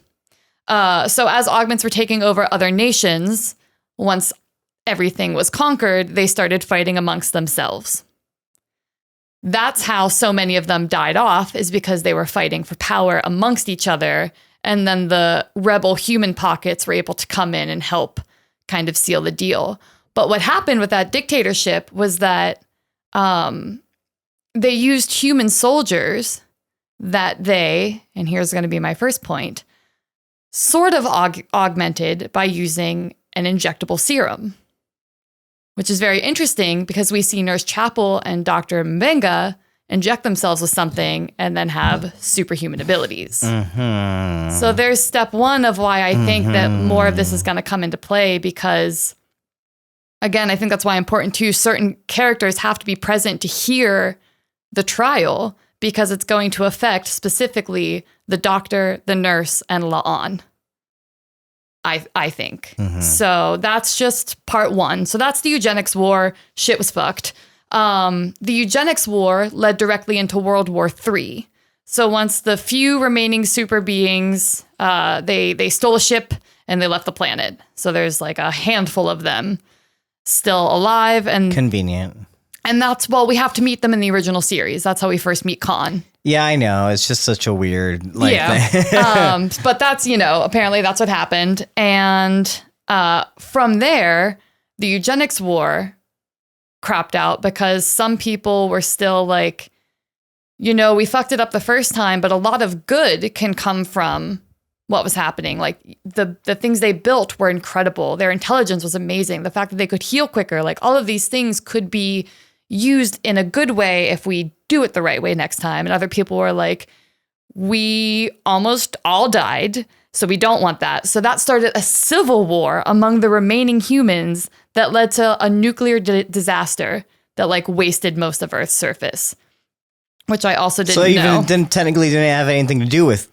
So as augments were taking over other nations, once everything was conquered, they started fighting amongst themselves. That's how so many of them died off, is because they were fighting for power amongst each other. And then the rebel human pockets were able to come in and help kind of seal the deal. But what happened with that dictatorship was that they used human soldiers that and here's going to be my first point, sort of augmented by using an injectable serum, which is very interesting because we see Nurse Chapel and Dr. Mbenga inject themselves with something and then have superhuman abilities. Mm-hmm. So there's step one of why I think that more of this is going to come into play, because again, I think that's why important too. Certain characters have to be present to hear the trial, because it's going to affect specifically the doctor, the nurse, and La'an. I think. Mm-hmm. So that's just part one. So that's the Eugenics War. Shit was fucked. The Eugenics War led directly into World War III. So once the few remaining super beings, they stole a ship and they left the planet. So there's like a handful of them still alive. And convenient. And that's, we have to meet them in the original series. That's how we first meet Khan. Yeah, I know. It's just such a weird thing. But that's, apparently that's what happened. And from there, the Eugenics War cropped out because some people were still like, we fucked it up the first time, but a lot of good can come from what was happening. Like the things they built were incredible. Their intelligence was amazing. The fact that they could heal quicker, like all of these things could be used in a good way if we do it the right way next time. And other people were like, we almost all died, so we don't want that. So that started a civil war among the remaining humans that led to a nuclear disaster that like wasted most of Earth's surface, which I also didn't know. So even technically didn't have anything to do with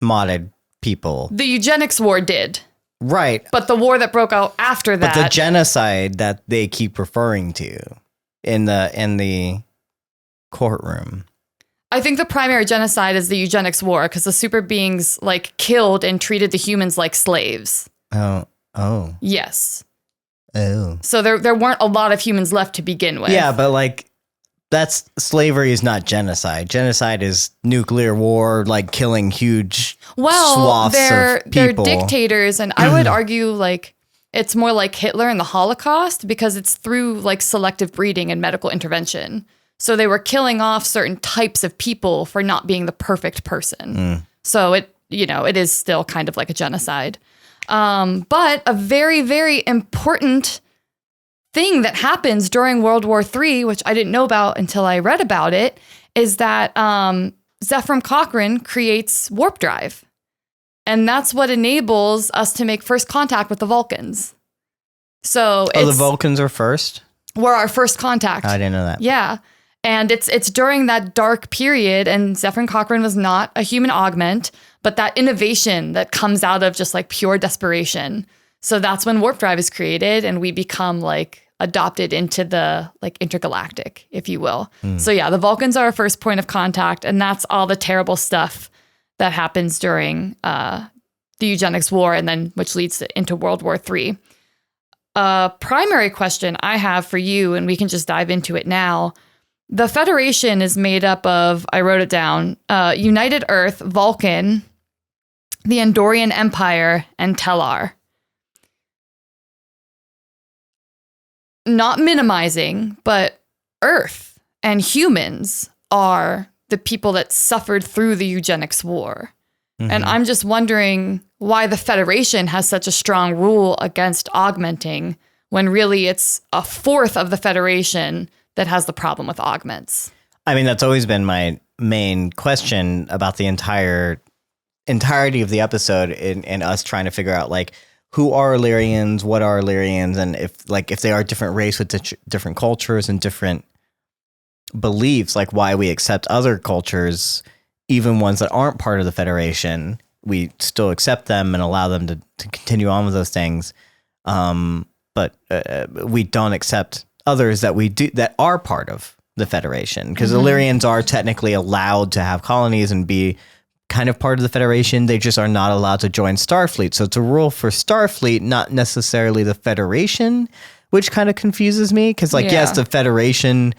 modded people. The Eugenics War did. Right. But the war that broke out after that. But the genocide that they keep referring to in the courtroom. I think the primary genocide is the Eugenics War, because the super beings like killed and treated the humans like slaves. Oh. Yes. Oh. So there weren't a lot of humans left to begin with. Yeah, but like slavery is not genocide. Genocide is nuclear war, like killing huge swaths of people. They're dictators, and I would argue like it's more like Hitler and the Holocaust, because it's through like selective breeding and medical intervention. So they were killing off certain types of people for not being the perfect person. So it is still kind of like a genocide. But a very, very important thing that happens during World War III, which I didn't know about until I read about it, is that Zefram Cochrane creates warp drive. And that's what enables us to make first contact with the Vulcans. So the Vulcans are first? We're our first contact. I didn't know that. Yeah. And it's during that dark period, and Zefram Cochrane was not a human augment, but that innovation that comes out of just like pure desperation. So that's when warp drive is created, and we become like adopted into the like intergalactic, if you will. So yeah, the Vulcans are our first point of contact, and that's all the terrible stuff that happens during the Eugenics War, and then which leads into World War III. Primary question I have for you, and we can just dive into it now. The Federation is made up of, I wrote it down, United Earth, Vulcan, the Andorian Empire, and Tellar. Not minimizing, but Earth and humans are the people that suffered through the Eugenics War. Mm-hmm. And I'm just wondering why the Federation has such a strong rule against augmenting when really it's a fourth of the Federation that has the problem with augments. I mean, that's always been my main question about the entirety of the episode and us trying to figure out, like, who are Illyrians, what are Illyrians, and if they are a different race with different cultures and different beliefs, like why we accept other cultures, even ones that aren't part of the Federation, we still accept them and allow them to continue on with those things. But we don't accept others that are part of the Federation, because Illyrians are technically allowed to have colonies and be kind of part of the Federation. They just are not allowed to join Starfleet. So it's a rule for Starfleet, not necessarily the Federation, which kind of confuses me. Because, yes, the Federation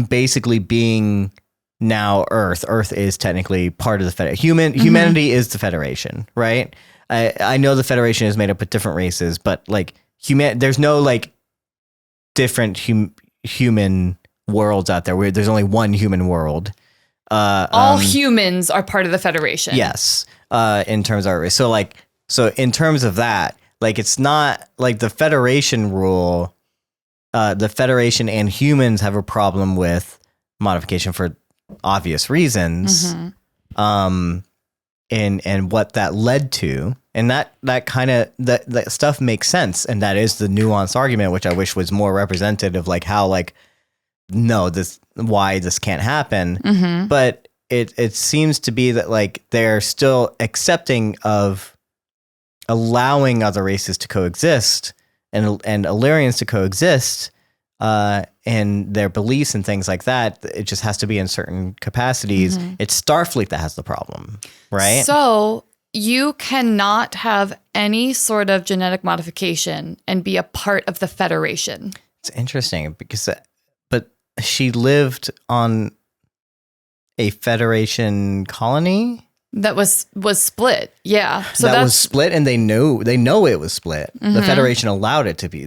basically being now Earth is technically part of the Federation. Humanity is the Federation, right? I know the Federation is made up of different races, but there's no different human worlds out there where there's only one human world. All humans are part of the Federation. Yes. In terms of our race. So in terms of that, it's not like the Federation rule. The Federation and humans have a problem with modification for obvious reasons. And what that led to, and that kind of that stuff makes sense, and that is the nuanced argument, which I wish was more representative, how why this can't happen. But it seems to be that they're still accepting of allowing other races to coexist and Illyrians to coexist, and their beliefs and things like that. It just has to be in certain capacities. It's Starfleet that has the problem, right? So you cannot have any sort of genetic modification and be a part of the Federation. It's interesting because, but she lived on a Federation colony that was split. Yeah. So that was split, and they know it was split. The Federation allowed it to be.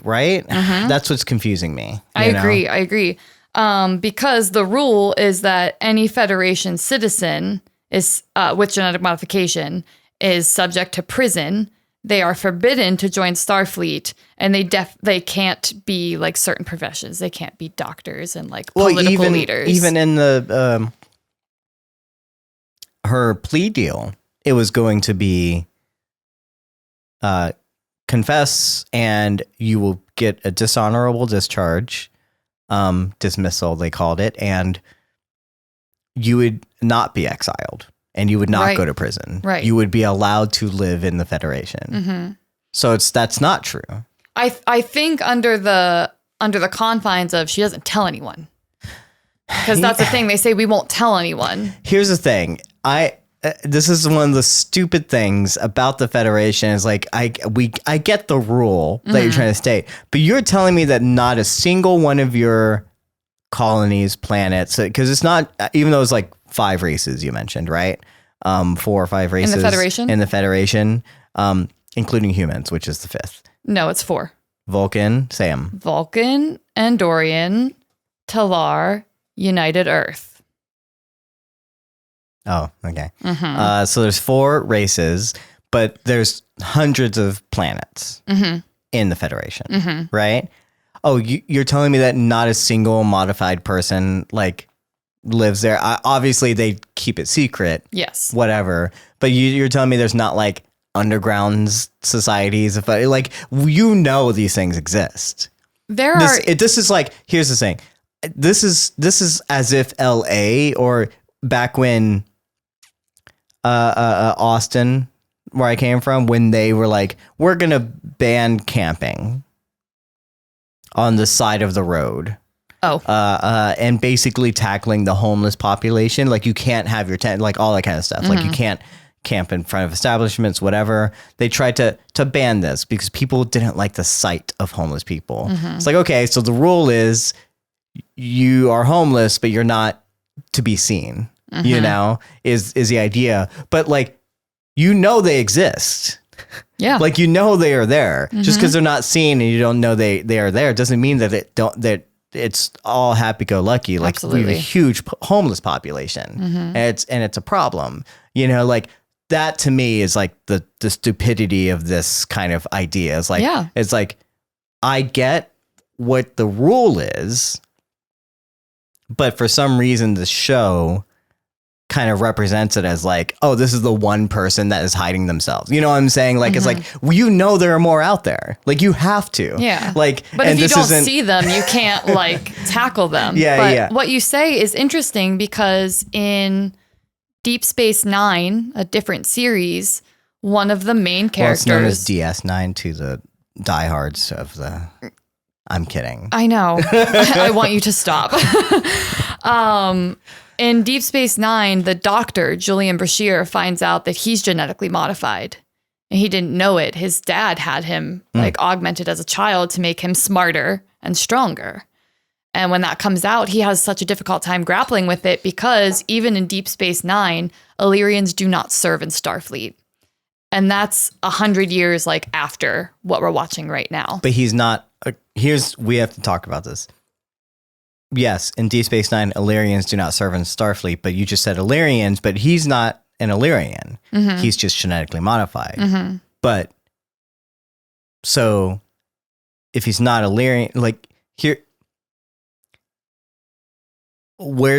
Right? That's what's confusing me. I agree. Because the rule is that any Federation citizen is with genetic modification is subject to prison. They are forbidden to join Starfleet, and they can't be certain professions. They can't be doctors and political leaders. Even in the her plea deal, it was going to be confess and you will get a dishonorable discharge, dismissal they called it, and you would not be exiled and you would not go to prison. Right. You would be allowed to live in the Federation. So that's not true. I think under the confines of she doesn't tell anyone. Because that's the thing. They say we won't tell anyone. Here's the thing. This is one of the stupid things about the Federation is I get the rule that you're trying to state, but you're telling me that not a single one of your colonies, planets, because it's not, even though it's 5 races you mentioned, right? 4 or 5 races in the Federation, including humans, which is the 5th. No, it's 4. Vulcan, Sam. Vulcan, Andorian, Talar, United Earth. Oh, okay. So there's 4 races, but there's hundreds of planets in the Federation, right? Oh, you're telling me that not a single modified person lives there? Obviously, they keep it secret. Yes. Whatever. But you're telling me there's not underground societies? These things exist. This is here's the thing. This is as if LA or back when Austin, where I came from, when they were we're gonna ban camping on the side of the road. And basically tackling the homeless population. You can't have your tent, all that kind of stuff. You can't camp in front of establishments, whatever. They tried to ban this because people didn't like the sight of homeless people. It's okay, so the rule is you are homeless, but you're not to be seen. Is the idea. But they exist. Yeah. They are there. Just because they're not seen and you don't know they are there doesn't mean that it's all happy-go-lucky. We have a huge homeless population. And it's a problem. that to me is like the stupidity of this kind of idea. It's like, it's like, I get what the rule is, but for some reason the show kind of represents it as like, oh, this is the one person that is hiding themselves. You know what I'm saying? Like, it's like, well, you know, there are more out there. Like, you have to. Yeah. Like, but if you don't see them, you can't like tackle them. But what you say is interesting because in Deep Space Nine, a different series, one of the main characters. Well, it's known as DS9 to the diehards of the. I'm kidding. I know. I want you to stop. In Deep Space Nine, the doctor, Julian Brashear, finds out that he's genetically modified. And he didn't know it. His dad had him like augmented as a child to make him smarter and stronger. And when that comes out, he has such a difficult time grappling with it because even in Deep Space Nine, Illyrians do not serve in Starfleet. And that's 100 years like after what we're watching right now. But he's not. We have to talk about this. Yes, in Deep Space Nine, Illyrians do not serve in Starfleet, but you just said Illyrians, but he's not an Illyrian. He's just genetically modified. But so if he's not Illyrian, like here, what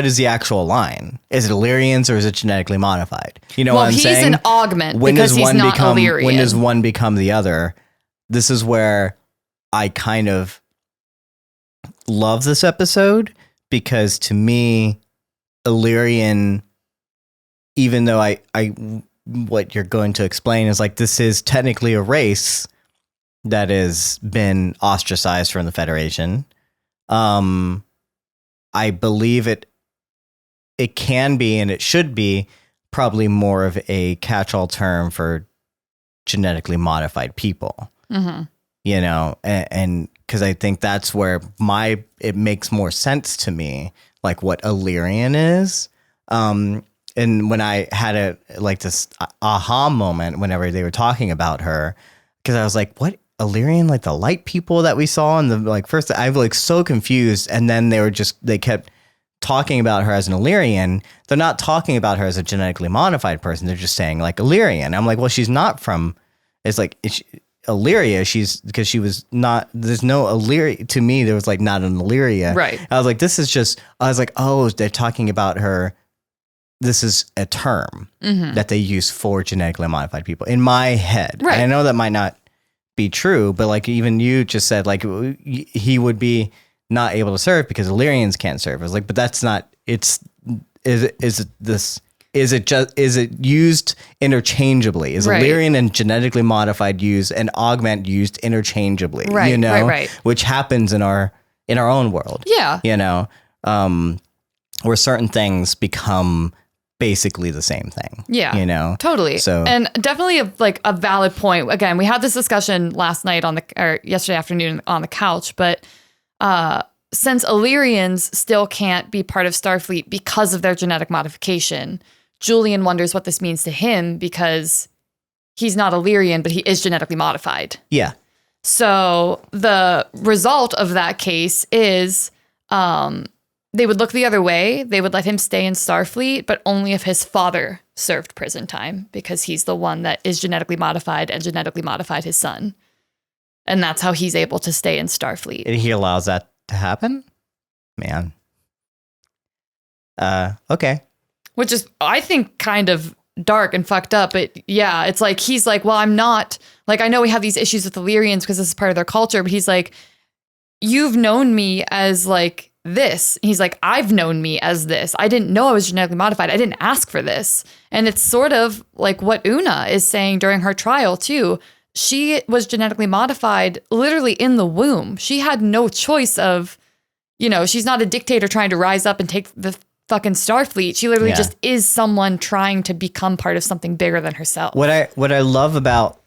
is the actual line? Is it Illyrians or is it genetically modified? You know what I'm saying? Well, he's an augment because he's not Illyrian. When does one become the other? This is where I kind of love this episode because to me, Illyrian, even though I what you're going to explain is like, this is technically a race that has been ostracized from the Federation. I believe it can be, and it should be probably more of a catch-all term for genetically modified people, you know, and because I think that's where it makes more sense to me, like what Illyrian is. And when I had this aha moment whenever they were talking about her, because I was like, what? Illyrian, like the light people that we saw in the like first, I was like so confused. And then they kept talking about her as an Illyrian. They're not talking about her as a genetically modified person. They're just saying like Illyrian. I'm like, well, she's not from, it's like Illyria. Because she was not, there's no Illyria. To me, there was like not an Illyria. Right. I was like, I was like, oh, they're talking about her. This is a term that they use for genetically modified people in my head. Right. And I know that might not be true, but like even you just said, like he would be not able to serve because Illyrians can't serve. I was like, but that's not. Is it used interchangeably? Is Illyrian and genetically modified used and augment used interchangeably? Right. You know, right. Which happens in our own world. Yeah. You know, where certain things become basically the same thing. Yeah. You know? Totally. So, and definitely a valid point. Again, we had this discussion last night or yesterday afternoon on the couch, but since Illyrians still can't be part of Starfleet because of their genetic modification, Julian wonders what this means to him because he's not Illyrian, but he is genetically modified. Yeah. So the result of that case is they would look the other way. They would let him stay in Starfleet, but only if his father served prison time because he's the one that is genetically modified and genetically modified his son. And that's how he's able to stay in Starfleet. And he allows that to happen? Man. Okay. Which is, I think, kind of dark and fucked up. But yeah, it's like, he's like, well, I'm not, like, I know we have these issues with Illyrians because this is part of their culture, but he's like, you've known me as like, this. He's like, I've known me as this. I didn't know I was genetically modified. I didn't ask for this. And it's sort of like what Una is saying during her trial too. She was genetically modified literally in the womb. She had no choice of, you know, she's not a dictator trying to rise up and take the fucking Starfleet. She literally just is someone trying to become part of something bigger than herself. What I love about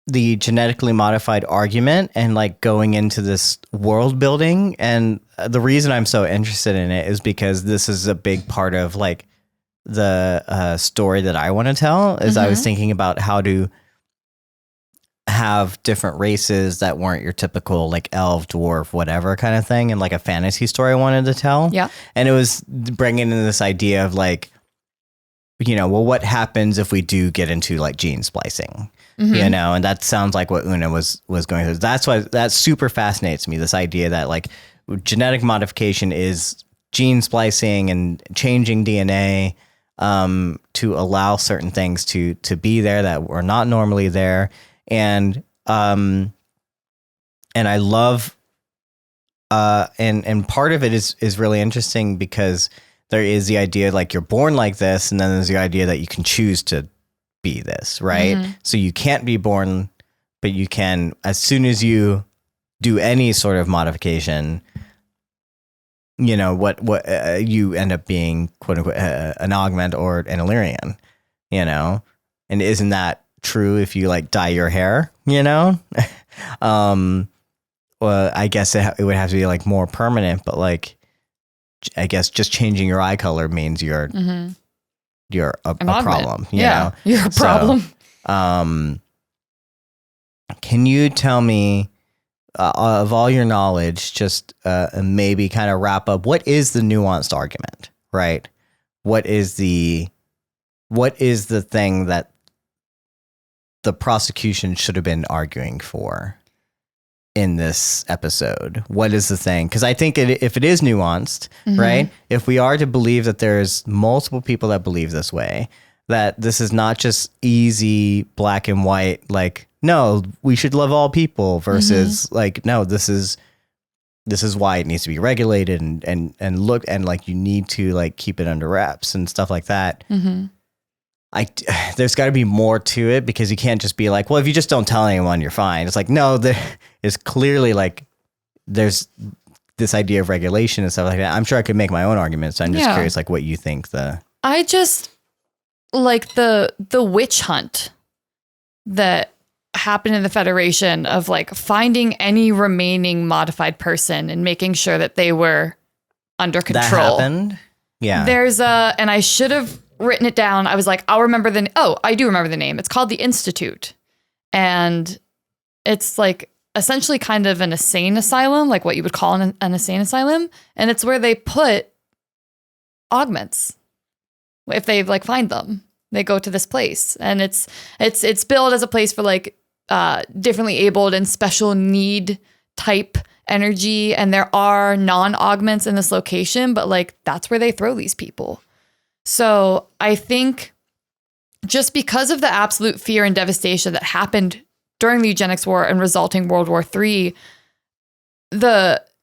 the genetically modified argument and like going into this world building, and the reason I'm so interested in it is because this is a big part of like the story that I want to tell. Is I was thinking about how to have different races that weren't your typical like elf, dwarf, whatever kind of thing, and like a fantasy story I wanted to tell. Yeah, and it was bringing in this idea of like well, what happens if we do get into like gene splicing? And that sounds like what Una was going through. That's why that super fascinates me. This idea that like genetic modification is gene splicing and changing DNA to allow certain things to be there that were not normally there. And I love, and part of it is really interesting because there is the idea like you're born like this, and then there's the idea that you can choose to be this, right? So you can't be born, but you can, as soon as you do any sort of modification, what you end up being, quote unquote, an augment or an Illyrian, and isn't that true if you like dye your hair, well, I guess it would have to be like more permanent, but like, I guess just changing your eye color means you're a problem. You're a problem. So, can you tell me, of all your knowledge, just maybe kind of wrap up, what is the nuanced argument, right? What is the thing that the prosecution should have been arguing for in this episode? What is the thing? Because I think if it is nuanced, right? If we are to believe that there's multiple people that believe this way, that this is not just easy black and white, like, no, we should love all people versus like, no, this is why it needs to be regulated and look, and like you need to like keep it under wraps and stuff like that. There's got to be more to it, because you can't just be like, well, if you just don't tell anyone, you're fine. It's like, no, there is clearly like there's this idea of regulation and stuff like that. I'm sure I could make my own arguments. So I'm just curious, like, what you think I just like the witch hunt that happened in the Federation of like finding any remaining modified person and making sure that they were under control. That happened? Yeah. There's and I should have written it down. I was like, I do remember the name. It's called the Institute. And it's like essentially kind of an insane asylum, like what you would call an insane asylum. And it's where they put augments. If they like find them, they go to this place, and it's billed as a place for like differently abled and special need type energy. And there are non-augments in this location, but like that's where they throw these people. So I think just because of the absolute fear and devastation that happened during the Eugenics War and resulting World War III,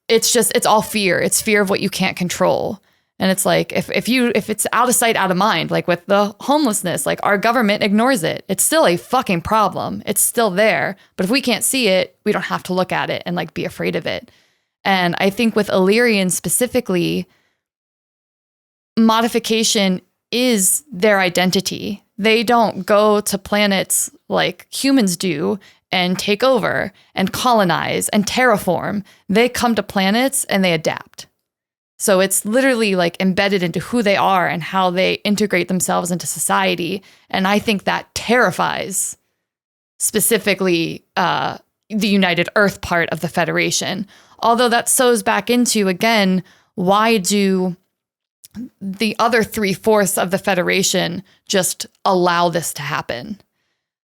it's all fear. It's fear of what you can't control. And it's like, if it's out of sight, out of mind, like with the homelessness, like our government ignores it. It's still a fucking problem. It's still there. But if we can't see it, we don't have to look at it and like be afraid of it. And I think with Illyrians specifically, modification is their identity. They don't go to planets like humans do and take over and colonize and terraform. They come to planets and they adapt. So it's literally like embedded into who they are and how they integrate themselves into society. And I think that terrifies specifically the United Earth part of the Federation. Although that sews back into, again, why do the other 3/4 of the Federation just allow this to happen?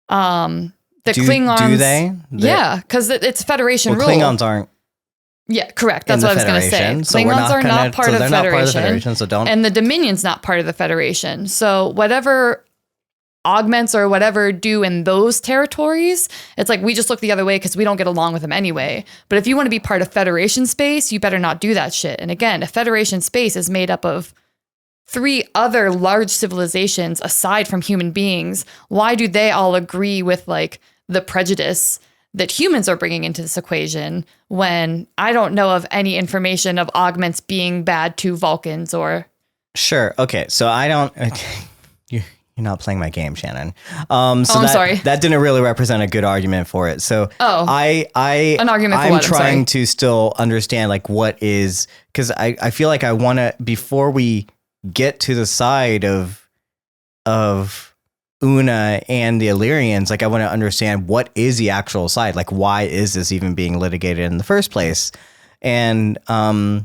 The Klingons... Do they? Yeah, because it's Federation rule. Klingons aren't. Yeah, correct. That's what I was going to say. So Klingons are not part of the Federation. So don't. And the Dominion's not part of the Federation. So whatever augments or whatever do in those territories, it's like we just look the other way because we don't get along with them anyway. But if you want to be part of Federation space, you better not do that shit. And again, a Federation space is made up of 3 other large civilizations aside from human beings. Why do they all agree with like the prejudice that humans are bringing into this equation when I don't know of any information of augments being bad to Vulcans or... Sure. Okay. So I don't... You're not playing my game, Shannon. I'm sorry. That didn't really represent a good argument for it. So an argument for I'm what? trying to still understand like what is... Because I feel like I want to... Before we get to the side of Una and the Illyrians, like I want to understand what is the actual side, like why is this even being litigated in the first place, and understand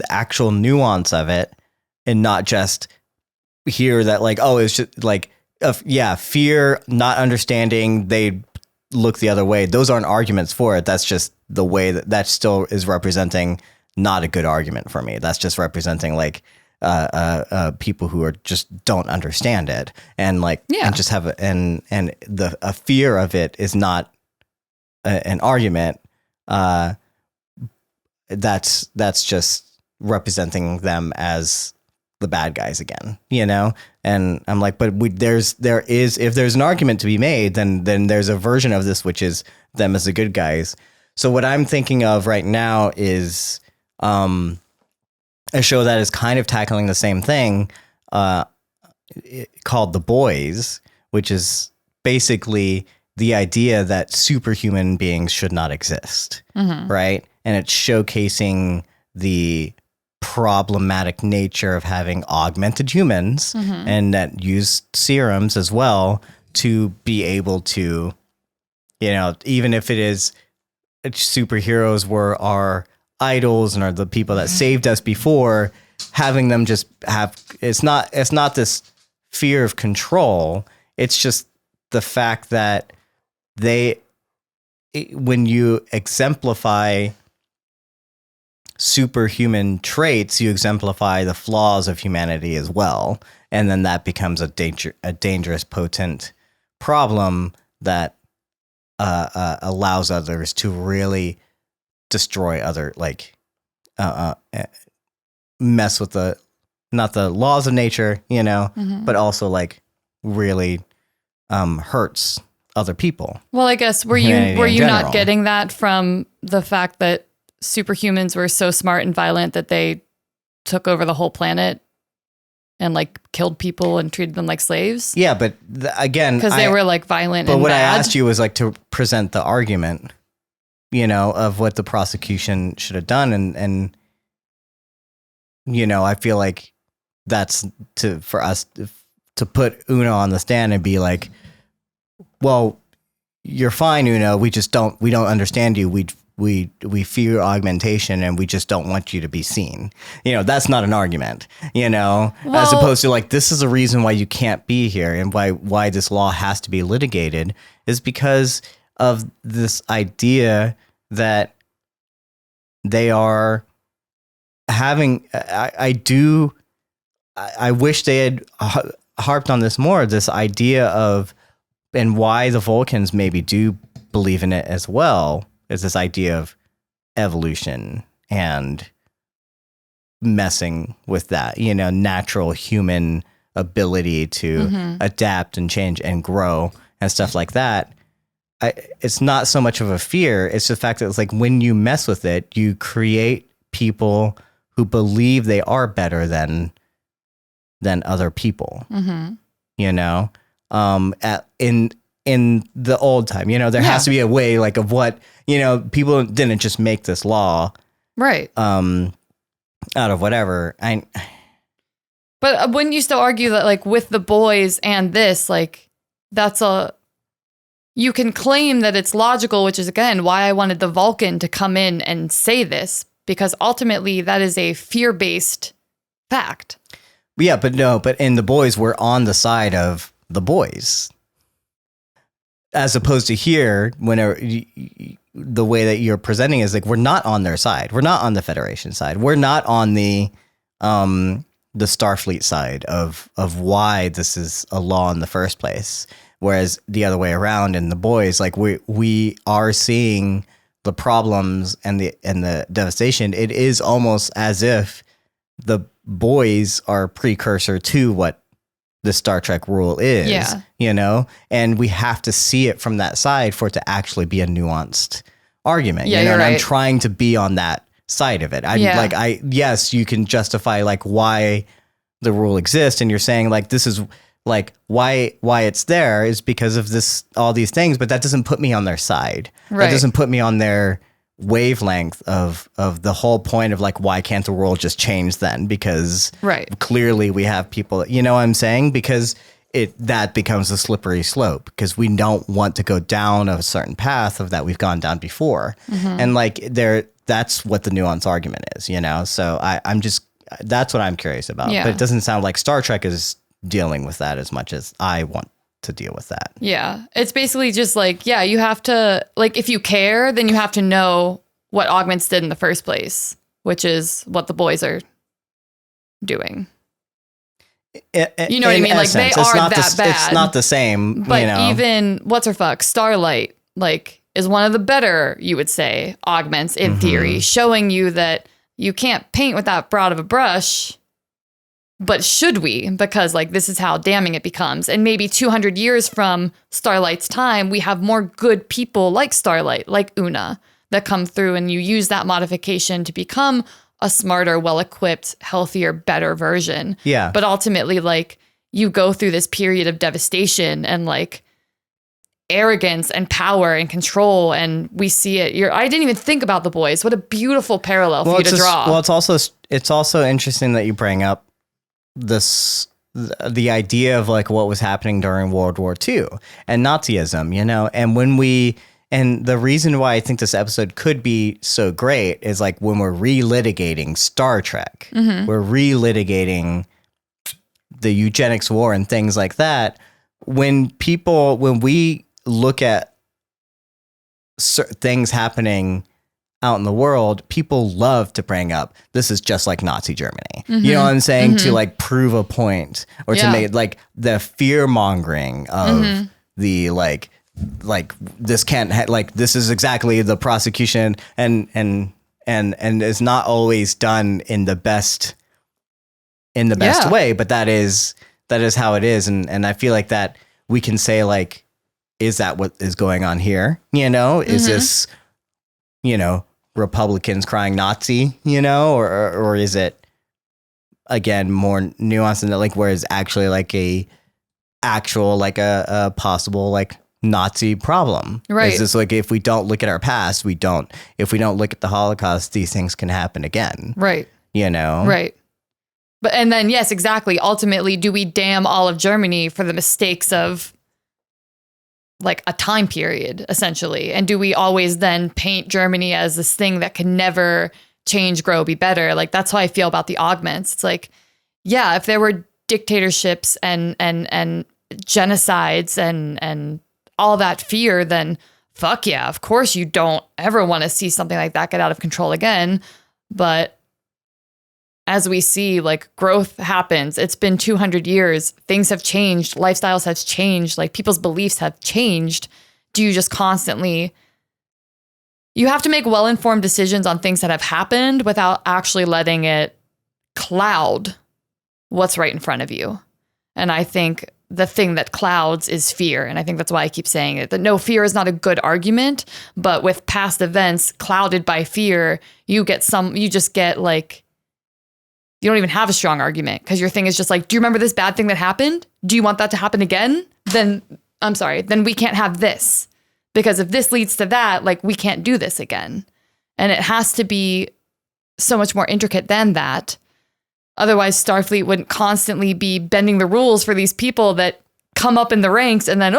the actual nuance of it, and not just hear that like, oh, it's just like, fear, not understanding, they look the other way. Those aren't arguments for it. That's just the way that still is representing not a good argument for me. That's just representing like people who are just don't understand it and like and just have a fear of it is not an argument. That's just representing them as the bad guys again, you know? And I'm like, but if there's an argument to be made, then there's a version of this, which is them as the good guys. So what I'm thinking of right now is a show that is kind of tackling the same thing called The Boys, which is basically the idea that superhuman beings should not exist, right? And it's showcasing the problematic nature of having augmented humans and that use serums as well to be able to, you know, even if it is superheroes were our idols and are the people that saved us before, having them just have, it's not this fear of control. It's just the fact that when you exemplify superhuman traits, you exemplify the flaws of humanity as well. And then that becomes a dangerous, potent problem that allows others to really destroy other, like, mess with not the laws of nature, you know, but also like really hurts other people. Well, I guess were you not getting that from the fact that superhumans were so smart and violent that they took over the whole planet and like killed people and treated them like slaves? Yeah, but again, because they were like violent. But and what bad. I asked you was like to present the argument, you know, of what the prosecution should have done, and you know, I feel like that's for us to put Uno on the stand and be like, well, you're fine, Uno. We don't understand you. We fear augmentation and we just don't want you to be seen. You know, that's not an argument, you know, as opposed to like, this is a reason why you can't be here and why this law has to be litigated is because of this idea that they are having, I wish they had harped on this more, this idea of, and why the Vulcans maybe do believe in it as well, is this idea of evolution and messing with that, you know, natural human ability to adapt and change and grow and stuff like that. It's not so much of a fear. It's the fact that it's like when you mess with it, you create people who believe they are better than other people, you know, in the old time, you know, there has to be a way like of what, you know, people didn't just make this law. Right. Out of whatever. But wouldn't you still argue that like with The Boys and this, like you can claim that it's logical, which is again, why I wanted the Vulcan to come in and say this, because ultimately that is a fear-based fact. Yeah, but in The Boys, we're on the side of the boys. As opposed to here, whenever the way that you're presenting is like, we're not on their side. We're not on the Federation side. We're not on the Starfleet side of why this is a law in the first place. Whereas the other way around in The Boys, like we are seeing the problems and the devastation. It is almost as if the boys are precursor to what the Star Trek rule is, you know, and we have to see it from that side for it to actually be a nuanced argument. Yeah, you know, you're and right. I'm trying to be on that side of it. Yes, you can justify like why the rule exists. And you're saying like, this is like why it's there is because of this, all these things, but that doesn't put me on their side. Right. That doesn't put me on their wavelength of the whole point of like, why can't the world just change then? Because clearly we have people, you know what I'm saying? Because that becomes a slippery slope because we don't want to go down a certain path of that we've gone down before. And like that's what the nuance argument is, you know? So That's what I'm curious about. Yeah. But it doesn't sound like Star Trek is dealing with that as much as I want to deal with that. Yeah. It's basically just like, yeah, you have to, like, if you care, then you have to know what augments did in the first place, which is what the boys are doing. You know what I mean? Essence, like, they are that bad. It's not the same. But even, what's her fuck, Starlight, like, is one of the better, you would say, augments in theory, showing you that you can't paint with that broad of a brush. But should we? Because, like, this is how damning it becomes. And maybe 200 years from Starlight's time, we have more good people like Starlight, like Una, that come through, and you use that modification to become a smarter, well-equipped, healthier, better version. Yeah. But ultimately, like, you go through this period of devastation and, like, arrogance and power and control, and we see it. I didn't even think about the boys. What a beautiful parallel for you to draw. Well, it's also interesting that you bring up the idea of like what was happening during World War II and Nazism, and the reason why I think this episode could be so great is like when we're relitigating Star Trek, we're relitigating the Eugenics War and things like that. When we look at things happening out in the world, people love to bring up, this is just like Nazi Germany. You know what I'm saying? To like prove a point or to make like the fear mongering of the like this can't like this is exactly the prosecution and it's not always done in the best way, but that is how it is. And I feel like that we can say like, is that what is going on here? Is this, Republicans crying Nazi, or is it again more nuanced than that, like where it's actually like a possible like Nazi problem, right? Is this like if we don't look at our past, if we don't look at the Holocaust, these things can happen again, right? Right. But and then yes, exactly. Ultimately, do we damn all of Germany for the mistakes of like a time period, essentially? And do we always then paint Germany as this thing that can never change, grow, be better? Like, that's how I feel about the augments. It's like, yeah, if there were dictatorships and genocides and all that fear, then fuck yeah, of course you don't ever want to see something like that get out of control again. But as we see, like, growth happens. It's been 200 years. Things have changed. Lifestyles have changed. Like, people's beliefs have changed. Do you just constantly... You have to make well-informed decisions on things that have happened without actually letting it cloud what's right in front of you. And I think the thing that clouds is fear. And I think that's why I keep saying it. That no, fear is not a good argument. But with past events clouded by fear, you just get like... You don't even have a strong argument because your thing is just like, do you remember this bad thing that happened? Do you want that to happen again? Then we can't have this, because if this leads to that, like, we can't do this again. And it has to be so much more intricate than that. Otherwise, Starfleet wouldn't constantly be bending the rules for these people that come up in the ranks and then,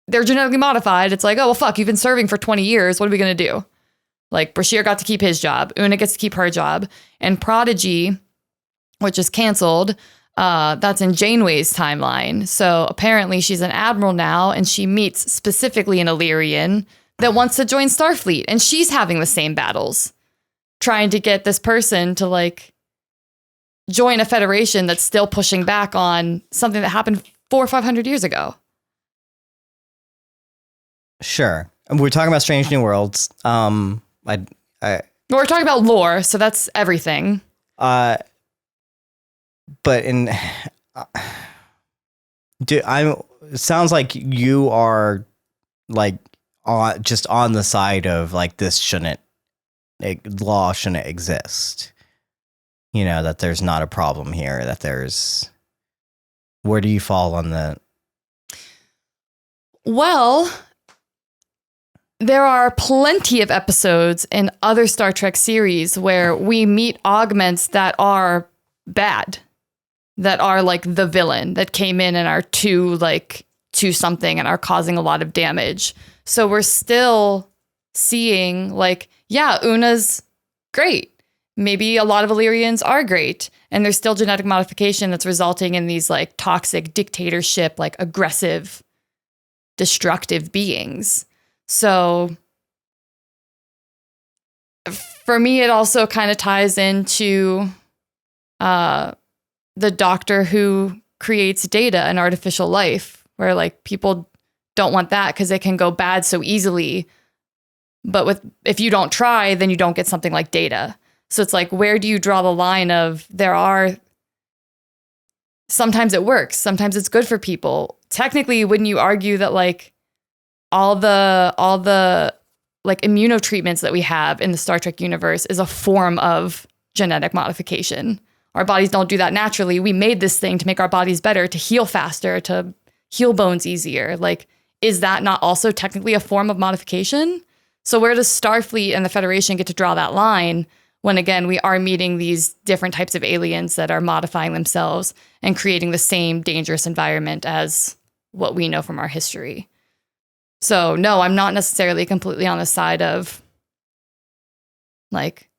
they're genetically modified. It's like, oh, well, fuck, you've been serving for 20 years. What are we going to do? Like, Bashir got to keep his job. Una gets to keep her job. And Prodigy, which is canceled, that's in Janeway's timeline. So apparently she's an admiral now, and she meets specifically an Illyrian that wants to join Starfleet. And she's having the same battles, trying to get this person to, like, join a federation that's still pushing back on something that happened 400 or 500 years ago. Sure. We're talking about Strange New Worlds. But we're talking about lore, so that's everything. But it sounds like you are like just on the side of like law shouldn't exist. That there's not a problem here. Where do you fall on that? Well, there are plenty of episodes in other Star Trek series where we meet augments that are bad, that are like the villain that came in and are too something and are causing a lot of damage. So we're still seeing like, yeah, Una's great. maybe a lot of Illyrians are great, and there's still genetic modification that's resulting in these like toxic dictatorship, like aggressive, destructive beings. So for me, it also kind of ties into the doctor who creates data and artificial life, where like people don't want that because it can go bad so easily. But if you don't try, then you don't get something like data. So it's like, where do you draw the line of sometimes it works, sometimes it's good for people. Technically, wouldn't you argue that like all the like immunotreatments that we have in the Star Trek universe is a form of genetic modification? Our bodies don't do that naturally. We made this thing to make our bodies better, to heal faster, to heal bones easier. Like, is that not also technically a form of modification? So where does Starfleet and the Federation get to draw that line when, again, we are meeting these different types of aliens that are modifying themselves and creating the same dangerous environment as what we know from our history? So no, I'm not necessarily completely on the side of like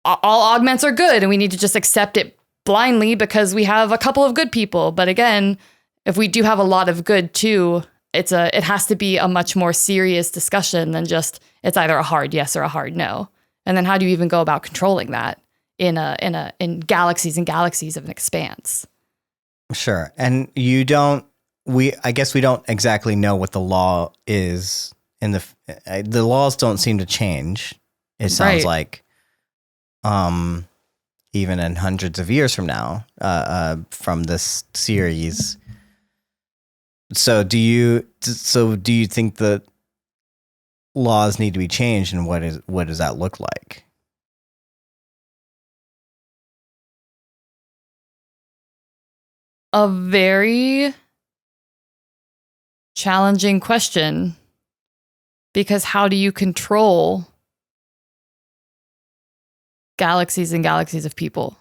all augments are good and we need to just accept it blindly because we have a couple of good people. But again, if we do have a lot of good too, it has to be a much more serious discussion than just it's either a hard yes or a hard no. And then how do you even go about controlling that in galaxies and galaxies of an expanse? Sure. And I guess we don't exactly know what the law is the laws don't seem to change. It sounds like, even in hundreds of years from now, from this series. So do you think the laws need to be changed, and what does that look like? A very challenging question, because how do you control galaxies and galaxies of people?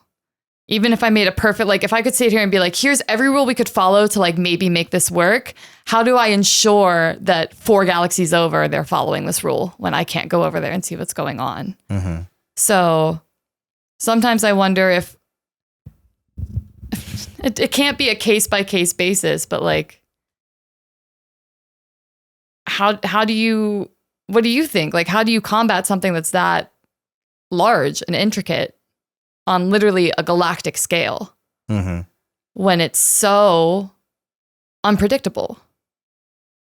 Even if I made a perfect, like if I could sit here and be like, here's every rule we could follow to like maybe make this work, how do I ensure that 4 galaxies over they're following this rule when I can't go over there and see what's going on? Mm-hmm. So sometimes I wonder if it can't be a case by case basis, but like what do you think? Like, how do you combat something that's that large and intricate on literally a galactic scale, mm-hmm. when it's so unpredictable,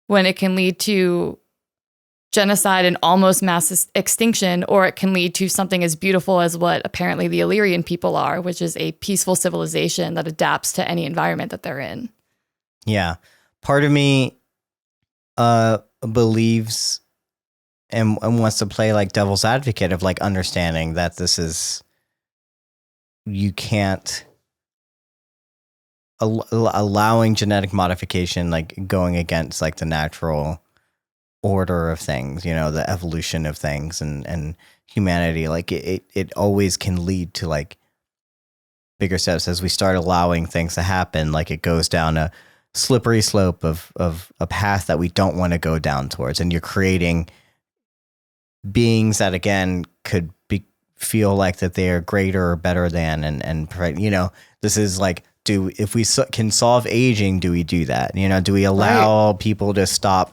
when it can lead to genocide and almost mass extinction, or it can lead to something as beautiful as what apparently the Illyrian people are, which is a peaceful civilization that adapts to any environment that they're in. Yeah. Part of me believes and wants to play like devil's advocate of like understanding that this is, you can't allowing genetic modification, like going against like the natural order of things, you know, the evolution of things and humanity. Like it always can lead to like bigger steps as we start allowing things to happen. Like it goes down a slippery slope of a path that we don't want to go down towards. And you're creating beings that again could feel like that they are greater or better than, and you know, this is like, if we can solve aging, do we do that? You know, do we allow people to stop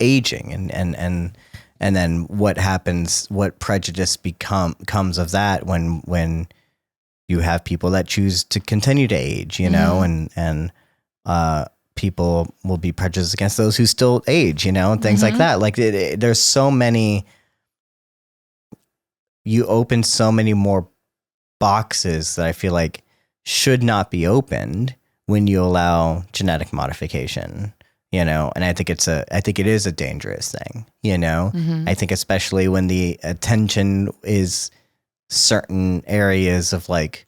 aging, and then what happens? What prejudice comes of that when you have people that choose to continue to age? You know, and people will be prejudiced against those who still age. You know, and things like that. Like there's so many. You open so many more boxes that I feel like should not be opened when you allow genetic modification, you know, and I think it is a dangerous thing, you know. I think especially when the attention is certain areas of like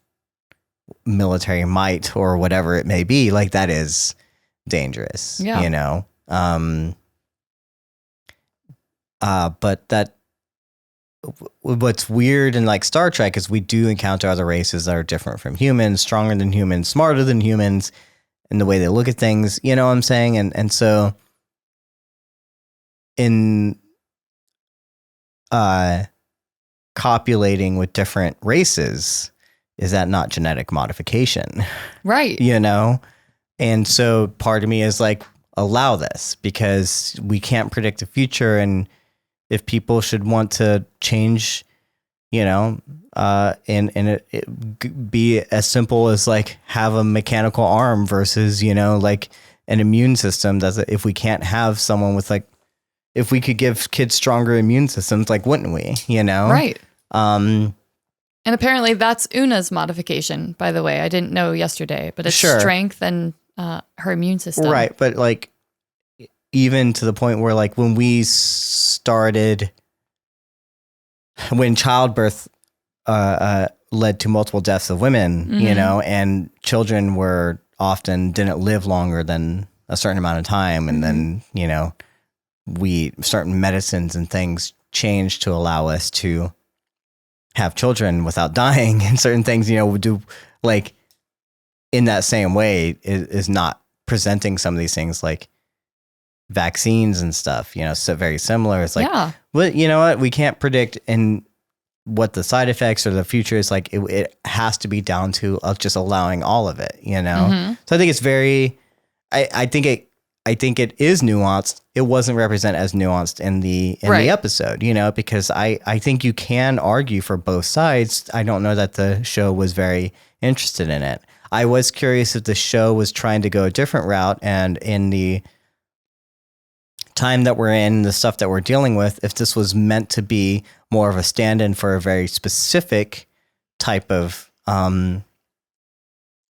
military might or whatever it may be, like that is dangerous, you know. But that, what's weird in like Star Trek is we do encounter other races that are different from humans, stronger than humans, smarter than humans in the way they look at things, you know what I'm saying? And so in copulating with different races, is that not genetic modification? Right. You know? And so part of me is like, allow this, because we can't predict the future. And if people should want to change, you know, and it be as simple as like have a mechanical arm versus, you know, like an immune system. If we can't have someone with like, if we could give kids stronger immune systems, like, wouldn't we, you know? Right. And apparently that's Una's modification, by the way. I didn't know yesterday, but it's strength and her immune system. Right. But like, even to the point where like when childbirth led to multiple deaths of women, you know, and children didn't live longer than a certain amount of time. And then, you know, certain medicines and things changed to allow us to have children without dying, and certain things, you know, would do like in that same way is not presenting some of these things like vaccines and stuff, you know, so very similar. It's like, well, you know what, we can't predict in what the side effects or the future is like. It has to be down to just allowing all of it, you know? So I think it's very, I think it is nuanced. It wasn't represented as nuanced in the episode, you know, because I think you can argue for both sides. I don't know that the show was very interested in it. I was curious if the show was trying to go a different route, and in the time that we're in, the stuff that we're dealing with, if this was meant to be more of a stand-in for a very specific type of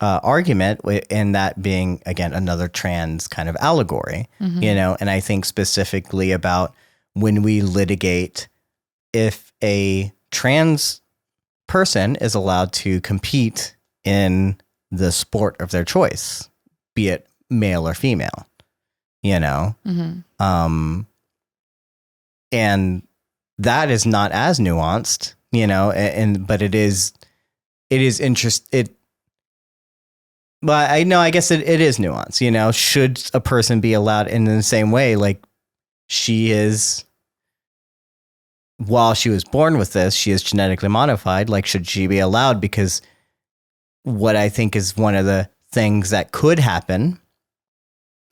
argument, and that being, again, another trans kind of allegory, you know, and I think specifically about when we litigate if a trans person is allowed to compete in the sport of their choice, be it male or female, you know, and that is not as nuanced, you know, but it is interesting. But I guess it is nuanced, you know. Should a person be allowed in the same way, like she is, while she was born with this, she is genetically modified, like should she be allowed? Because what I think is one of the things that could happen,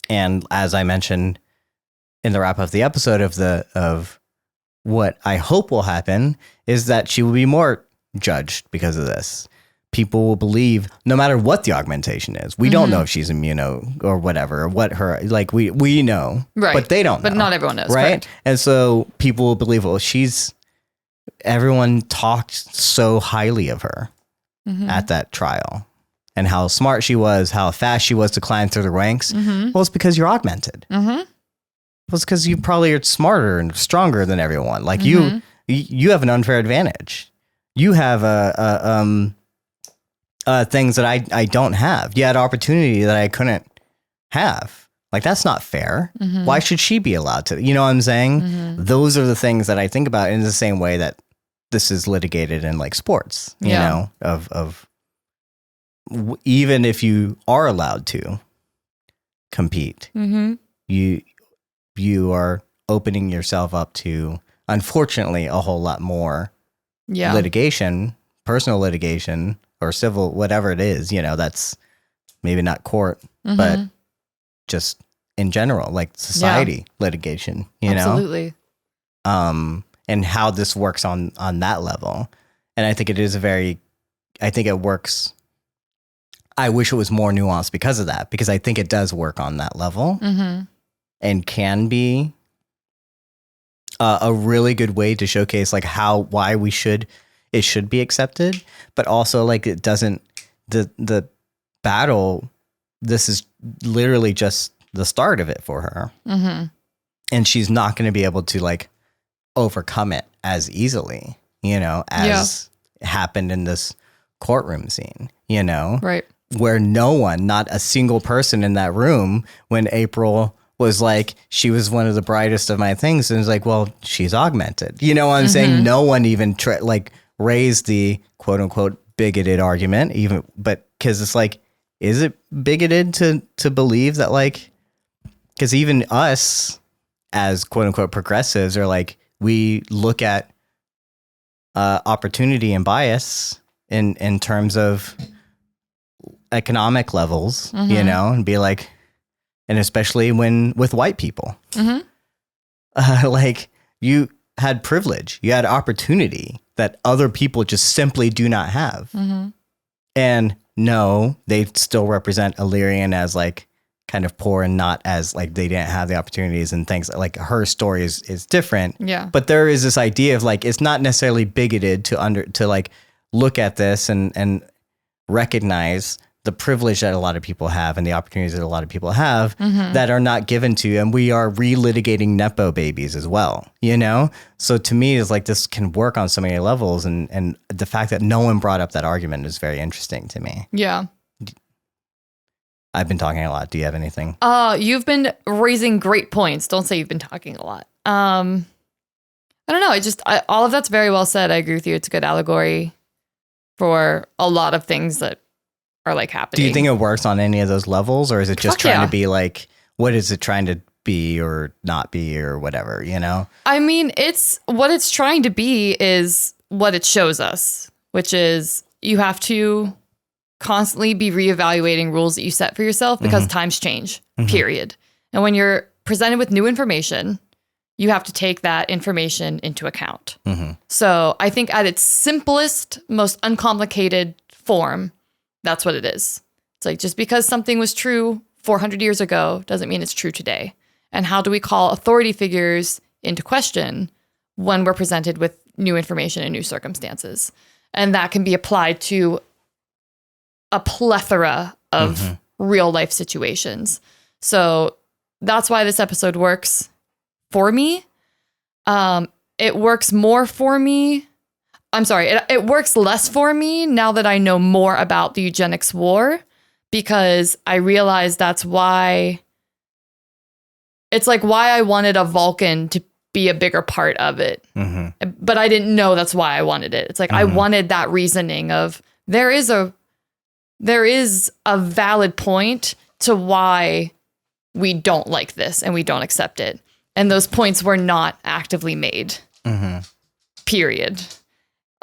and as I mentioned in the wrap up of the episode of what I hope will happen, is that she will be more judged because of this. People will believe, no matter what the augmentation is, we don't know if she's immuno or whatever, or what her, like we know, right, but they don't know. But not everyone knows, right? Correct. And so people will believe, well, everyone talked so highly of her at that trial, and how smart she was, how fast she was to climb through the ranks. Well, it's because you're augmented. Well, it's because you probably are smarter and stronger than everyone. Like you have an unfair advantage. You have things that I don't have. You had opportunity that I couldn't have. Like, that's not fair. Why should she be allowed to? You know what I'm saying? Those are the things that I think about in the same way that this is litigated in like sports, you know, even if you are allowed to compete, you are opening yourself up to, unfortunately, a whole lot more litigation, personal litigation, or civil, whatever it is, you know, that's maybe not court, but just in general, like society litigation, you know, and how this works on that level. And I think it is I think it works. I wish it was more nuanced because of that, because I think it does work on that level and can be a really good way to showcase like why it should be accepted, but also like it doesn't, the battle, this is literally just the start of it for her. And she's not going to be able to like overcome it as easily, you know, as happened in this courtroom scene, you know, right, where no one, not a single person in that room, when April was like, she was one of the brightest of my things, and it's like, well, she's augmented, you know what I'm saying? No one even raised the quote unquote bigoted argument, even, but because it's like, is it bigoted to believe that, like, because even us as quote unquote progressives are like, we look at opportunity and bias in terms of economic levels, you know, and be like, and especially with white people, like you had privilege, you had opportunity that other people just simply do not have. And no, they still represent Illyrian as like kind of poor and not as like they didn't have the opportunities and things. Like her story is different. Yeah. But there is this idea of like, it's not necessarily bigoted to like look at this and recognize the privilege that a lot of people have and the opportunities that a lot of people have that are not given to you. And we are relitigating Nepo babies as well, you know? So to me, it's like this can work on so many levels. And the fact that no one brought up that argument is very interesting to me. Yeah. I've been talking a lot. Do you have anything? You've been raising great points. Don't say you've been talking a lot. I don't know. All of that's very well said. I agree with you. It's a good allegory for a lot of things that are like happening. Do you think it works on any of those levels, or is it just trying to be like, what is it trying to be or not be or whatever, you know? I mean, what it's trying to be is what it shows us, which is you have to constantly be reevaluating rules that you set for yourself because times change, period. And when you're presented with new information, you have to take that information into account. So I think at its simplest, most uncomplicated form, that's what it is. It's like, just because something was true 400 years ago doesn't mean it's true today. And how do we call authority figures into question when we're presented with new information and new circumstances? And that can be applied to a plethora of real life situations. So that's why this episode works for me. It works more for me. I'm sorry, it works less for me now that I know more about the Eugenics War, because I realize that's why it's like why I wanted a Vulcan to be a bigger part of it. But I didn't know that's why I wanted it. It's like I wanted that reasoning of there is a valid point to why we don't like this and we don't accept it. And those points were not actively made. Period.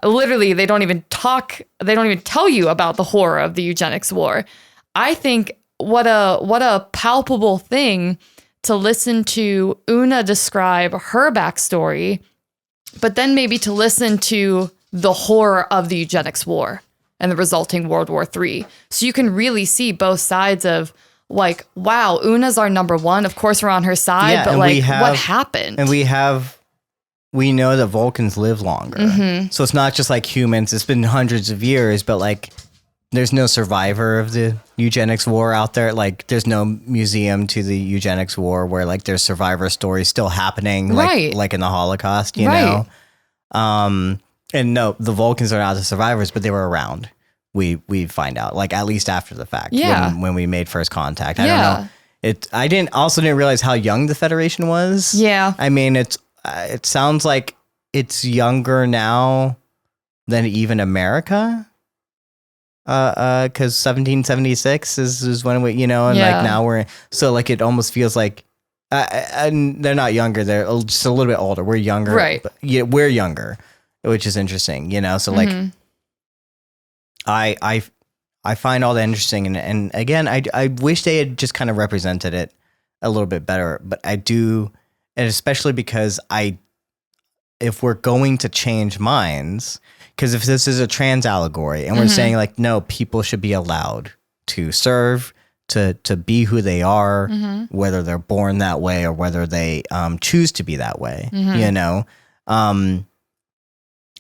Literally, they don't even tell you about the horror of the Eugenics War. I think what a palpable thing to listen to Una describe her backstory, but then maybe to listen to the horror of the Eugenics War and the resulting World War III. So you can really see both sides of like, wow, Una's our number one. Of course, we're on her side, but like, what happened? And we know that Vulcans live longer. So it's not just like humans. It's been hundreds of years, but like there's no survivor of the Eugenics War out there. Like there's no museum to the Eugenics War where like there's survivor stories still happening, like in the Holocaust, you know? And no, the Vulcans are not the survivors, but they were around. We find out, like at least after the fact, when we made first contact. I don't know. I didn't realize how young the Federation was. Yeah. I mean, it sounds like it's younger now than even America. Because 1776 is when we, you know, and like now so like it almost feels like, and they're not younger, they're just a little bit older. We're younger, right? But yeah, we're younger, which is interesting, you know. So like, I find all that interesting, and again, I wish they had just kind of represented it a little bit better, but I do. And especially because if we're going to change minds, because if this is a trans allegory and we're saying like, no, people should be allowed to serve, to be who they are, whether they're born that way or whether they choose to be that way, you know, and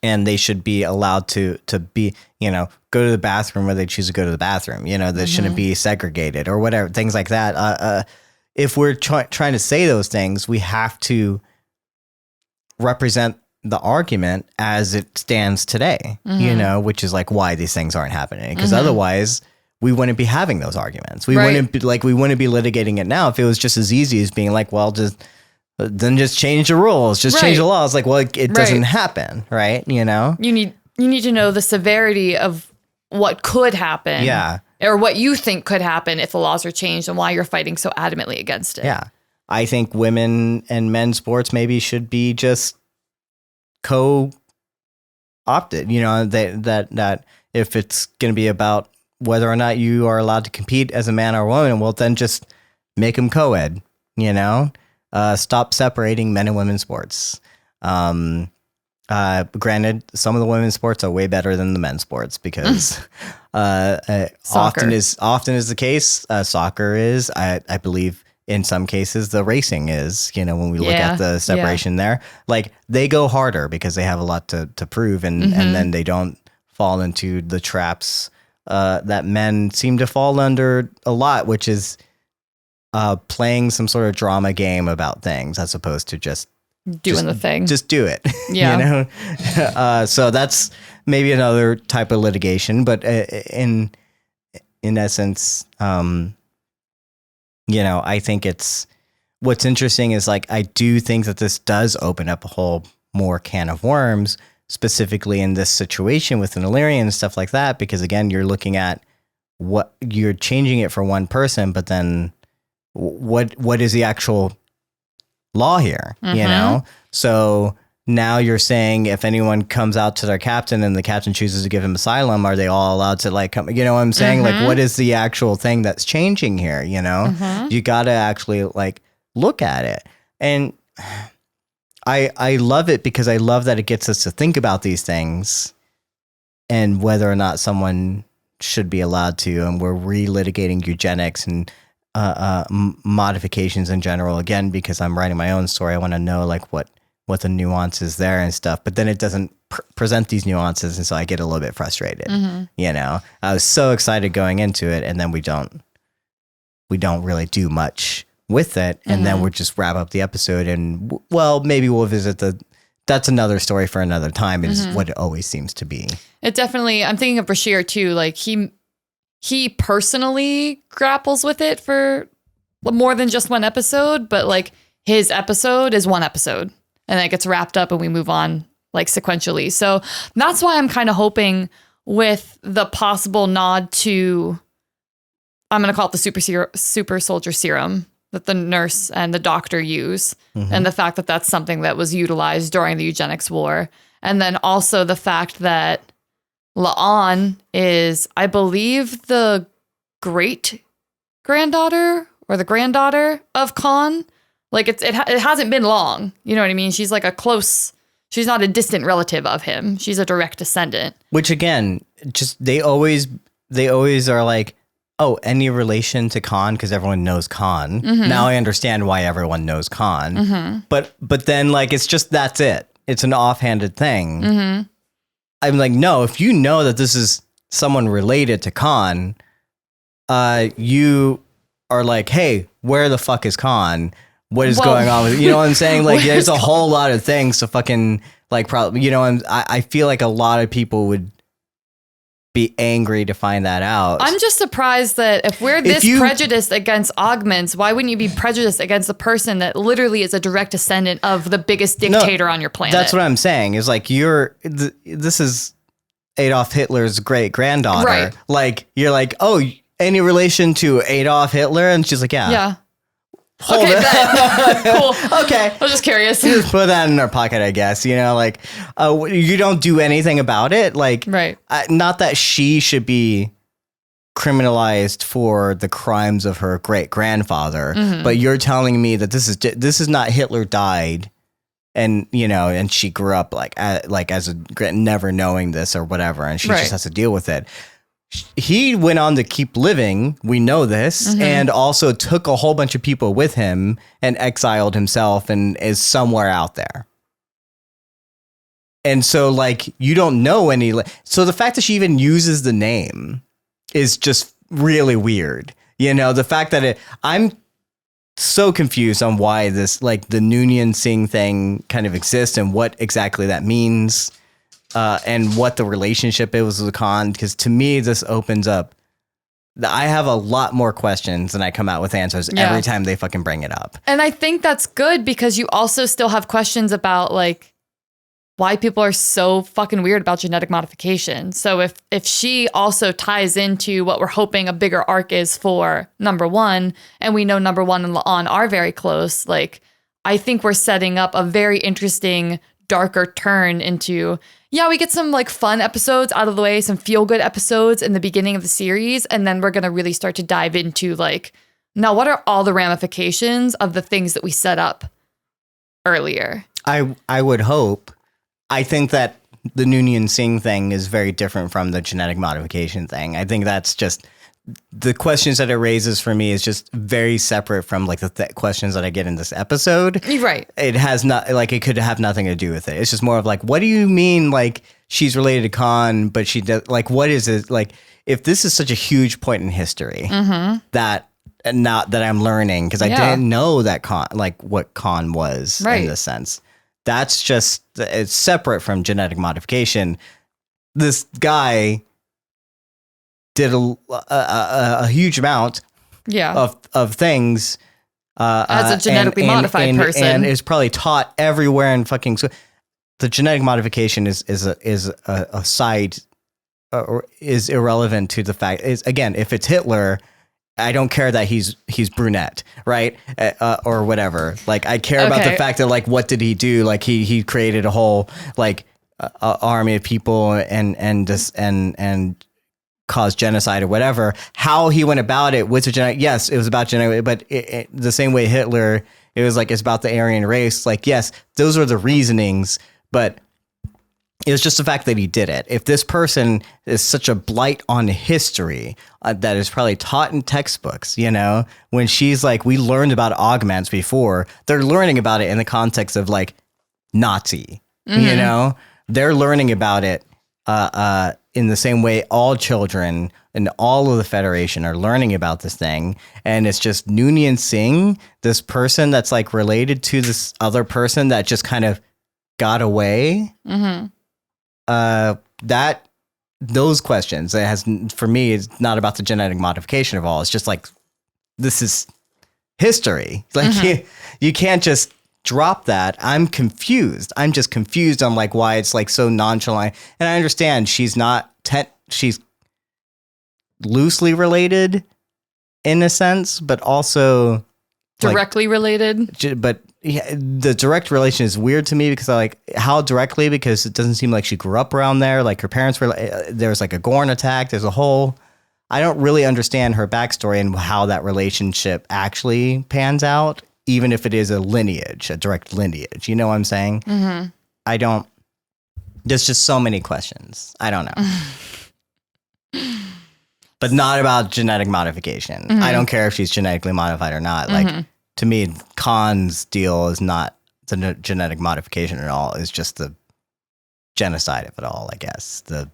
they should be allowed to be, you know, go to the bathroom where they choose to go to the bathroom, you know, that shouldn't be segregated or whatever, things like that. If we're trying to say those things, we have to represent the argument as it stands today, you know, which is like why these things aren't happening. Because otherwise we wouldn't be having those arguments. We wouldn't be litigating it now if it was just as easy as being like, well, just change the rules, change the laws. Like, well, it doesn't happen, right? You know, you need to know the severity of what could happen. Yeah. Or what you think could happen if the laws are changed and why you're fighting so adamantly against it. Yeah. I think women and men's sports maybe should be just co-operating opted, that if it's going to be about whether or not you are allowed to compete as a man or a woman, well, then just make them co-ed, stop separating men and women's sports. Granted, some of the women's sports are way better than the men's sports because often is the case. Soccer is, I believe, in some cases, the racing is. When we look at the separation there, like they go harder because they have a lot to prove, and then they don't fall into the traps that men seem to fall under a lot, which is playing some sort of drama game about things as opposed to just the thing. Just do it. Yeah. So that's maybe another type of litigation, but in essence, I think what's interesting is like, I do think that this does open up a whole more can of worms, specifically in this situation with an Illyrian and stuff like that, because again, you're looking at what you're changing it for one person, but then what is the actual law here, So now you're saying if anyone comes out to their captain and the captain chooses to give him asylum, are they all allowed to like come, what I'm saying? Like, what is the actual thing that's changing here? You got to actually like look at it. And I love it because I love that it gets us to think about these things and whether or not someone should be allowed to, and we're relitigating eugenics and modifications in general, again, because I'm writing my own story. I want to know like what the nuance is there and stuff, but then it doesn't present these nuances, and so I get a little bit frustrated. I was so excited going into it, and then we don't really do much with it, and then we'll just wrap up the episode, and well, maybe we'll visit that's another story for another time, is what it always seems to be. It definitely, I'm thinking of Bashir too, like he personally grapples with it for more than just one episode, but like his episode is one episode and then it gets wrapped up and we move on like sequentially. So that's why I'm kind of hoping with the possible nod to, I'm going to call it the super soldier serum that the nurse and the doctor use. And the fact that that's something that was utilized during the Eugenics War. And then also the fact that La'an is, I believe, the great granddaughter or the granddaughter of Khan. Like it hasn't been long. You know what I mean? She's like she's not a distant relative of him. She's a direct descendant. Which again, just they always are like, oh, any relation to Khan, because everyone knows Khan. Now I understand why everyone knows Khan. But then like it's just that's it. It's an offhanded thing. I'm like, no, if you know that this is someone related to Khan, you are like, hey, where the fuck is Khan? What is going on with, what I'm saying? Like, there's a whole lot of things to fucking like, probably, I feel like a lot of people would be angry to find that out. I'm just surprised that if we're this prejudiced against augments, why wouldn't you be prejudiced against the person that literally is a direct descendant of the biggest dictator on your planet? That's what I'm saying. Is like this is Adolf Hitler's great granddaughter. Right. Like you're like, oh, any relation to Adolf Hitler? And she's like, yeah. Yeah. Hold okay, it. Cool. Okay. I was just curious. Just put that in our pocket, I guess. Like, you don't do anything about it. Like, right. Not that she should be criminalized for the crimes of her great grandfather, but you're telling me that this is not Hitler died, and and she grew up like as a never knowing this or whatever, and she just has to deal with it. He went on to keep living, we know this, and also took a whole bunch of people with him and exiled himself and is somewhere out there. And so, like, you don't know any... So the fact that she even uses the name is just really weird. The fact that I'm so confused on why this, like, the Noonien Singh thing kind of exists and what exactly that means. And what the relationship is with Khan, because to me, this opens up. I have a lot more questions than I come out with answers every time they fucking bring it up. And I think that's good because you also still have questions about like why people are so fucking weird about genetic modification. So if she also ties into what we're hoping a bigger arc is for number one, and we know number one and La'an are very close, like I think we're setting up a very interesting darker turn into, we get some like fun episodes out of the way, some feel good episodes in the beginning of the series. And then we're going to really start to dive into like, now what are all the ramifications of the things that we set up earlier? I would hope. I think that the Noonien Singh thing is very different from the genetic modification thing. I think that's just the questions that it raises for me is just very separate from like the questions that I get in this episode. Right. It has not like it could have nothing to do with it. It's just more of like, what do you mean? Like she's related to Khan, but she does like, what is it? Like if this is such a huge point in history that not that I'm learning because I didn't know that Khan, like what Khan was in this sense. That's just, it's separate from genetic modification. This guy did a huge amount of things as a genetically modified person, and is probably taught everywhere in fucking. So the genetic modification is a side or is irrelevant to the fact is again if it's Hitler. I don't care that he's brunette, right? Or whatever. Like I care about the fact that like what did he do? Like he created a whole like army of people and caused genocide or whatever. How he went about it was yes, it was about genetic, but the same way Hitler, it was like it's about the Aryan race. Like yes, those are the reasonings, but it was just the fact that he did it. If this person is such a blight on history that is probably taught in textbooks, you know, when she's like, we learned about augments before, they're learning about it in the context of like Nazi, you know, they're learning about it in the same way all children and all of the Federation are learning about this thing. And it's just Noonien Singh, this person that's like related to this other person that just kind of got away. That those questions it has for me is not about the genetic modification of all. It's just like this is history. Like you can't just drop that. I'm confused. I'm just confused on like why it's like so nonchalant. And I understand she's not she's loosely related in a sense, but also directly related. But yeah, the direct relation is weird to me because like how directly, because it doesn't seem like she grew up around there. Like her parents were, there was like a Gorn attack. There's a whole, I don't really understand her backstory and how that relationship actually pans out, even if it is a lineage, a direct lineage. You know what I'm saying? I don't, there's just so many questions. I don't know. But not about genetic modification. I don't care if she's genetically modified or not. Like, to me, Khan's deal is not the genetic modification at all. It's just the genocide of it all, I guess. Do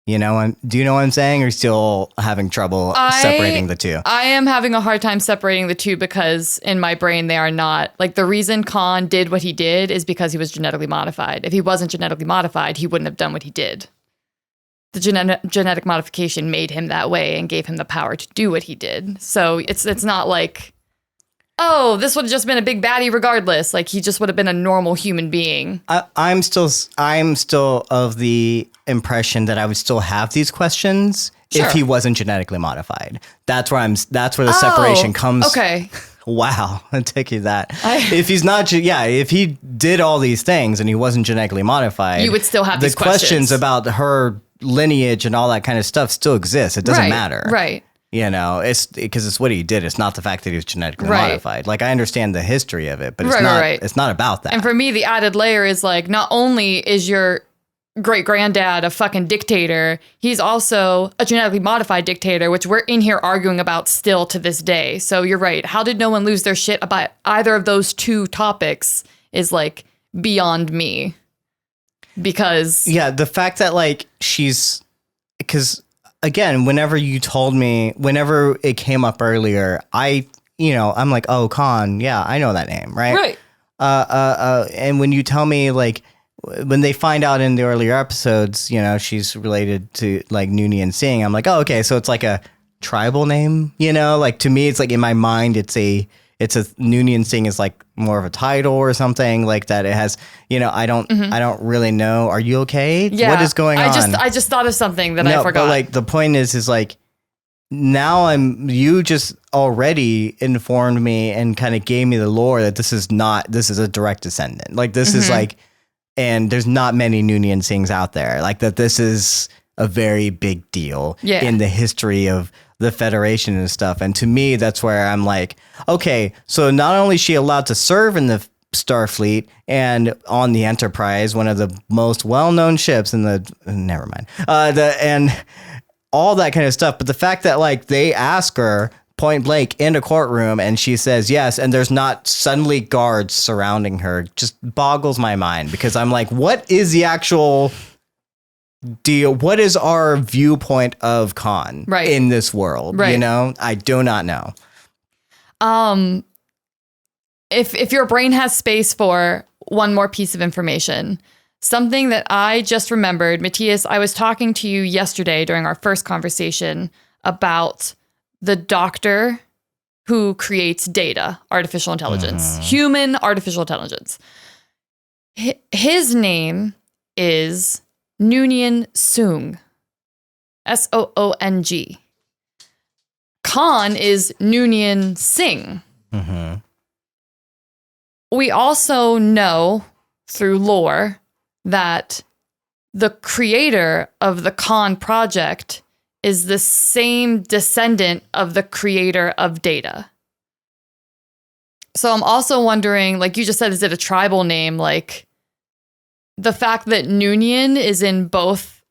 you know what I'm saying? Or are you still having trouble separating the two? I am having a hard time separating the two because in my brain, they are not like the reason Khan did what he did is because he was genetically modified. If he wasn't genetically modified, he wouldn't have done what he did. The genetic modification made him that way and gave him the power to do what he did. So it's not like, oh, this would have just been a big baddie regardless. Like he just would have been a normal human being. I'm still of the impression that I would still have these questions if he wasn't genetically modified. That's where the separation comes. Okay. Wow, I'll take you that. If he's not, if he did all these things and he wasn't genetically modified, you would still have these questions about her lineage and all that kind of stuff still exists. It doesn't matter. Right. You know, it's because it's what he did. It's not the fact that he was genetically modified. Like I understand the history of it, but it's not about that. And for me, the added layer is like, not only is your great granddad a fucking dictator, he's also a genetically modified dictator, which we're in here arguing about still to this day. So you're right. How did no one lose their shit about either of those two topics is like beyond me. Because the fact that like because again, whenever it came up earlier, I'm like, oh, Khan, yeah, I know that name, right? Right. And when you tell me like when they find out in the earlier episodes, you know, she's related to like Noonien Singh, I'm like, oh, okay, so it's like a tribal name, you know, like to me, it's like in my mind, it's a Noonien Singh is like more of a title or something like that. It has, you know, I don't really know. Are you okay? Yeah. What is going on? I just thought of something that I forgot. But like the point is like now you just already informed me and kind of gave me the lore that this is a direct descendant. Like this is like, and there's not many Noonien things out there like that. This is a very big deal in the history of the Federation and stuff. And to me, that's where I'm like, okay, so not only is she allowed to serve in the Starfleet and on the Enterprise, one of the most well-known ships in the, never mind, and all that kind of stuff. But the fact that like they ask her point blank in a courtroom and she says yes, and there's not suddenly guards surrounding her just boggles my mind, because I'm like, what is the actual deal? What is our viewpoint of Khan in this world? You know, I do not know. If your brain has space for one more piece of information, something that I just remembered, Mattias, I was talking to you yesterday during our first conversation about the doctor who creates data, artificial intelligence, human artificial intelligence. His name is Noonien Soong, Soong. Khan is Noonien Singh. We also know through lore that the creator of the Khan project is the same descendant of the creator of Data. So I'm also wondering, like you just said, is it a tribal name? Like the fact that Noonien is in both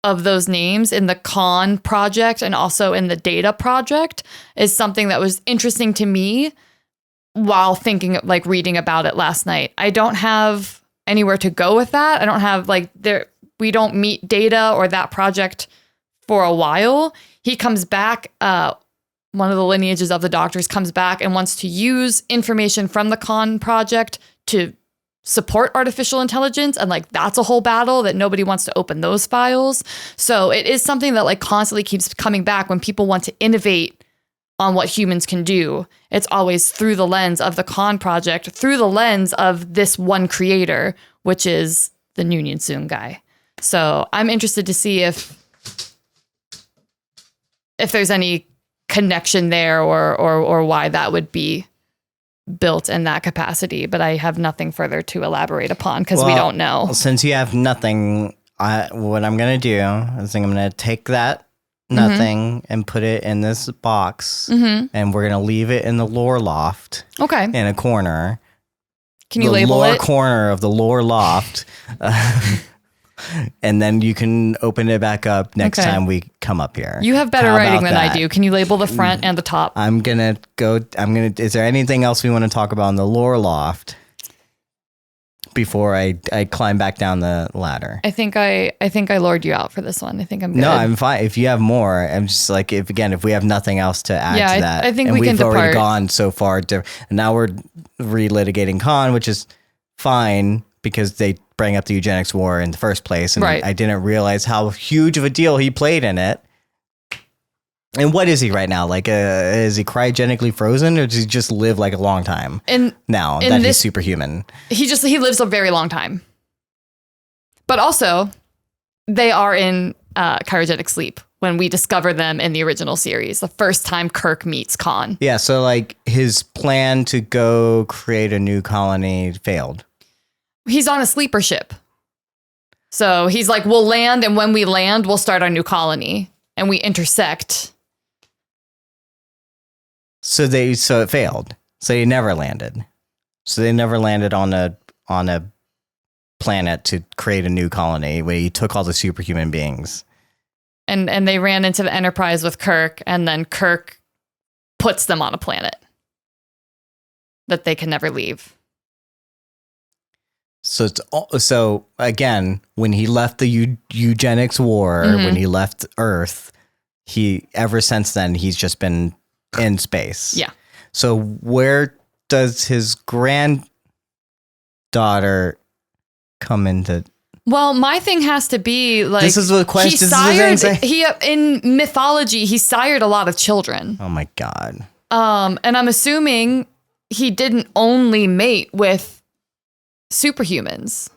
of those names, in the Khan project and also in the Data project, is something that was interesting to me while thinking, like reading about it last night. I don't have anywhere to go with that. I don't have we don't meet Data or that project for a while. He comes back, one of the lineages of the doctors comes back and wants to use information from the Khan project to support artificial intelligence. And like, that's a whole battle that nobody wants to open those files. So it is something that like constantly keeps coming back when people want to innovate on what humans can do. It's always through the lens of the Khan project, through the lens of this one creator, which is the Noonien Soong guy. So I'm interested to see if there's any connection there or why that would be built in that capacity. But I have nothing further to elaborate upon because we don't know. Since you have nothing, what I'm going to do is I'm going to take that nothing and put it in this box, and we're gonna leave it in the Lore Loft. Okay. In a corner. Can you label it? The lore corner of the Lore Loft, and then you can open it back up next time we come up here. You have better writing than I do. Can you label the front and the top? Is there anything else we want to talk about in the Lore Loft before I climb back down the ladder? I think I lured you out for this one. I think I'm good. No, I'm fine. If you have more, I'm just like, if we have nothing else to add to that. I think we can depart. We've already gone so far. And now we're relitigating Khan, which is fine because they bring up the Eugenics War in the first place. And I didn't realize how huge of a deal he played in it. And what is he right now? Like, is he cryogenically frozen, or does he just live like a long time? Now that he's superhuman, he lives a very long time. But also, they are in cryogenic sleep when we discover them in the original series. The first time Kirk meets Khan. Yeah, so like his plan to go create a new colony failed. He's on a sleeper ship, so he's like, "We'll land, and when we land, we'll start our new colony." And we intersect. So it failed. So he never landed. So they never landed on a planet to create a new colony where he took all the superhuman beings. And they ran into the Enterprise with Kirk, and then Kirk puts them on a planet that they can never leave. So again, when he left the Eugenics War, when he left Earth, ever since then he's just been in space. Yeah. So where does his granddaughter come into? Well, my thing has to be like, this is the question. In mythology, he sired a lot of children. Oh my God. And I'm assuming he didn't only mate with superhumans.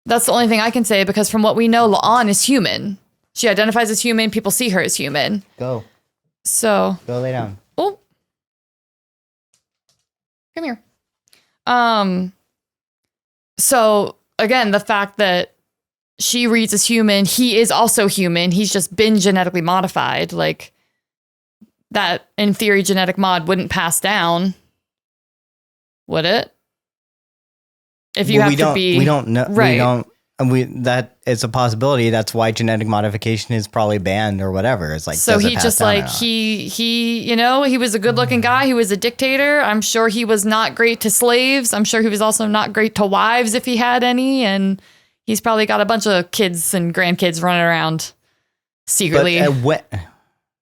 That's the only thing I can say, because from what we know, La'an is human. She identifies as human. People see her as human. Go. So Go lay down. Oh, come here. So again, the fact that she reads as human, he is also human. He's just been genetically modified. Like that, in theory, genetic mod wouldn't pass down, would it? If you have to be, we don't know. Right. We don't. That is a possibility. That's why genetic modification is probably banned or whatever. It's like, so he just like he you know, he was a good looking guy. He was a dictator. I'm sure he was not great to slaves. I'm sure he was also not great to wives if he had any. And he's probably got a bunch of kids and grandkids running around secretly.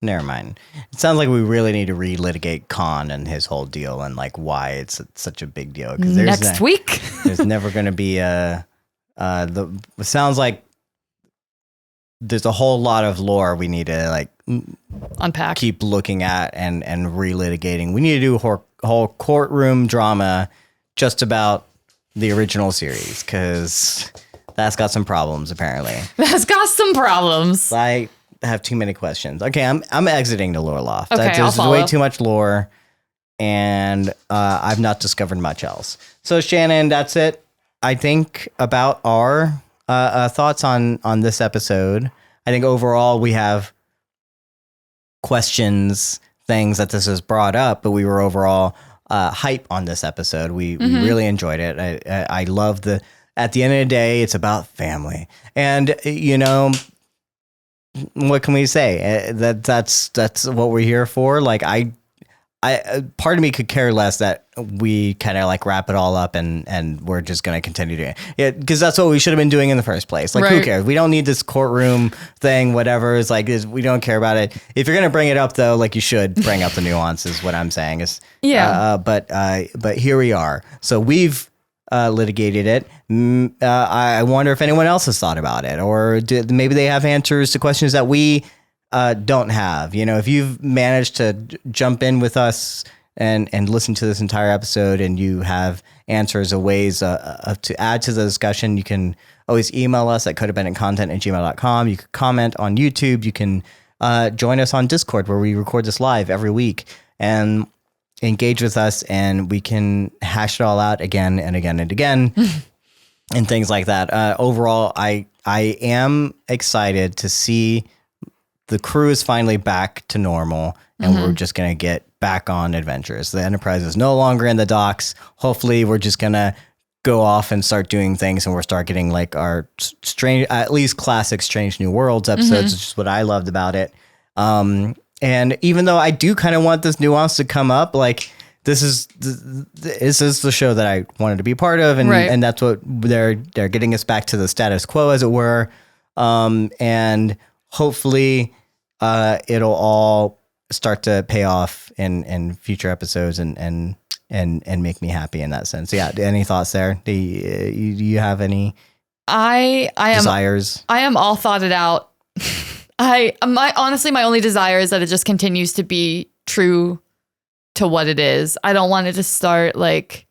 Never mind. It sounds like we really need to relitigate Khan and his whole deal and like why it's such a big deal. Because next week, there's never going to be a. It sounds like there's a whole lot of lore we need to like unpack, keep looking at and relitigating. We need to do a whole courtroom drama just about the original series because that's got some problems apparently. That's got some problems. I have too many questions. Okay, I'm exiting the Lore Loft. Okay, There's way too much lore, and I've not discovered much else. So Shannon, that's it. I think about our thoughts on this episode. I think overall we have questions, things that this has brought up, but we were overall hype on this episode. We really enjoyed it. I love at the end of the day, it's about family. And, you know, what can we say? That's what we're here for. Like I part of me could care less that we kind of like wrap it all up and we're just going to continue doing it. Because that's what we should have been doing in the first place. Like, Who cares? We don't need this courtroom thing, whatever. It's like, we don't care about it. If you're going to bring it up, though, like you should bring up the nuances. What I'm saying is, but here we are. So we've litigated it. I wonder if anyone else has thought about it, or maybe they have answers to questions that we don't have. You know, if you've managed to jump in with us and listen to this entire episode and you have answers or ways to add to the discussion, you can always email us at codependentcontent@gmail.com. You can comment on YouTube. You can join us on Discord where we record this live every week and engage with us, and we can hash it all out again and again and again and things like that. Overall, I am excited to see the crew is finally back to normal, and we're just going to get back on adventures. The Enterprise is no longer in the docks. Hopefully we're just going to go off and start doing things, and we'll start getting like our strange, at least classic Strange New Worlds episodes, which is what I loved about it. And even though I do kind of want this nuance to come up, like this is the show that I wanted to be part of, and that's what they're getting us back to the status quo, as it were. And hopefully it'll all start to pay off in future episodes and make me happy in that sense. Yeah. Any thoughts there? Do you have any desires? I am all thoughted out. Honestly, my only desire is that it just continues to be true to what it is. I don't want it to start like,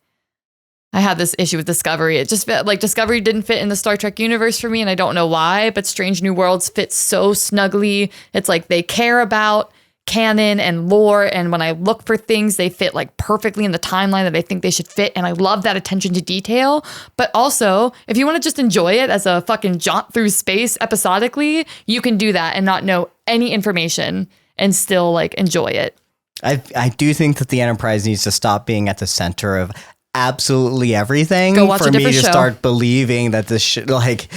I had this issue with Discovery. It just felt like Discovery didn't fit in the Star Trek universe for me, and I don't know why, but Strange New Worlds fits so snugly. It's like they care about canon and lore, and when I look for things, they fit like perfectly in the timeline that I think they should fit, and I love that attention to detail. But also, if you want to just enjoy it as a fucking jaunt through space episodically, you can do that and not know any information and still like enjoy it. I do think that the Enterprise needs to stop being at the center of absolutely everything for me to start believing that this shit like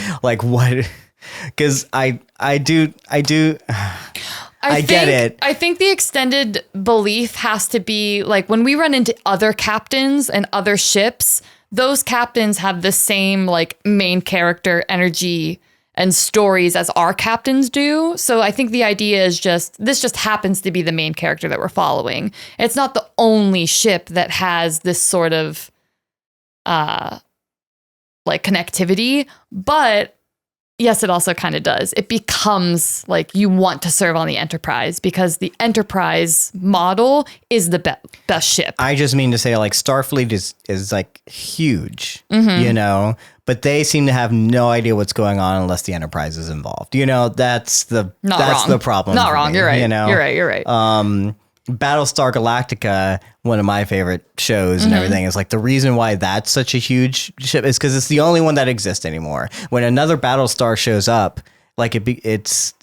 what, because I get it. I think the extended belief has to be like when we run into other captains and other ships, those captains have the same like main character energy and stories as our captains do. So I think the idea is this just happens to be the main character that we're following. It's not the only ship that has this sort of like connectivity, but yes, it also kind of does. It becomes like you want to serve on the Enterprise because the Enterprise model is the best ship. I just mean to say, like, Starfleet is like huge, you know, but they seem to have no idea what's going on unless the Enterprise is involved. You know, that's the problem. Not wrong. Me, you're right. You know? You're right. Battlestar Galactica, one of my favorite shows and everything, is like the reason why that's such a huge ship is because it's the only one that exists anymore. When another Battlestar shows up, like it's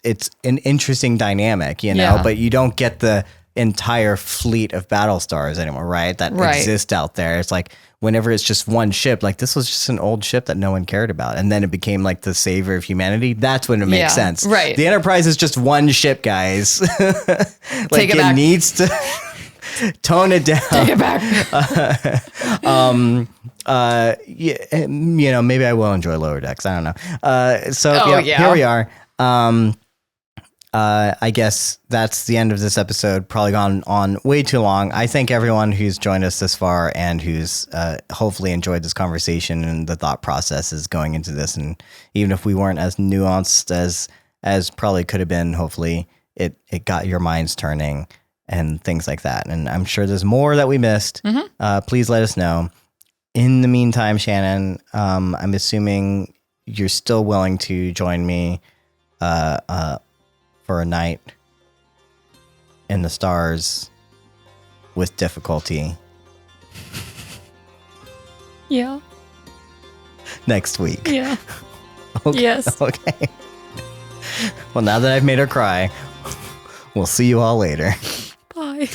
an interesting dynamic, you know, but you don't get the entire fleet of Battlestars anymore, right? That exist out there. It's like whenever it's just one ship, like this was just an old ship that no one cared about. And then it became like the savior of humanity. That's when it makes sense. Right. The Enterprise is just one ship, guys. Like Take it back. Needs to tone it down. Take it back. You know, maybe I will enjoy Lower Decks. I don't know. Here we are. I guess that's the end of this episode. Probably gone on way too long. I thank everyone who's joined us this far and who's hopefully enjoyed this conversation and the thought processes going into this. And even if we weren't as nuanced as probably could have been, hopefully it got your minds turning and things like that. And I'm sure there's more that we missed. Please let us know. In the meantime, Shannon, I'm assuming you're still willing to join me for a night in the stars with difficulty. Yeah. Next week. Yeah. Okay. Yes. Okay. Well, now that I've made her cry, we'll see you all later. Bye.